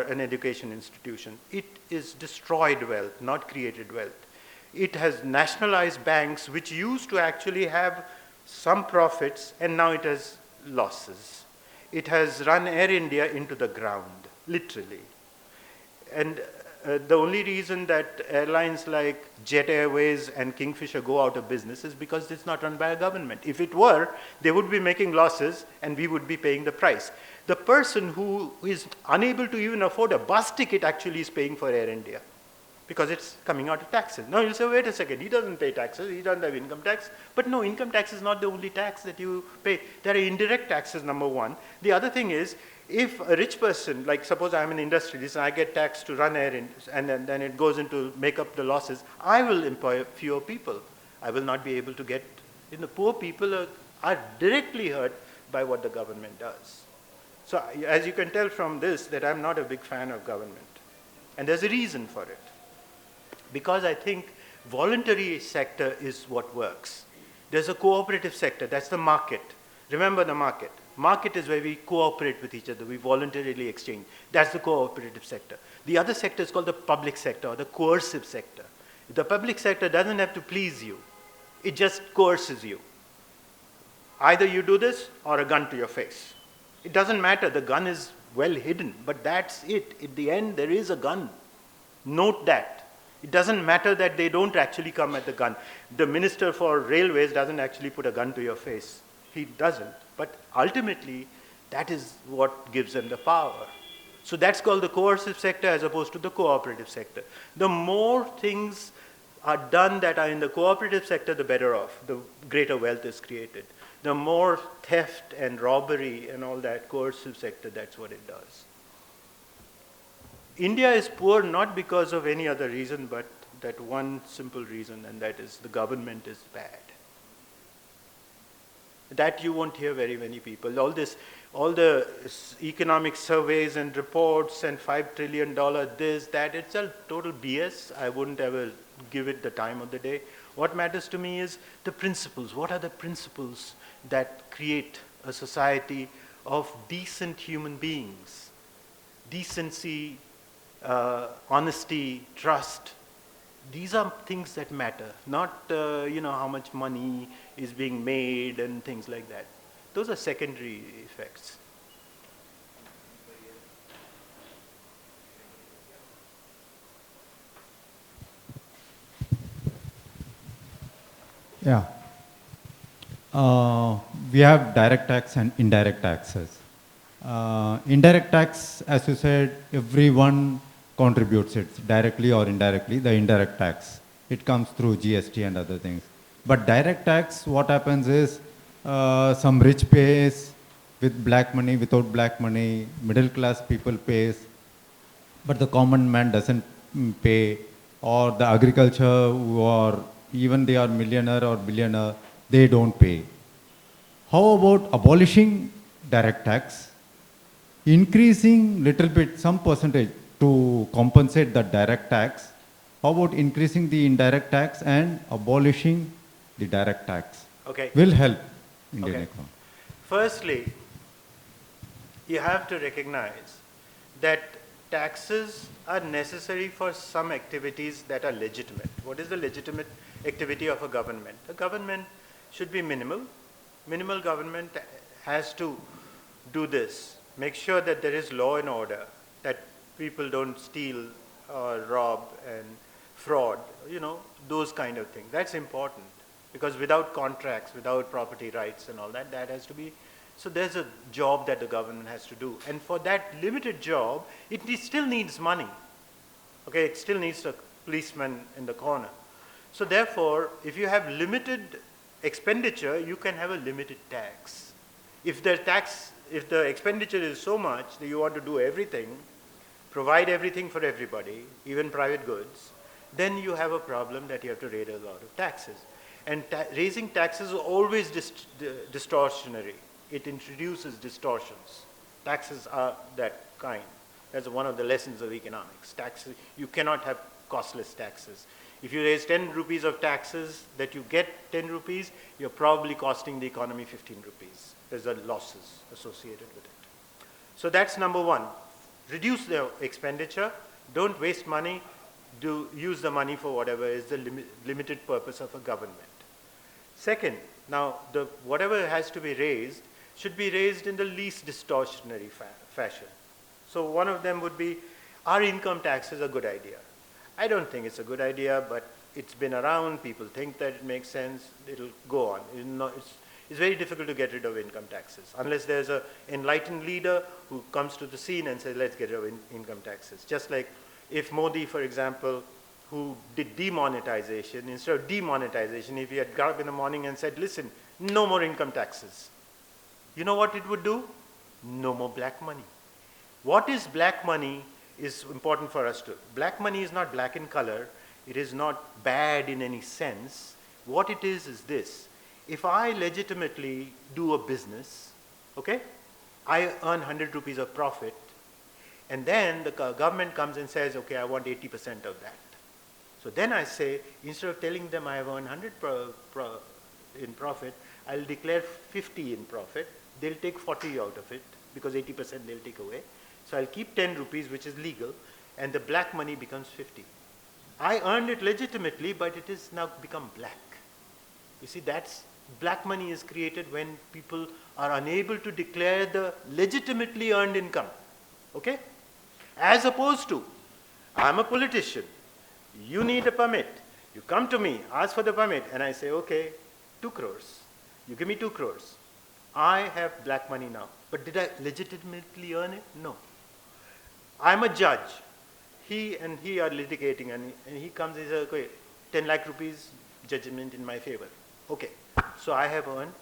an education institution. It is destroyed wealth, not created wealth. It has nationalized banks, which used to actually have some profits, and now it has losses. It has run Air India into the ground, literally. And the only reason that airlines like Jet Airways and Kingfisher go out of business is because it's not run by a government. If it were, they would be making losses and we would be paying the price. The person who is unable to even afford a bus ticket actually is paying for Air India because it's coming out of taxes. Now you'll say, wait a second, he doesn't pay taxes, he doesn't have income tax. But no, income tax is not the only tax that you pay. There are indirect taxes, number one. The other thing is, if a rich person, like suppose I'm an industrialist and I get taxed to run Air India, and then it goes into make up the losses, I will employ fewer people. I will not be able to get, poor people are directly hurt by what the government does. So as you can tell from this, that I'm not a big fan of government. And there's a reason for it. Because I think voluntary sector is what works. There's a cooperative sector, that's the market. Remember the market. Market is where we cooperate with each other, we voluntarily exchange. That's the cooperative sector. The other sector is called the public sector or the coercive sector. The public sector doesn't have to please you, it just coerces you. Either you do this or a gun to your face. It doesn't matter, the gun is well hidden, but that's it. At the end, there is a gun. Note that. It doesn't matter that they don't actually come at the gun. The Minister for Railways doesn't actually put a gun to your face. He doesn't. But ultimately, that is what gives them the power. So that's called the coercive sector as opposed to the cooperative sector. The more things are done that are in the cooperative sector, the better off, the greater wealth is created. The more theft and robbery and all that coercive sector, that's what it does. India is poor not because of any other reason, but that one simple reason, and that is the government is bad. That you won't hear very many people. All the economic surveys and reports and $5 trillion, this, that, it's a total BS. I wouldn't ever give it the time of the day. What matters to me is the principles. What are the principles that create a society of decent human beings? Decency, honesty, trust. These are things that matter, not how much money is being made and things like that. Those are secondary effects. Yeah. We have direct tax and indirect taxes. Indirect tax, as you said, everyone contributes it, directly or indirectly, the indirect tax. It comes through GST and other things. But direct tax, what happens is, some rich pays with black money, without black money, middle class people pays, but the common man doesn't pay, or the agriculture who are, even they are millionaire or billionaire, they don't pay. How about abolishing direct tax, increasing little bit, some percentage to compensate the direct tax? How about increasing the indirect tax and abolishing the direct tax? Okay. Will help Indian Okay. economy. Firstly, you have to recognize that taxes are necessary for some activities that are legitimate. What is the legitimate activity of a government? A government should be minimal. Minimal government has to do this. Make sure that there is law and order, that people don't steal or rob and fraud, those kind of things. That's important, because without contracts, without property rights and all that, that has to be. So there's a job that the government has to do. And for that limited job, it still needs money. Okay, it still needs a policeman in the corner. So therefore, if you have limited expenditure, you can have a limited tax. If the expenditure is so much that you want to do everything, provide everything for everybody, even private goods, then you have a problem that you have to raise a lot of taxes. And raising taxes is always distortionary. It introduces distortions. Taxes are that kind. That's one of the lessons of economics. Taxes, you cannot have costless taxes. If you raise 10 rupees of taxes, that you get 10 rupees, you're probably costing the economy 15 rupees. There's losses associated with it. So that's number one. Reduce the expenditure. Don't waste money. Use the money for whatever is the limited purpose of a government. Second, now whatever has to be raised should be raised in the least distortionary fashion. So one of them would be, our income tax is a good idea. I don't think it's a good idea, but it's been around, people think that it makes sense, it'll go on. It's very difficult to get rid of income taxes, unless there's an enlightened leader who comes to the scene and says, let's get rid of income taxes. Just like if Modi, for example, who did demonetization, instead of demonetization, if he had got up in the morning and said, listen, no more income taxes, you know what it would do? No more black money. What is black money is important for us to. Black money is not black in color. It is not bad in any sense. What it is this. If I legitimately do a business, okay, I earn 100 rupees of profit, and then the government comes and says, okay, I want 80% of that. So then I say, instead of telling them I have earned 100 in profit, I'll declare 50 in profit. They'll take 40 out of it because 80% they'll take away. So I'll keep 10 rupees, which is legal, and the black money becomes 50. I earned it legitimately, but it has now become black. You see, black money is created when people are unable to declare the legitimately earned income. Okay? As opposed to, I'm a politician, you need a permit. You come to me, ask for the permit, and I say, okay, 2 crores. You give me 2 crores. I have black money now. But did I legitimately earn it? No. I'm a judge. He and he are litigating, and he comes and says, okay, 10 lakh rupees judgment in my favor. Okay, so I have earned.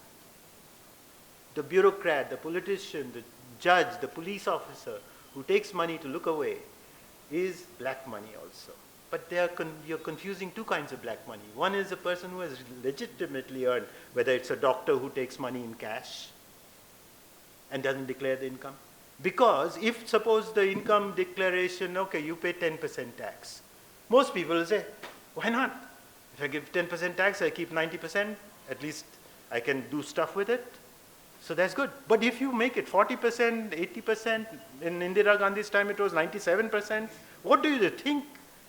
The bureaucrat, the politician, the judge, the police officer who takes money to look away is black money also. But you're confusing 2 kinds of black money. One is a person who has legitimately earned, whether it's a doctor who takes money in cash and doesn't declare the income. Because if suppose the income declaration, okay, you pay 10% tax. Most people will say, why not? If I give 10% tax, I keep 90%, at least I can do stuff with it. So that's good. But if you make it 40%, 80%, in Indira Gandhi's time it was 97%, what do you think?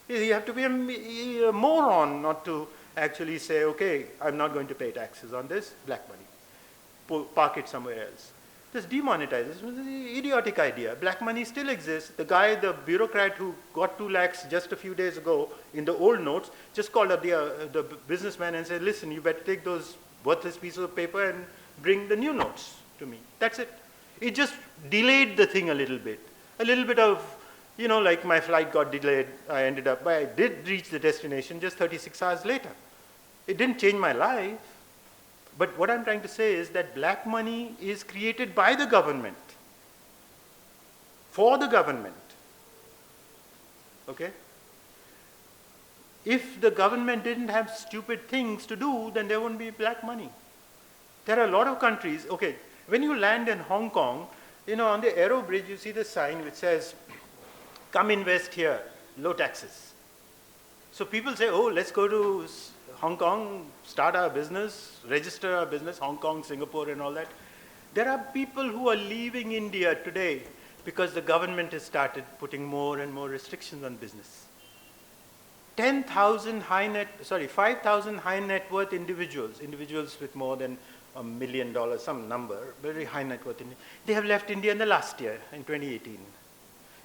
You have to be a moron not to actually say, okay, I'm not going to pay taxes on this, black money. Park it somewhere else. Just demonetize. This was an idiotic idea. Black money still exists. The guy, the bureaucrat who got 2 lakhs just a few days ago in the old notes, just called up the businessman and said, listen, you better take those worthless pieces of paper and bring the new notes to me. That's it. It just delayed the thing a little bit. A little bit of, you know, like my flight got delayed. I did reach the destination just 36 hours later. It didn't change my life. But what I'm trying to say is that black money is created by the government, for the government. Okay? If the government didn't have stupid things to do, then there wouldn't be black money. There are a lot of countries, okay, when you land in Hong Kong, you know, on the Aero Bridge, you see the sign which says, come invest here, low taxes. So people say, oh, let's go to Hong Kong, start our business, register our business, Hong Kong, Singapore and all that. There are people who are leaving India today because the government has started putting more and more restrictions on business. 5,000 high net worth individuals with more than $1 million, some number, very high net worth, they have left India in the last year, in 2018.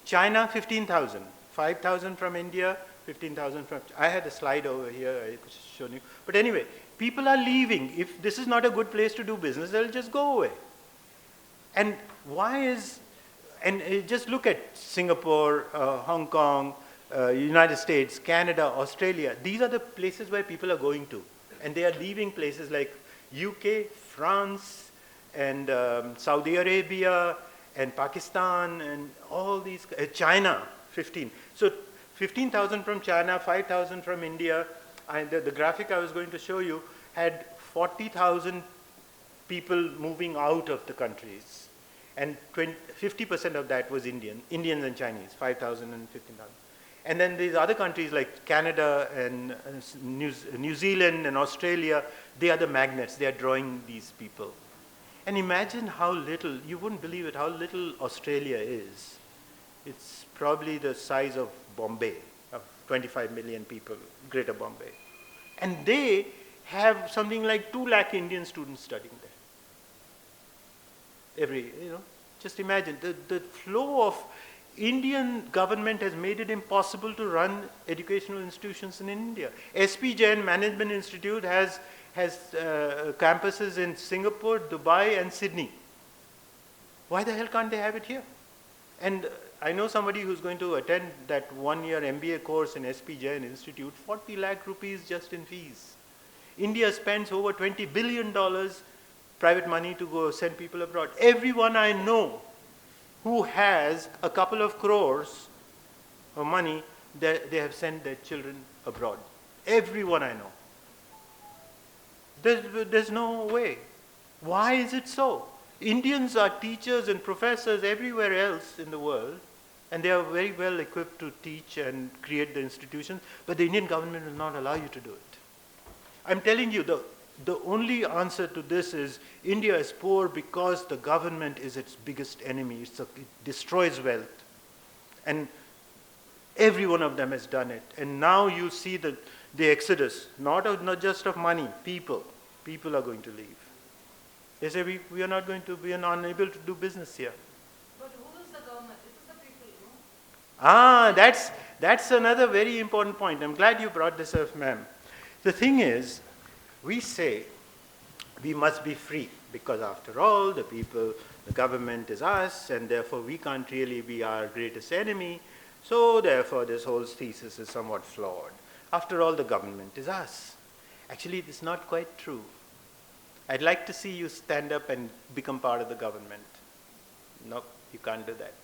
China, 15,000, 5,000 from India, 15,000 from, I had a slide over here, I could show you. But anyway, people are leaving. If this is not a good place to do business, they'll just go away. And just look at Singapore, Hong Kong, United States, Canada, Australia. These are the places where people are going to. And they are leaving places like UK, France, and Saudi Arabia, and Pakistan, and all these, China, 15. So 15,000 from China, 5,000 from India. And the graphic I was going to show you had 40,000 people moving out of the countries. And 50% of that was Indians and Chinese, 5,000 and 15,000. And then these other countries like Canada and New Zealand and Australia, they are the magnets. They are drawing these people. And imagine how little, you wouldn't believe it, how little Australia is. It's probably the size of Bombay, of 25 million people, Greater Bombay. And they have something like 2 lakh Indian students studying there. Just imagine, the flow of Indian government has made it impossible to run educational institutions in India. SP Jain Management Institute has campuses in Singapore, Dubai, and Sydney. Why the hell can't they have it here? And I know somebody who's going to attend that 1-year MBA course in SP Jain Institute, 40 lakh rupees just in fees. India spends over $20 billion private money to go send people abroad. Everyone I know who has a couple of crores of money, they have sent their children abroad. Everyone I know. There's no way. Why is it so? Indians are teachers and professors everywhere else in the world, and they are very well equipped to teach and create the institutions, but the Indian government will not allow you to do it. I'm telling you, the only answer to this is India is poor because the government is its biggest enemy. It destroys wealth. And every one of them has done it. And now you see the exodus, not just of money, people. People are going to leave. They say, we are unable to do business here. But who is the government? It is the people, no? That's another very important point. I'm glad you brought this up, ma'am. The thing is, we say we must be free because after all, the government is us, and therefore we can't really be our greatest enemy. So therefore, this whole thesis is somewhat flawed. After all, the government is us. Actually, it's not quite true. I'd like to see you stand up and become part of the government. No, you can't do that.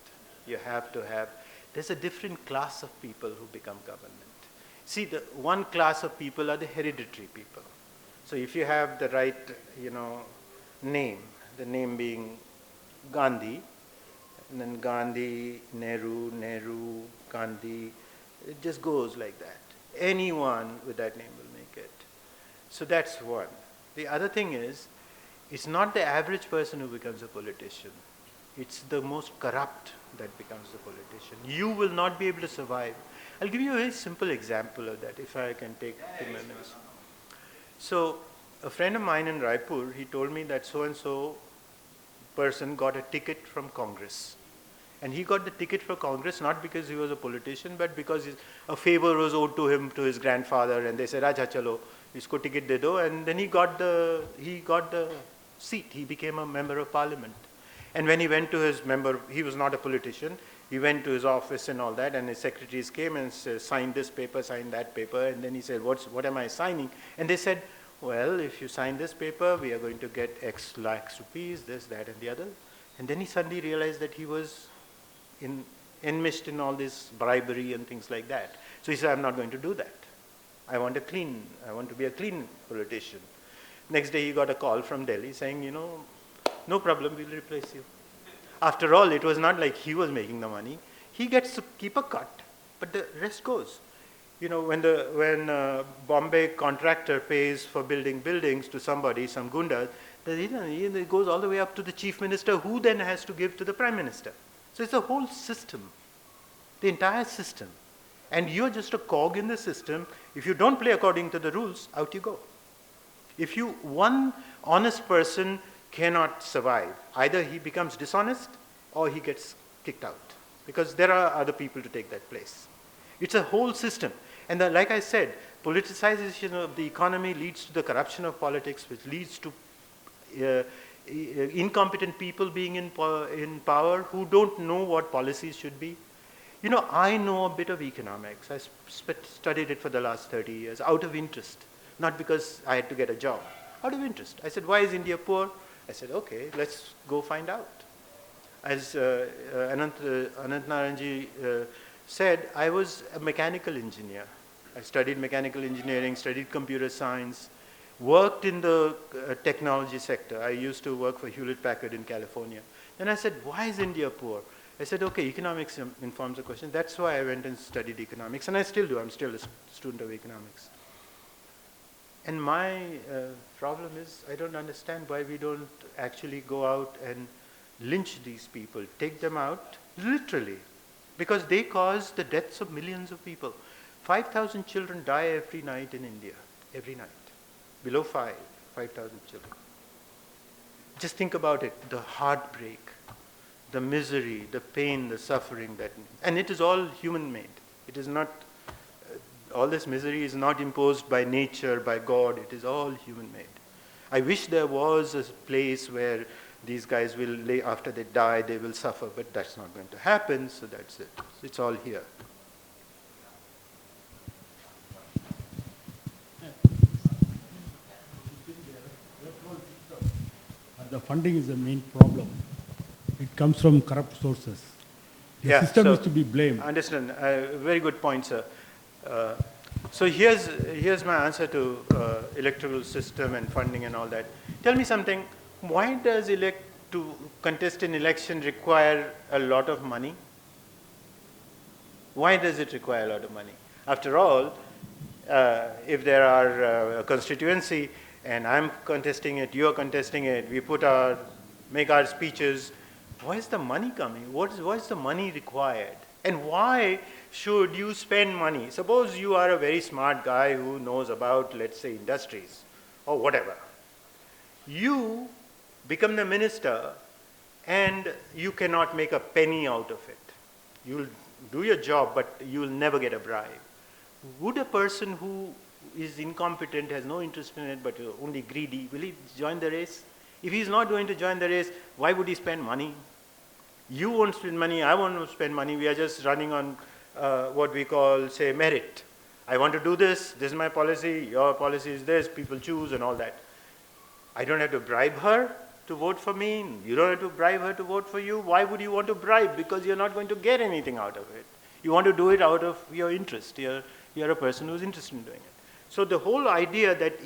You have to have, there's a different class of people who become government. See, the one class of people are the hereditary people. So if you have the right, name, the name being Gandhi, and then Gandhi, Nehru, Gandhi, it just goes like that. Anyone with that name will make it. So that's one. The other thing is, it's not the average person who becomes a politician. It's the most corrupt that becomes a politician. You will not be able to survive. I'll give you a very simple example of that, if I can take 2 minutes. So, a friend of mine in Raipur, he told me that so-and-so person got a ticket from Congress. And he got the ticket for Congress not because he was a politician, but because a favor was owed to him, to his grandfather, and they said, "Acha chalo, isko ticket de do," and then he got the seat. He became a member of parliament. And when he went to his member, he was not a politician. He went to his office and all that, and his secretaries came and said, "Sign this paper, sign that paper." And then he said, "What am I signing?" And they said, "Well, if you sign this paper, we are going to get X lakhs rupees, this, that, and the other." And then he suddenly realized that he was enmeshed in all this bribery and things like that. So he said, "I'm not going to do that. I want to be a clean politician." Next day he got a call from Delhi saying, "No problem, we'll replace you." After all, it was not like he was making the money. He gets to keep a cut, but the rest goes. When Bombay contractor pays for building buildings to somebody, some gunda, it goes all the way up to the chief minister, who then has to give to the prime minister. So it's a whole system, the entire system. And you're just a cog in the system. If you don't play according to the rules, out you go. One honest person cannot survive. Either he becomes dishonest or he gets kicked out, because there are other people to take that place. It's a whole system. And like I said, politicization of the economy leads to the corruption of politics, which leads to incompetent people being in power who don't know what policies should be. I know a bit of economics. I studied it for the last 30 years out of interest, not because I had to get a job. Out of interest. I said, "Why is India poor?" I said, "Okay, let's go find out." As Anant Naranji said, I was a mechanical engineer. I studied mechanical engineering, studied computer science, worked in the technology sector. I used to work for Hewlett-Packard in California. Then I said, "Why is India poor?" I said, "Okay, economics informs the question." That's why I went and studied economics, and I still do. I'm still a student of economics. And my problem is, I don't understand why we don't actually go out and lynch these people, take them out, literally, because they cause the deaths of millions of people. 5,000 children die every night in India, every night. Below 5,000 children. Just think about it, the heartbreak, the misery, the pain, the suffering, and it is all human-made. It is not, all this misery is not imposed by nature, by God, it is all human-made. I wish there was a place where these guys will, after they die, they will suffer, but that's not going to happen, so that's it. It's all here. The funding is the main problem. It comes from corrupt sources. The system is to be blamed. Understand. Very good point, sir. So here's my answer to electoral system and funding and all that. Tell me something. Why does to contest an election require a lot of money? Why does it require a lot of money? After all, if there are a constituency and I'm contesting it, you're contesting it, we make our speeches. Where's the money coming? What's the money required? And why should you spend money? Suppose you are a very smart guy who knows about, let's say, industries or whatever. You become the minister and you cannot make a penny out of it. You'll do your job, but you'll never get a bribe. Would a person who is incompetent, has no interest in it, but only greedy, will he join the race? If he's not going to join the race, why would he spend money? You won't spend money, I won't spend money. We are just running on what we call, say, merit. I want to do this is my policy, your policy is this, people choose and all that. I don't have to bribe her to vote for me, you don't have to bribe her to vote for you. Why would you want to bribe? Because you're not going to get anything out of it. You want to do it out of your interest. You're a person who's interested in doing it. So the whole idea that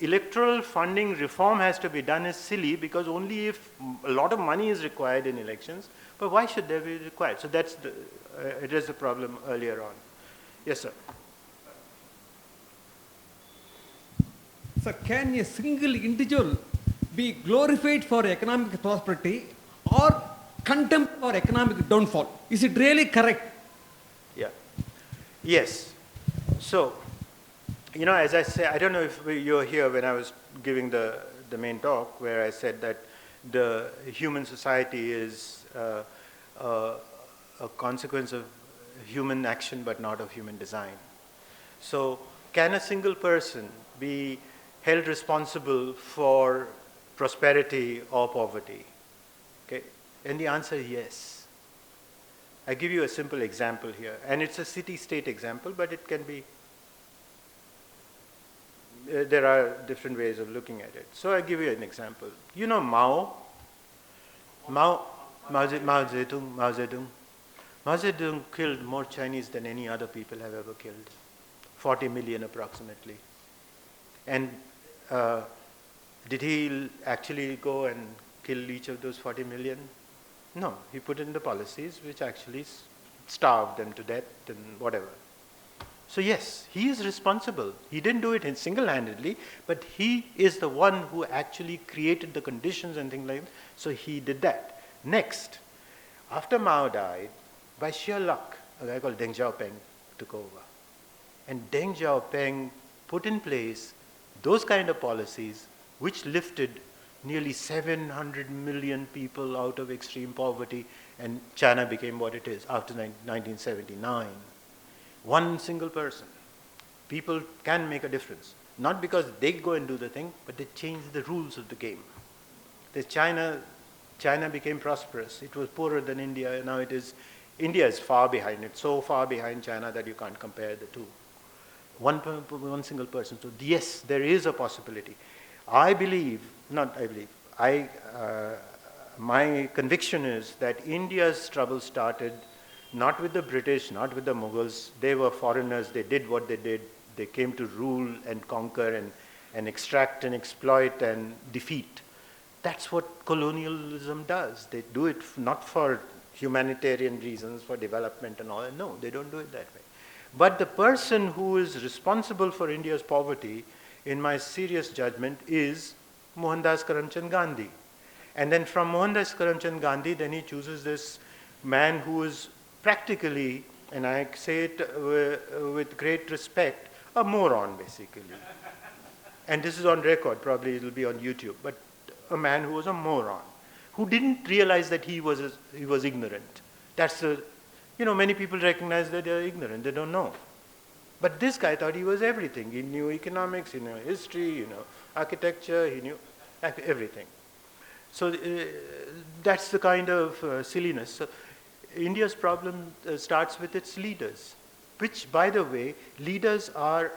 electoral funding reform has to be done is silly, because only if a lot of money is required in elections, but why should there be required? So that's it is the problem earlier on. Yes, sir. So can a single individual be glorified for economic prosperity or contempt for economic downfall? Is it really correct? Yeah. Yes. So, you know, as I say, I don't know if you were here when I was giving the main talk, where I said that the human society is a consequence of human action but not of human design. So can a single person be held responsible for prosperity or poverty? Okay, and the answer is yes. I give you a simple example here, and it's a city-state example, but it can be, there are different ways of looking at it. So I give you an example. You know Mao Zedong killed more Chinese than any other people have ever killed, 40 million approximately. And did he actually go and kill each of those 40 million? No, he put in the policies which actually starved them to death and whatever. So yes, he is responsible. He didn't do it single-handedly, but he is the one who actually created the conditions and things like that. So he did that. Next, after Mao died, by sheer luck, a guy called Deng Xiaoping took over. And Deng Xiaoping put in place those kind of policies which lifted nearly 700 million people out of extreme poverty, and China became what it is after 1979. One single person. People can make a difference. Not because they go and do the thing, but they change the rules of the game. China became prosperous. It was poorer than India. Now India is far behind. It's so far behind China that you can't compare the two. One single person. So yes, there is a possibility. My conviction is that India's trouble started not with the British, not with the Mughals. They were foreigners. They did what they did. They came to rule and conquer and extract and exploit and defeat. That's what colonialism does. They do it not for humanitarian reasons, for development and all. No, they don't do it that way. But the person who is responsible for India's poverty, in my serious judgment, is Mohandas Karamchand Gandhi. And then from Mohandas Karamchand Gandhi, then he chooses this man who is practically, and I say it with great respect, a moron basically. And this is on record, probably it will be on YouTube, but a man who was a moron, who didn't realize that he was ignorant. Many people recognize that they're ignorant, they don't know. But this guy thought he was everything. He knew economics, he knew history, he knew architecture, he knew everything. So that's the kind of silliness. So India's problem starts with its leaders, which, by the way, leaders are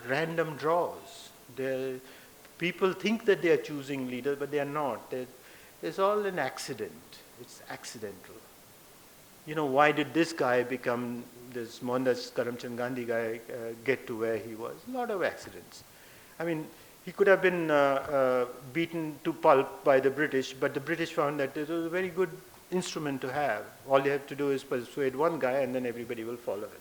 random draws. People think that they are choosing leaders, but they are not. It's all an accident. It's accidental. Why did this guy become, this Mohandas Karamchand Gandhi guy, get to where he was? A lot of accidents. I mean, he could have been beaten to pulp by the British, but the British found that it was a very good instrument to have. All you have to do is persuade one guy and then everybody will follow him.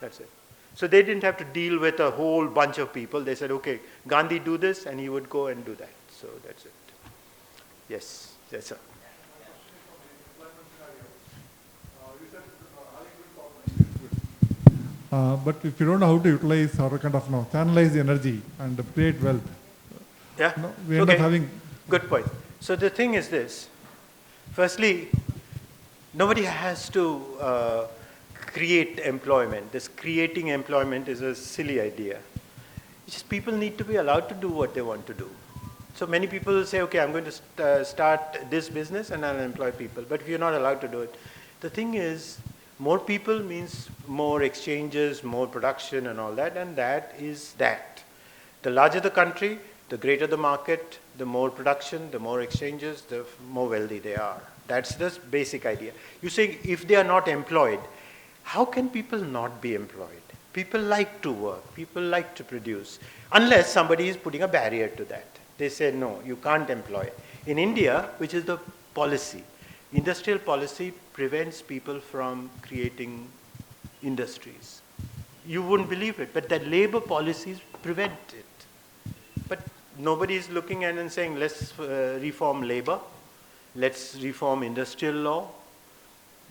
That's it. So they didn't have to deal with a whole bunch of people. They said, okay, Gandhi do this, and he would go and do that. So that's it. Yes, yes, sir. But if you don't know how to utilize or kind of channelize the energy and create wealth, Yeah. we end up having. Good point. So the thing is this. Firstly, nobody has to create employment. This creating employment is a silly idea. It's just people need to be allowed to do what they want to do. So many people will say, okay, I'm going to start this business and I'll employ people. But if you're not allowed to do it, the thing is, more people means more exchanges, more production and all that, and that is that. The larger the country, the greater the market, the more production, the more exchanges, the more wealthy they are. That's the basic idea. You say if they are not employed, how can people not be employed? People like to work, people like to produce, unless somebody is putting a barrier to that. They say, no, you can't employ. In India, which is the policy, industrial policy prevents people from creating industries. You wouldn't believe it, but the labor policies prevent it. But nobody is looking at and saying, let's reform labor, let's reform industrial law.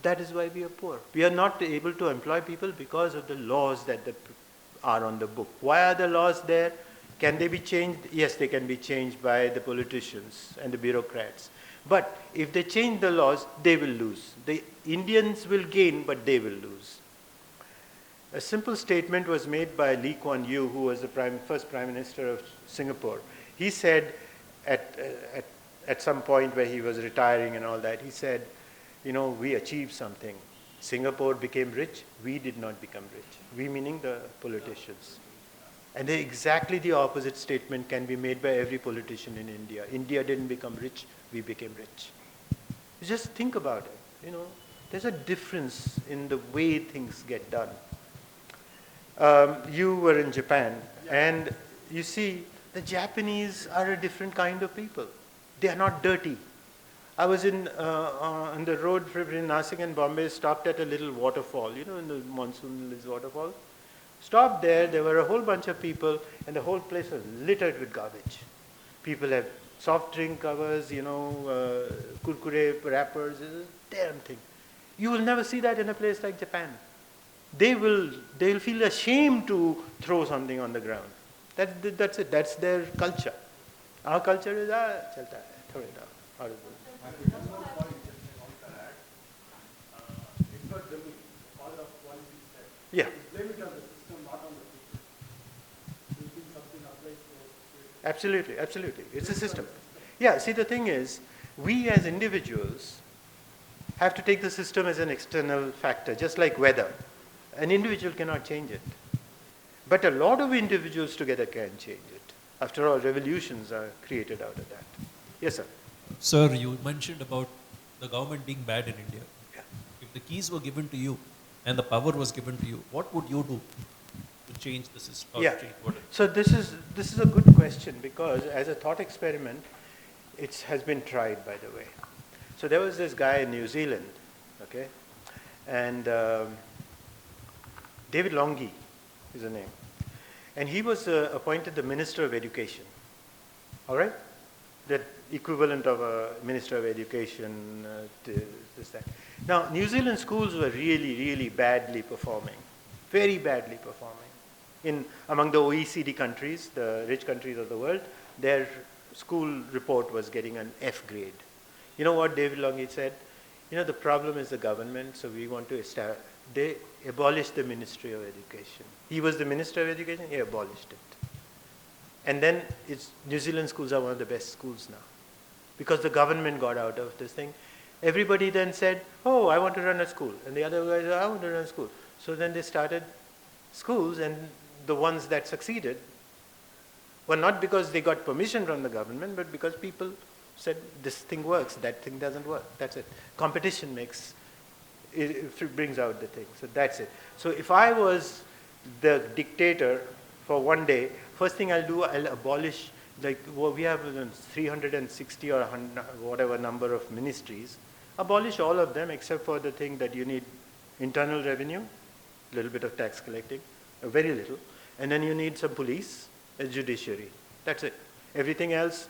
That is why we are poor. We are not able to employ people because of the laws that are on the book. Why are the laws there? Can they be changed? Yes, they can be changed by the politicians and the bureaucrats. But if they change the laws, they will lose. The Indians will gain, but they will lose. A simple statement was made by Lee Kuan Yew, who was the first Prime Minister of Singapore. He said at some point where he was retiring and all that, he said, you know, we achieved something. Singapore became rich, we did not become rich. We meaning the politicians. And exactly the opposite statement can be made by every politician in India. India didn't become rich, we became rich. You just think about it, you know. There's a difference in the way things get done. You were in Japan, and you see, the Japanese are a different kind of people. They are not dirty. I was on the road between Nasik and Bombay, stopped at a little waterfall, you know, in the monsoon, this waterfall. Stopped there were a whole bunch of people, and the whole place was littered with garbage. People have soft drink covers, you know, kurkure wrappers, damn thing. You will never see that in a place like Japan. They'll feel ashamed to throw something on the ground. That's it. That's their culture. Our culture is, chalta hai, throw it out. Yeah. Absolutely, absolutely. It's a system. Yeah, see, the thing is, we as individuals have to take the system as an external factor, just like weather. An individual cannot change it. But a lot of individuals together can change it. After all, revolutions are created out of that. Yes, sir. Sir, you mentioned about the government being bad in India. Yeah. If the keys were given to you and the power was given to you, what would you do to change the system? Yeah. So this is a good question, because as a thought experiment, it has been tried, by the way. So there was this guy in New Zealand, okay, and David Longi is the name, and he was appointed the Minister of Education. All right, that equivalent of a Minister of Education, this that. Now, New Zealand schools were really, really badly performing, very badly performing. Among the OECD countries, the rich countries of the world, their school report was getting an F grade. You know what David Longi said? You know, the problem is the government, so we want to establish. They abolished the Ministry of Education. He was the Minister of Education, he abolished it. And then New Zealand schools are one of the best schools now, because the government got out of this thing. Everybody then said, oh, I want to run a school. And the other guys, I want to run a school. So then they started schools, and the ones that succeeded were not because they got permission from the government, but because people said, this thing works, that thing doesn't work. That's it. Competition it brings out the thing. So that's it. So if I was the dictator for one day, first thing I'll do, I'll abolish, like we have 360 or 100, whatever number of ministries, abolish all of them except for the thing that you need internal revenue, a little bit of tax collecting, very little. And then you need some police, a judiciary. That's it. Everything else,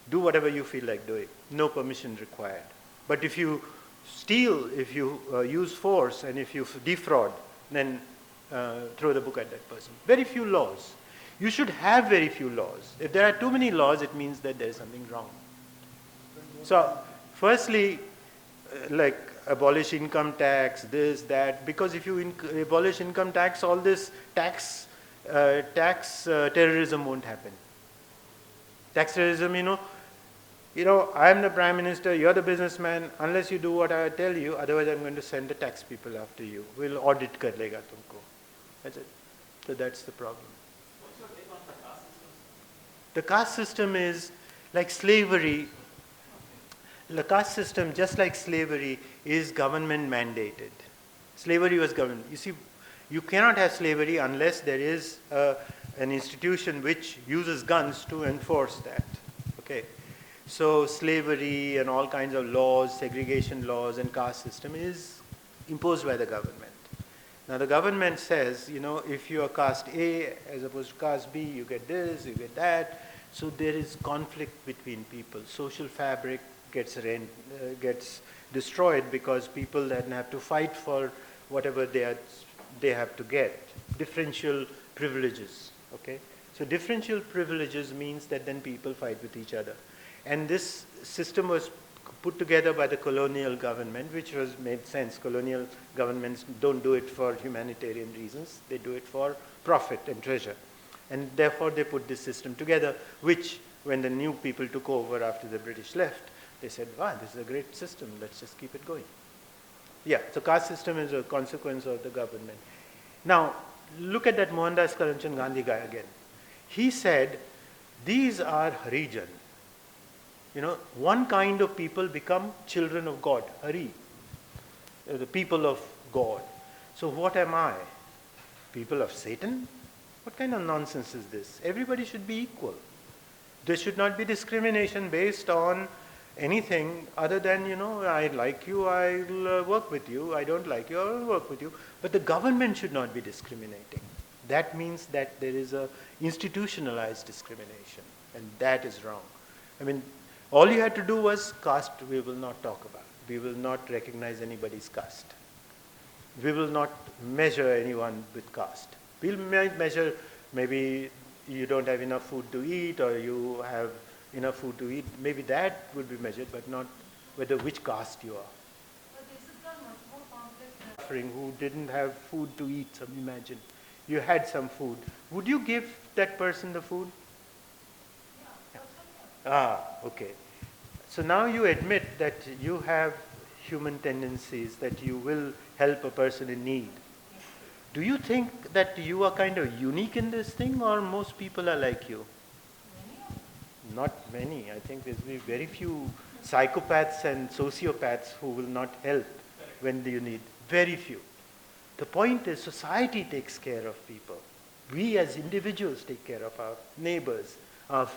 do whatever you feel like doing. No permission required. But if you steal, if you use force, and if you defraud, then throw the book at that person. Very few laws. You should have very few laws. If there are too many laws, it means that there is something wrong. So, firstly, like abolish income tax, this, that, because if you abolish income tax, all this tax terrorism won't happen. Tax terrorism, I am the Prime Minister, you're the businessman, unless you do what I tell you, otherwise I'm going to send the tax people after you. We'll audit kar lega tumko. That's it. So that's the problem. What's your take on the caste system? The caste system is like slavery. The caste system, just like slavery, is government mandated. Slavery was government. You see, you cannot have slavery unless there is an institution which uses guns to enforce that. Okay. So slavery and all kinds of laws, segregation laws and caste system is imposed by the government. Now the government says, if you are caste A as opposed to caste B, you get this, you get that. So there is conflict between people. Social fabric gets destroyed because people then have to fight for whatever they have to get. Differential privileges. Okay? So differential privileges means that then people fight with each other. And this system was put together by the colonial government, which made sense. Colonial governments don't do it for humanitarian reasons. They do it for profit and treasure. And therefore they put this system together, which when the new people took over after the British left, they said, wow, this is a great system, let's just keep it going. Yeah, so caste system is a consequence of the government. Now, look at that Mohandas Karamchand Gandhi guy again. He said, these are Harijan. One kind of people become children of God, Hari, the people of God. So what am I? People of Satan? What kind of nonsense is this? Everybody should be equal. There should not be discrimination based on anything other than, I like you, I'll work with you. I don't like you, I'll work with you. But the government should not be discriminating. That means that there is a institutionalized discrimination, and that is wrong. All you had to do was caste we will not talk about. We will not recognize anybody's caste. We will not measure anyone with caste. We'll measure, maybe you don't have enough food to eat, or you have enough food to eat. Maybe that would be measured, but not which caste you are. But this is much more complex than Suffering, who didn't have food to eat, so imagine. You had some food. Would you give that person the food? Okay. So now you admit that you have human tendencies, that you will help a person in need. Do you think that you are kind of unique in this thing, or most people are like you? Not many. I think there's very few psychopaths and sociopaths who will not help when you need. Very few. The point is, society takes care of people. We as individuals take care of our neighbors, of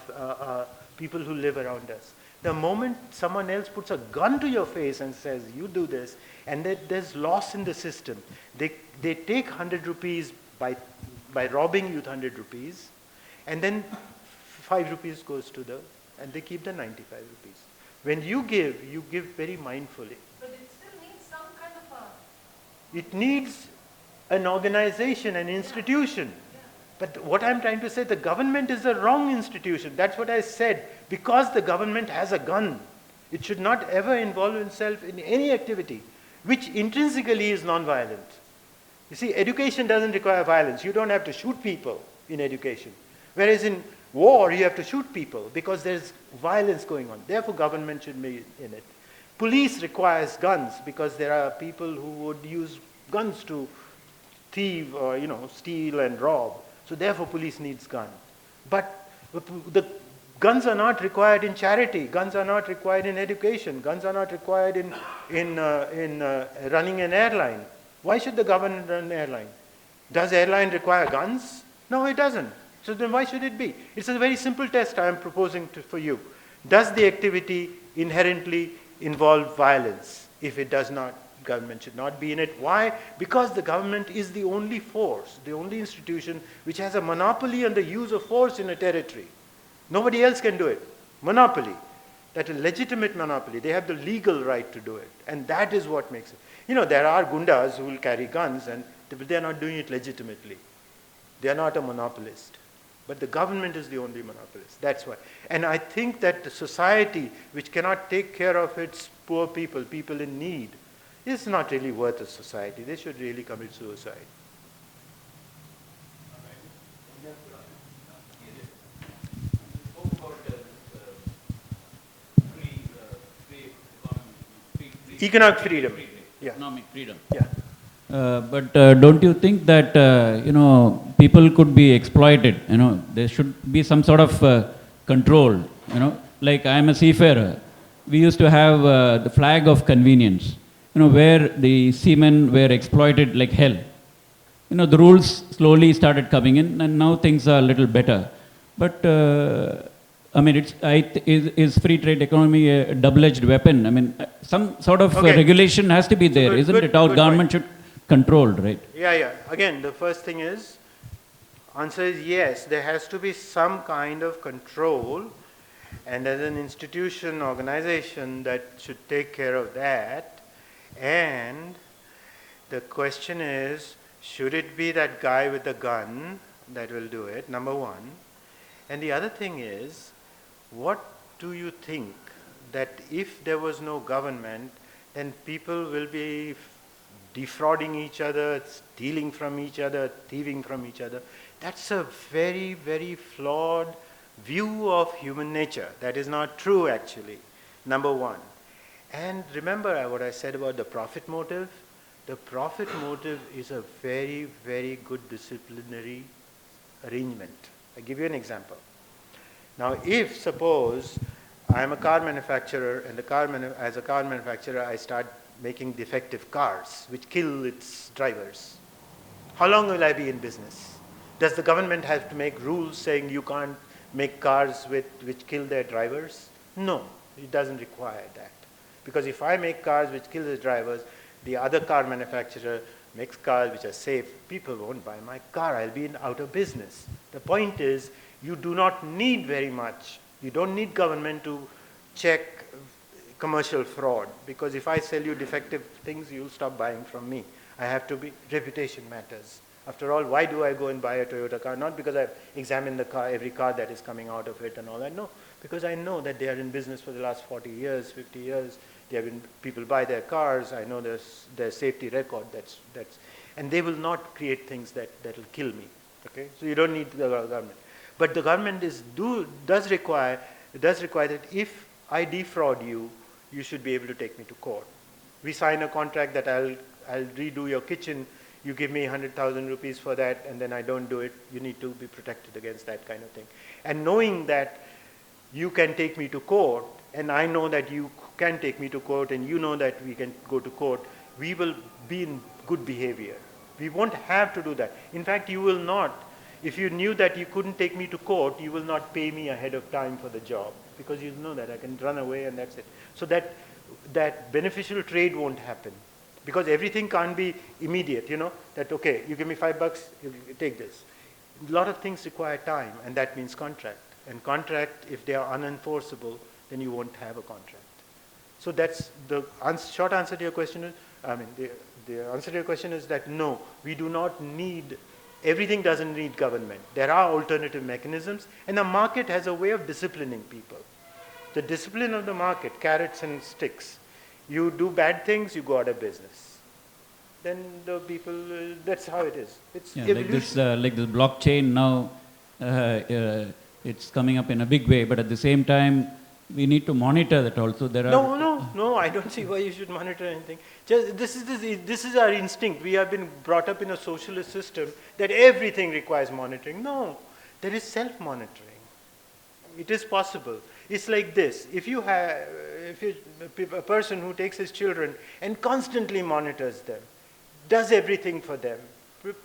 people who live around us. The moment someone else puts a gun to your face and says, you do this, and there's loss in the system, they take 100 rupees by robbing you 100 rupees, and then 5 rupees goes to and they keep the 95 rupees. When you give very mindfully. But it still needs some kind of a... It needs an organization, an institution. But what I'm trying to say, the government is the wrong institution. That's what I said. Because the government has a gun, it should not ever involve itself in any activity which intrinsically is non-violent. You see, education doesn't require violence. You don't have to shoot people in education. Whereas in war, you have to shoot people because there's violence going on. Therefore, government should be in it. Police requires guns because there are people who would use guns to thieve or, steal and rob. So therefore, police needs guns. But the guns are not required in charity. Guns are not required in education. Guns are not required in running an airline. Why should the government run an airline? Does airline require guns? No, it doesn't. So then why should it be? It's a very simple test I am proposing for you. Does the activity inherently involve violence? If it does not, Government should not be in it. Why? Because the government is the only force, the only institution which has a monopoly on the use of force in a territory. Nobody else can do it. Monopoly. That a legitimate monopoly. They have the legal right to do it. And that is what makes it. You know, there are gundas who will carry guns, but they are not doing it legitimately. They are not a monopolist. But the government is the only monopolist. That's why. And I think that the society which cannot take care of its poor people, people in need, is not really worth a society. They should really commit suicide. Economic freedom. Yeah. Economic freedom. Yeah. But don't you think that people could be exploited? There should be some sort of control. Like I'm a seafarer. We used to have the flag of convenience. Where the seamen were exploited like hell. The rules slowly started coming in, and now things are a little better. But is free trade economy a double-edged weapon? Some sort of regulation has to be there, isn't it? Our government should control, right? Yeah. Again, the first thing is, answer is yes, there has to be some kind of control, and as an institution, organization that should take care of that. And the question is, should it be that guy with the gun that will do it, number one? And the other thing is, what do you think that if there was no government, then people will be defrauding each other, stealing from each other, thieving from each other? That's a very, very flawed view of human nature. That is not true, actually, number one. And remember what I said about the profit motive? The profit motive is a very, very good disciplinary arrangement. I'll give you an example. Now, if suppose I'm a car manufacturer, and as a car manufacturer I start making defective cars which kill its drivers, how long will I be in business? Does the government have to make rules saying you can't make cars which kill their drivers? No, it doesn't require that. Because if I make cars which kill the drivers, the other car manufacturer makes cars which are safe, people won't buy my car. I'll be out of business. The point is, you do not need very much. You don't need government to check commercial fraud, because if I sell you defective things, you'll stop buying from me. I have to be, reputation matters. After all, why do I go and buy a Toyota car? Not because I've examined the car, every car that is coming out of it and all that. No, because I know that they are in business for the last 40 years, 50 years. People buy their cars. I know their safety record. And they will not create things that will kill me. Okay, so you don't need the government. But the government does require that if I defraud you, you should be able to take me to court. We sign a contract that I'll redo your kitchen. You give me 100,000 rupees for that, and then I don't do it. You need to be protected against that kind of thing. And knowing that you can take me to court, and I know that you can take me to court, and you know that we can go to court, we will be in good behavior. We won't have to do that. In fact, you will not. If you knew that you couldn't take me to court, you will not pay me ahead of time for the job, because you know that I can run away and that's it. So that beneficial trade won't happen, because everything can't be immediate, that okay, you give me $5, you take this. A lot of things require time, and that means contract. And contract, if they are unenforceable, then you won't have a contract. So that's the short answer to your question. The answer to your question is that no, we do not need, everything doesn't need government. There are alternative mechanisms, and the market has a way of disciplining people. The discipline of the market, carrots and sticks. You do bad things, you go out of business. Then the people, that's how it is. It's evolution. Like this blockchain now, it's coming up in a big way, but at the same time, we need to monitor that also. No, I don't see why you should monitor anything. This is our instinct. We have been brought up in a socialist system that everything requires monitoring. No, there is self-monitoring. It is possible. It's like this. If a person who takes his children and constantly monitors them, does everything for them,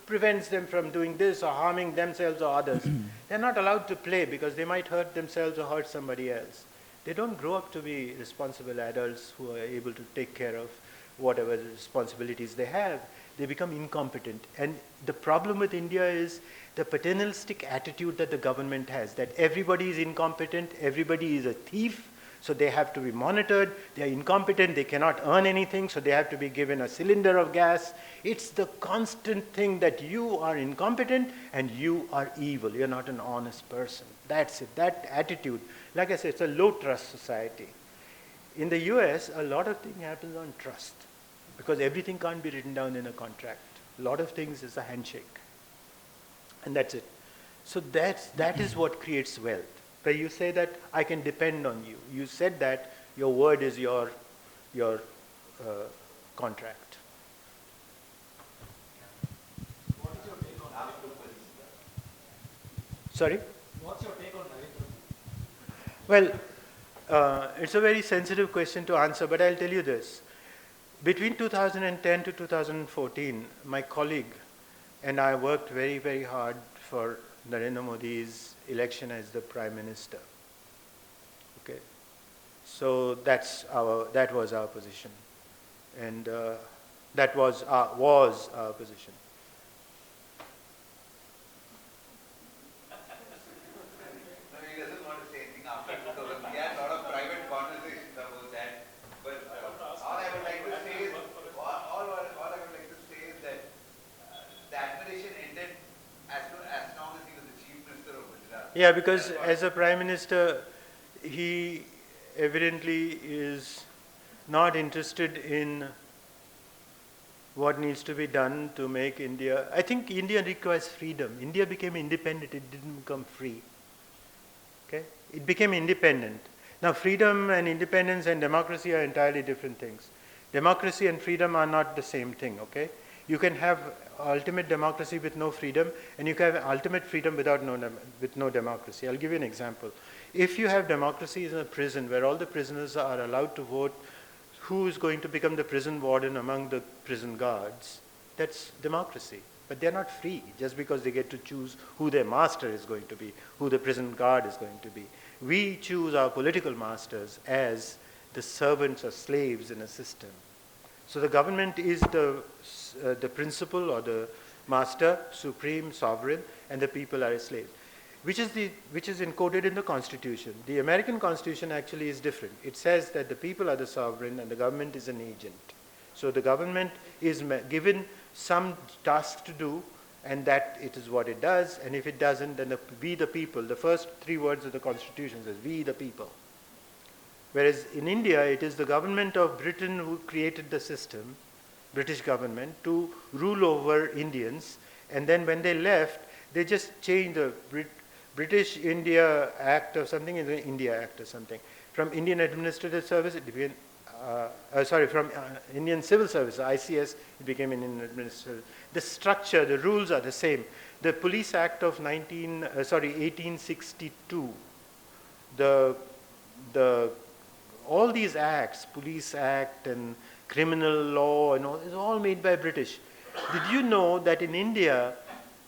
prevents them from doing this or harming themselves or others, they're not allowed to play because they might hurt themselves or hurt somebody else. They don't grow up to be responsible adults who are able to take care of whatever responsibilities they have, they become incompetent. And the problem with India is the paternalistic attitude that the government has, that everybody is incompetent, everybody is a thief, so they have to be monitored, they are incompetent, they cannot earn anything, so they have to be given a cylinder of gas. It's the constant thing that you are incompetent and you are evil, you're not an honest person. That's it, that attitude. Like I said, it's a low trust society. In the US, a lot of things happens on trust, because everything can't be written down in a contract. A lot of things is a handshake. And that's it. So that is what creates wealth. Where you say that I can depend on you. You said that your word is your contract. What is your take on Narendra? Sorry? What's your take on Narendra? Well, it's a very sensitive question to answer, but I'll tell you this. Between 2010 to 2014, my colleague and I worked very, very hard for Narendra Modi's election as the Prime Minister. Okay, so that was our position, and that was our position. He doesn't want to say anything after, because we had a lot of private conversations about that. But all I would like to say is, that the admiration ended as long as he was the Chief Minister of Gujarat. Yeah, because as a Prime Minister, he evidently is not interested in what needs to be done to make India. I think India requires freedom. India became independent, it didn't become free. Okay? It became independent. Now, freedom and independence and democracy are entirely different things. Democracy and freedom are not the same thing, okay? You can have ultimate democracy with no freedom, and you can have ultimate freedom with no democracy. I'll give you an example. If you have democracy in a prison where all the prisoners are allowed to vote who is going to become the prison warden among the prison guards, that's democracy. But they're not free just because they get to choose who their master is going to be, who the prison guard is going to be. We choose our political masters as the servants or slaves in a system. So the government is the principal or the master, supreme, sovereign, and the people are slaves, which is encoded in the Constitution. The American Constitution actually is different. It says that the people are the sovereign and the government is an agent. So the government is given some task to do, and that it is what it does, and if it doesn't, then we the people, the first three words of the Constitution says, we the people. Whereas in India, it is the government of Britain who created the system, British government, to rule over Indians, and then when they left, they just changed the British India Act or something into the India Act or something. From Indian Administrative Service, it became, from Indian Civil Service, ICS, it became Indian Administrative. The structure, the rules are the same. The Police Act of 1862, all these acts, Police Act and criminal law and all, is all made by British. Did you know that in India,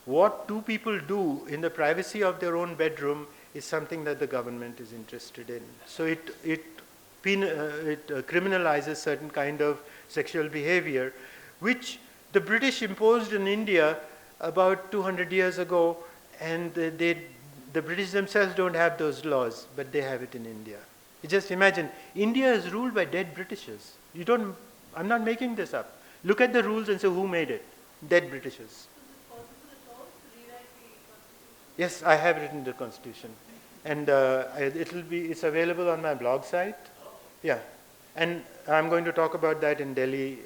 what two people do in the privacy of their own bedroom is something that the government is interested in? So it criminalizes certain kind of sexual behavior, which the British imposed in India about 200 years ago, and the British themselves don't have those laws, but they have it in India. You just imagine, India is ruled by dead Britishers. I'm not making this up. Look at the rules and say who made it? Dead Britishers. Yes, I have written the Constitution, and it's available on my blog site. Yeah, and I'm going to talk about that in Delhi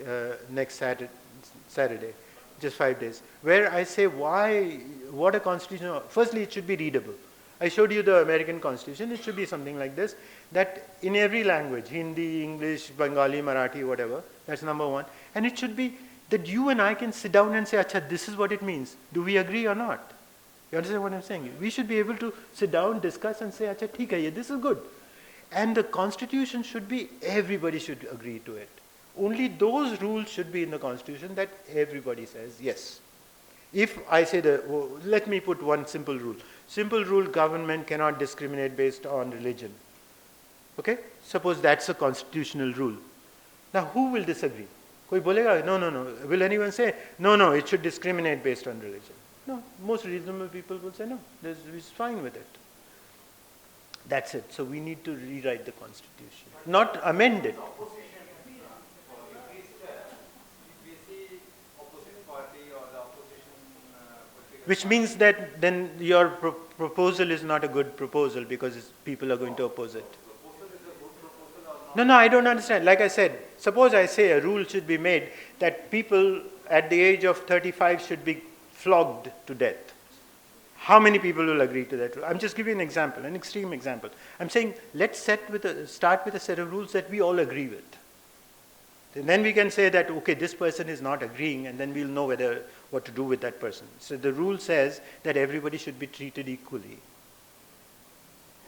next Saturday, just 5 days, where I say what a constitution. Firstly, it should be readable. I showed you the American Constitution. It should be something like this, that in every language, Hindi, English, Bengali, Marathi, whatever, that's number one. And it should be that you and I can sit down and say, Acha, this is what it means. Do we agree or not? You understand what I'm saying? We should be able to sit down, discuss, and say, Acha, theek hai, this is good. And the Constitution should be, everybody should agree to it. Only those rules should be in the Constitution that everybody says yes. If I say let me put one simple rule. Simple rule, government cannot discriminate based on religion. Okay? Suppose that's a constitutional rule. Now, who will disagree? कोई बोलेगा, no. Will anyone say, no, it should discriminate based on religion? No, most reasonable people will say no, it's fine with it. That's it. So we need to rewrite the constitution, not amend it. Which means that then your proposal is not a good proposal because people are going to oppose it. No, I don't understand. Like I said, suppose I say a rule should be made that people at the age of 35 should be flogged to death. How many people will agree to that? I'm just giving an example, an extreme example. I'm saying let's start with a set of rules that we all agree with. And then we can say that, okay, this person is not agreeing, and then we'll know what to do with that person. So the rule says that everybody should be treated equally.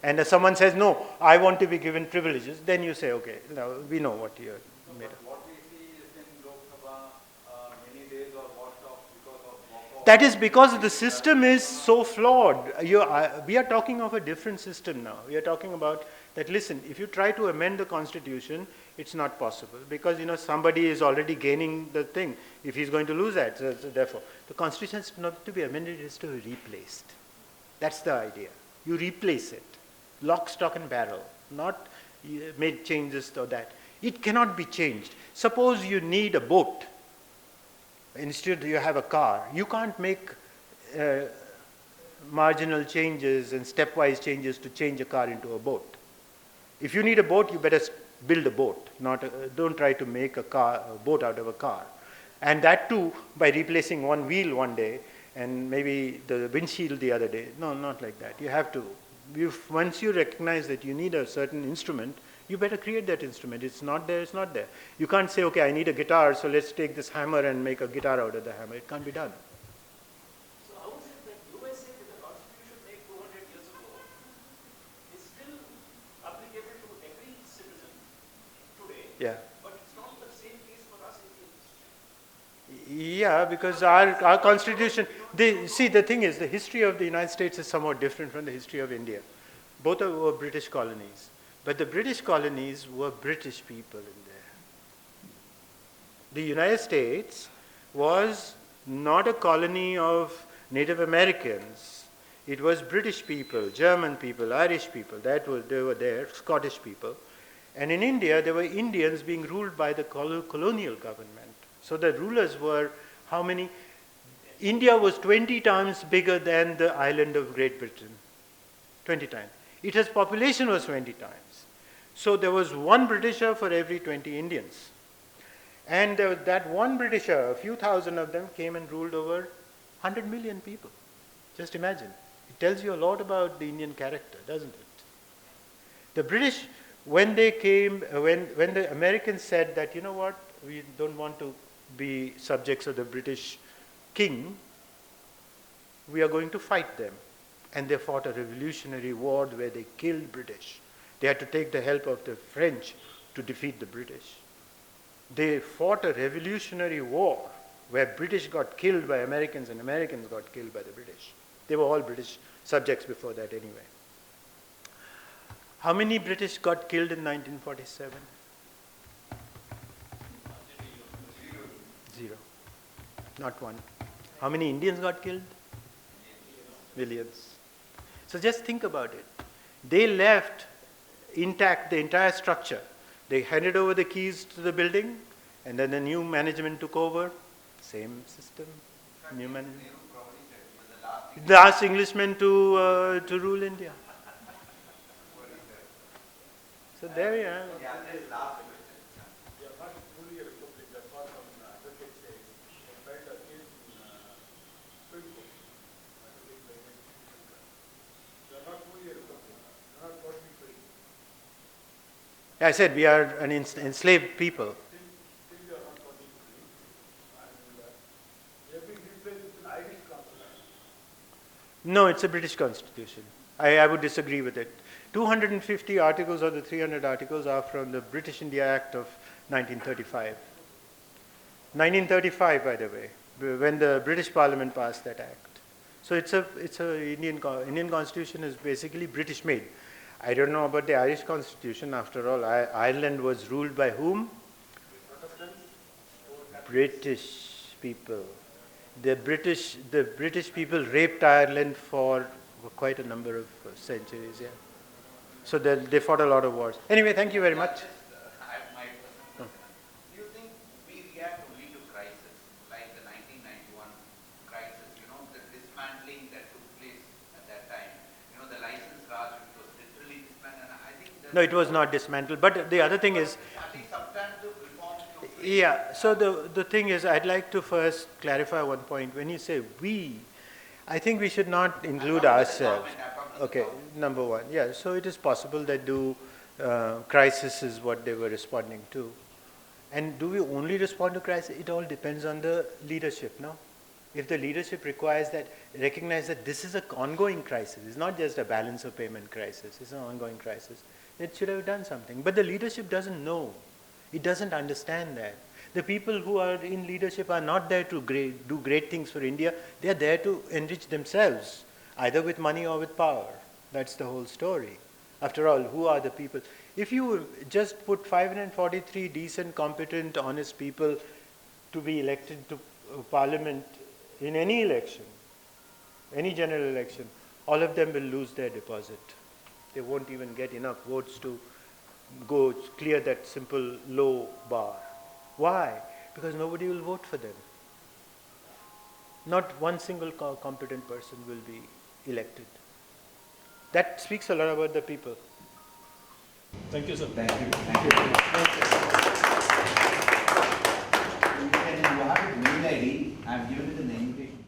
And if someone says, no, I want to be given privileges, then you say, okay, now we know what you're made of. What we see is in Lok Sabha, many days are washed off because of walkout. That is because the system is so flawed. We are talking of a different system now. We are talking about that, listen, if you try to amend the constitution, it's not possible because, somebody is already gaining the thing if he's going to lose that. So therefore, the constitution is not to be amended, it is to be replaced. That's the idea. You replace it. Lock, stock and barrel, not made changes or that. It cannot be changed. Suppose you need a boat. Instead you have a car. You can't make marginal changes and stepwise changes to change a car into a boat. If you need a boat, you better build a boat. Don't try to make a boat out of a car. And that too by replacing one wheel one day and maybe the windshield the other day. No, not like that. You have to. Once you recognize that you need a certain instrument, you better create that instrument. It's not there, it's not there. You can't say, okay, I need a guitar, so let's take this hammer and make a guitar out of the hammer. It can't be done. So how is it that USA, with the constitution made 200 years ago, is still applicable to every citizen today? Yeah. But it's not the same case for us Indians. Yeah, because our constitution, the thing is, the history of the United States is somewhat different from the history of India. Both were British colonies. But the British colonies were British people in there. The United States was not a colony of Native Americans. It was British people, German people, Irish people, they were there, Scottish people. And in India, there were Indians being ruled by the colonial government. So the rulers were how many? India was 20 times bigger than the island of Great Britain. 20 times. Its population was 20 times. So there was one Britisher for every 20 Indians. And that one Britisher, a few thousand of them, came and ruled over 100 million people. Just imagine. It tells you a lot about the Indian character, doesn't it? The British, when they came, when the Americans said that, you know what, we don't want to be subjects of the British king, we are going to fight them. And they fought a revolutionary war where they killed British. They had to take the help of the French to defeat the British. They fought a revolutionary war where British got killed by Americans and Americans got killed by the British. They were all British subjects before that anyway. How many British got killed in 1947? Zero. Not one. How many Indians got killed? Millions. So just think about it. They left intact the entire structure. They handed over the keys to the building, and then the new management took over. Same system, new management. The last Englishman to rule India. So there you are. I said we are an enslaved people. No, it's a British constitution. I would disagree with it. 250 articles of the 300 articles are from the British India Act of 1935. 1935, by the way, when the British Parliament passed that act. So it's a Indian constitution is basically British made. I don't know about the Irish constitution. After all, Ireland was ruled by whom? British people. The British people raped Ireland for quite a number of centuries, yeah. So they fought a lot of wars. Anyway, thank you very much. Do you think we react only to crisis, like the 1991 crisis, the dismantling that took place at that time, the license Raj, which was literally dismantled, and I think No, it was not dismantled. But the other thing is, at least substantive reforms took place. yeah, so the thing is, I'd like to first clarify one point. When you say we, I think we should not include ourselves. Okay, number one. Yeah, so it is possible that crisis is what they were responding to. And do we only respond to crisis? It all depends on the leadership, no? If the leadership recognize that this is an ongoing crisis, it's not just a balance of payment crisis, it's an ongoing crisis, it should have done something. But the leadership doesn't know. It doesn't understand that. The people who are in leadership are not there to do great things for India. They are there to enrich themselves, either with money or with power. That's the whole story. After all, who are the people? If you just put 543 decent, competent, honest people to be elected to parliament in any election, any general election, all of them will lose their deposit. They won't even get enough votes to go clear that simple low bar. Why? Because nobody will vote for them. Not one single competent person will be elected. That speaks a lot about the people. Thank you, sir. Thank you. Thank you. You have his mail ID. I have given it in the invitation.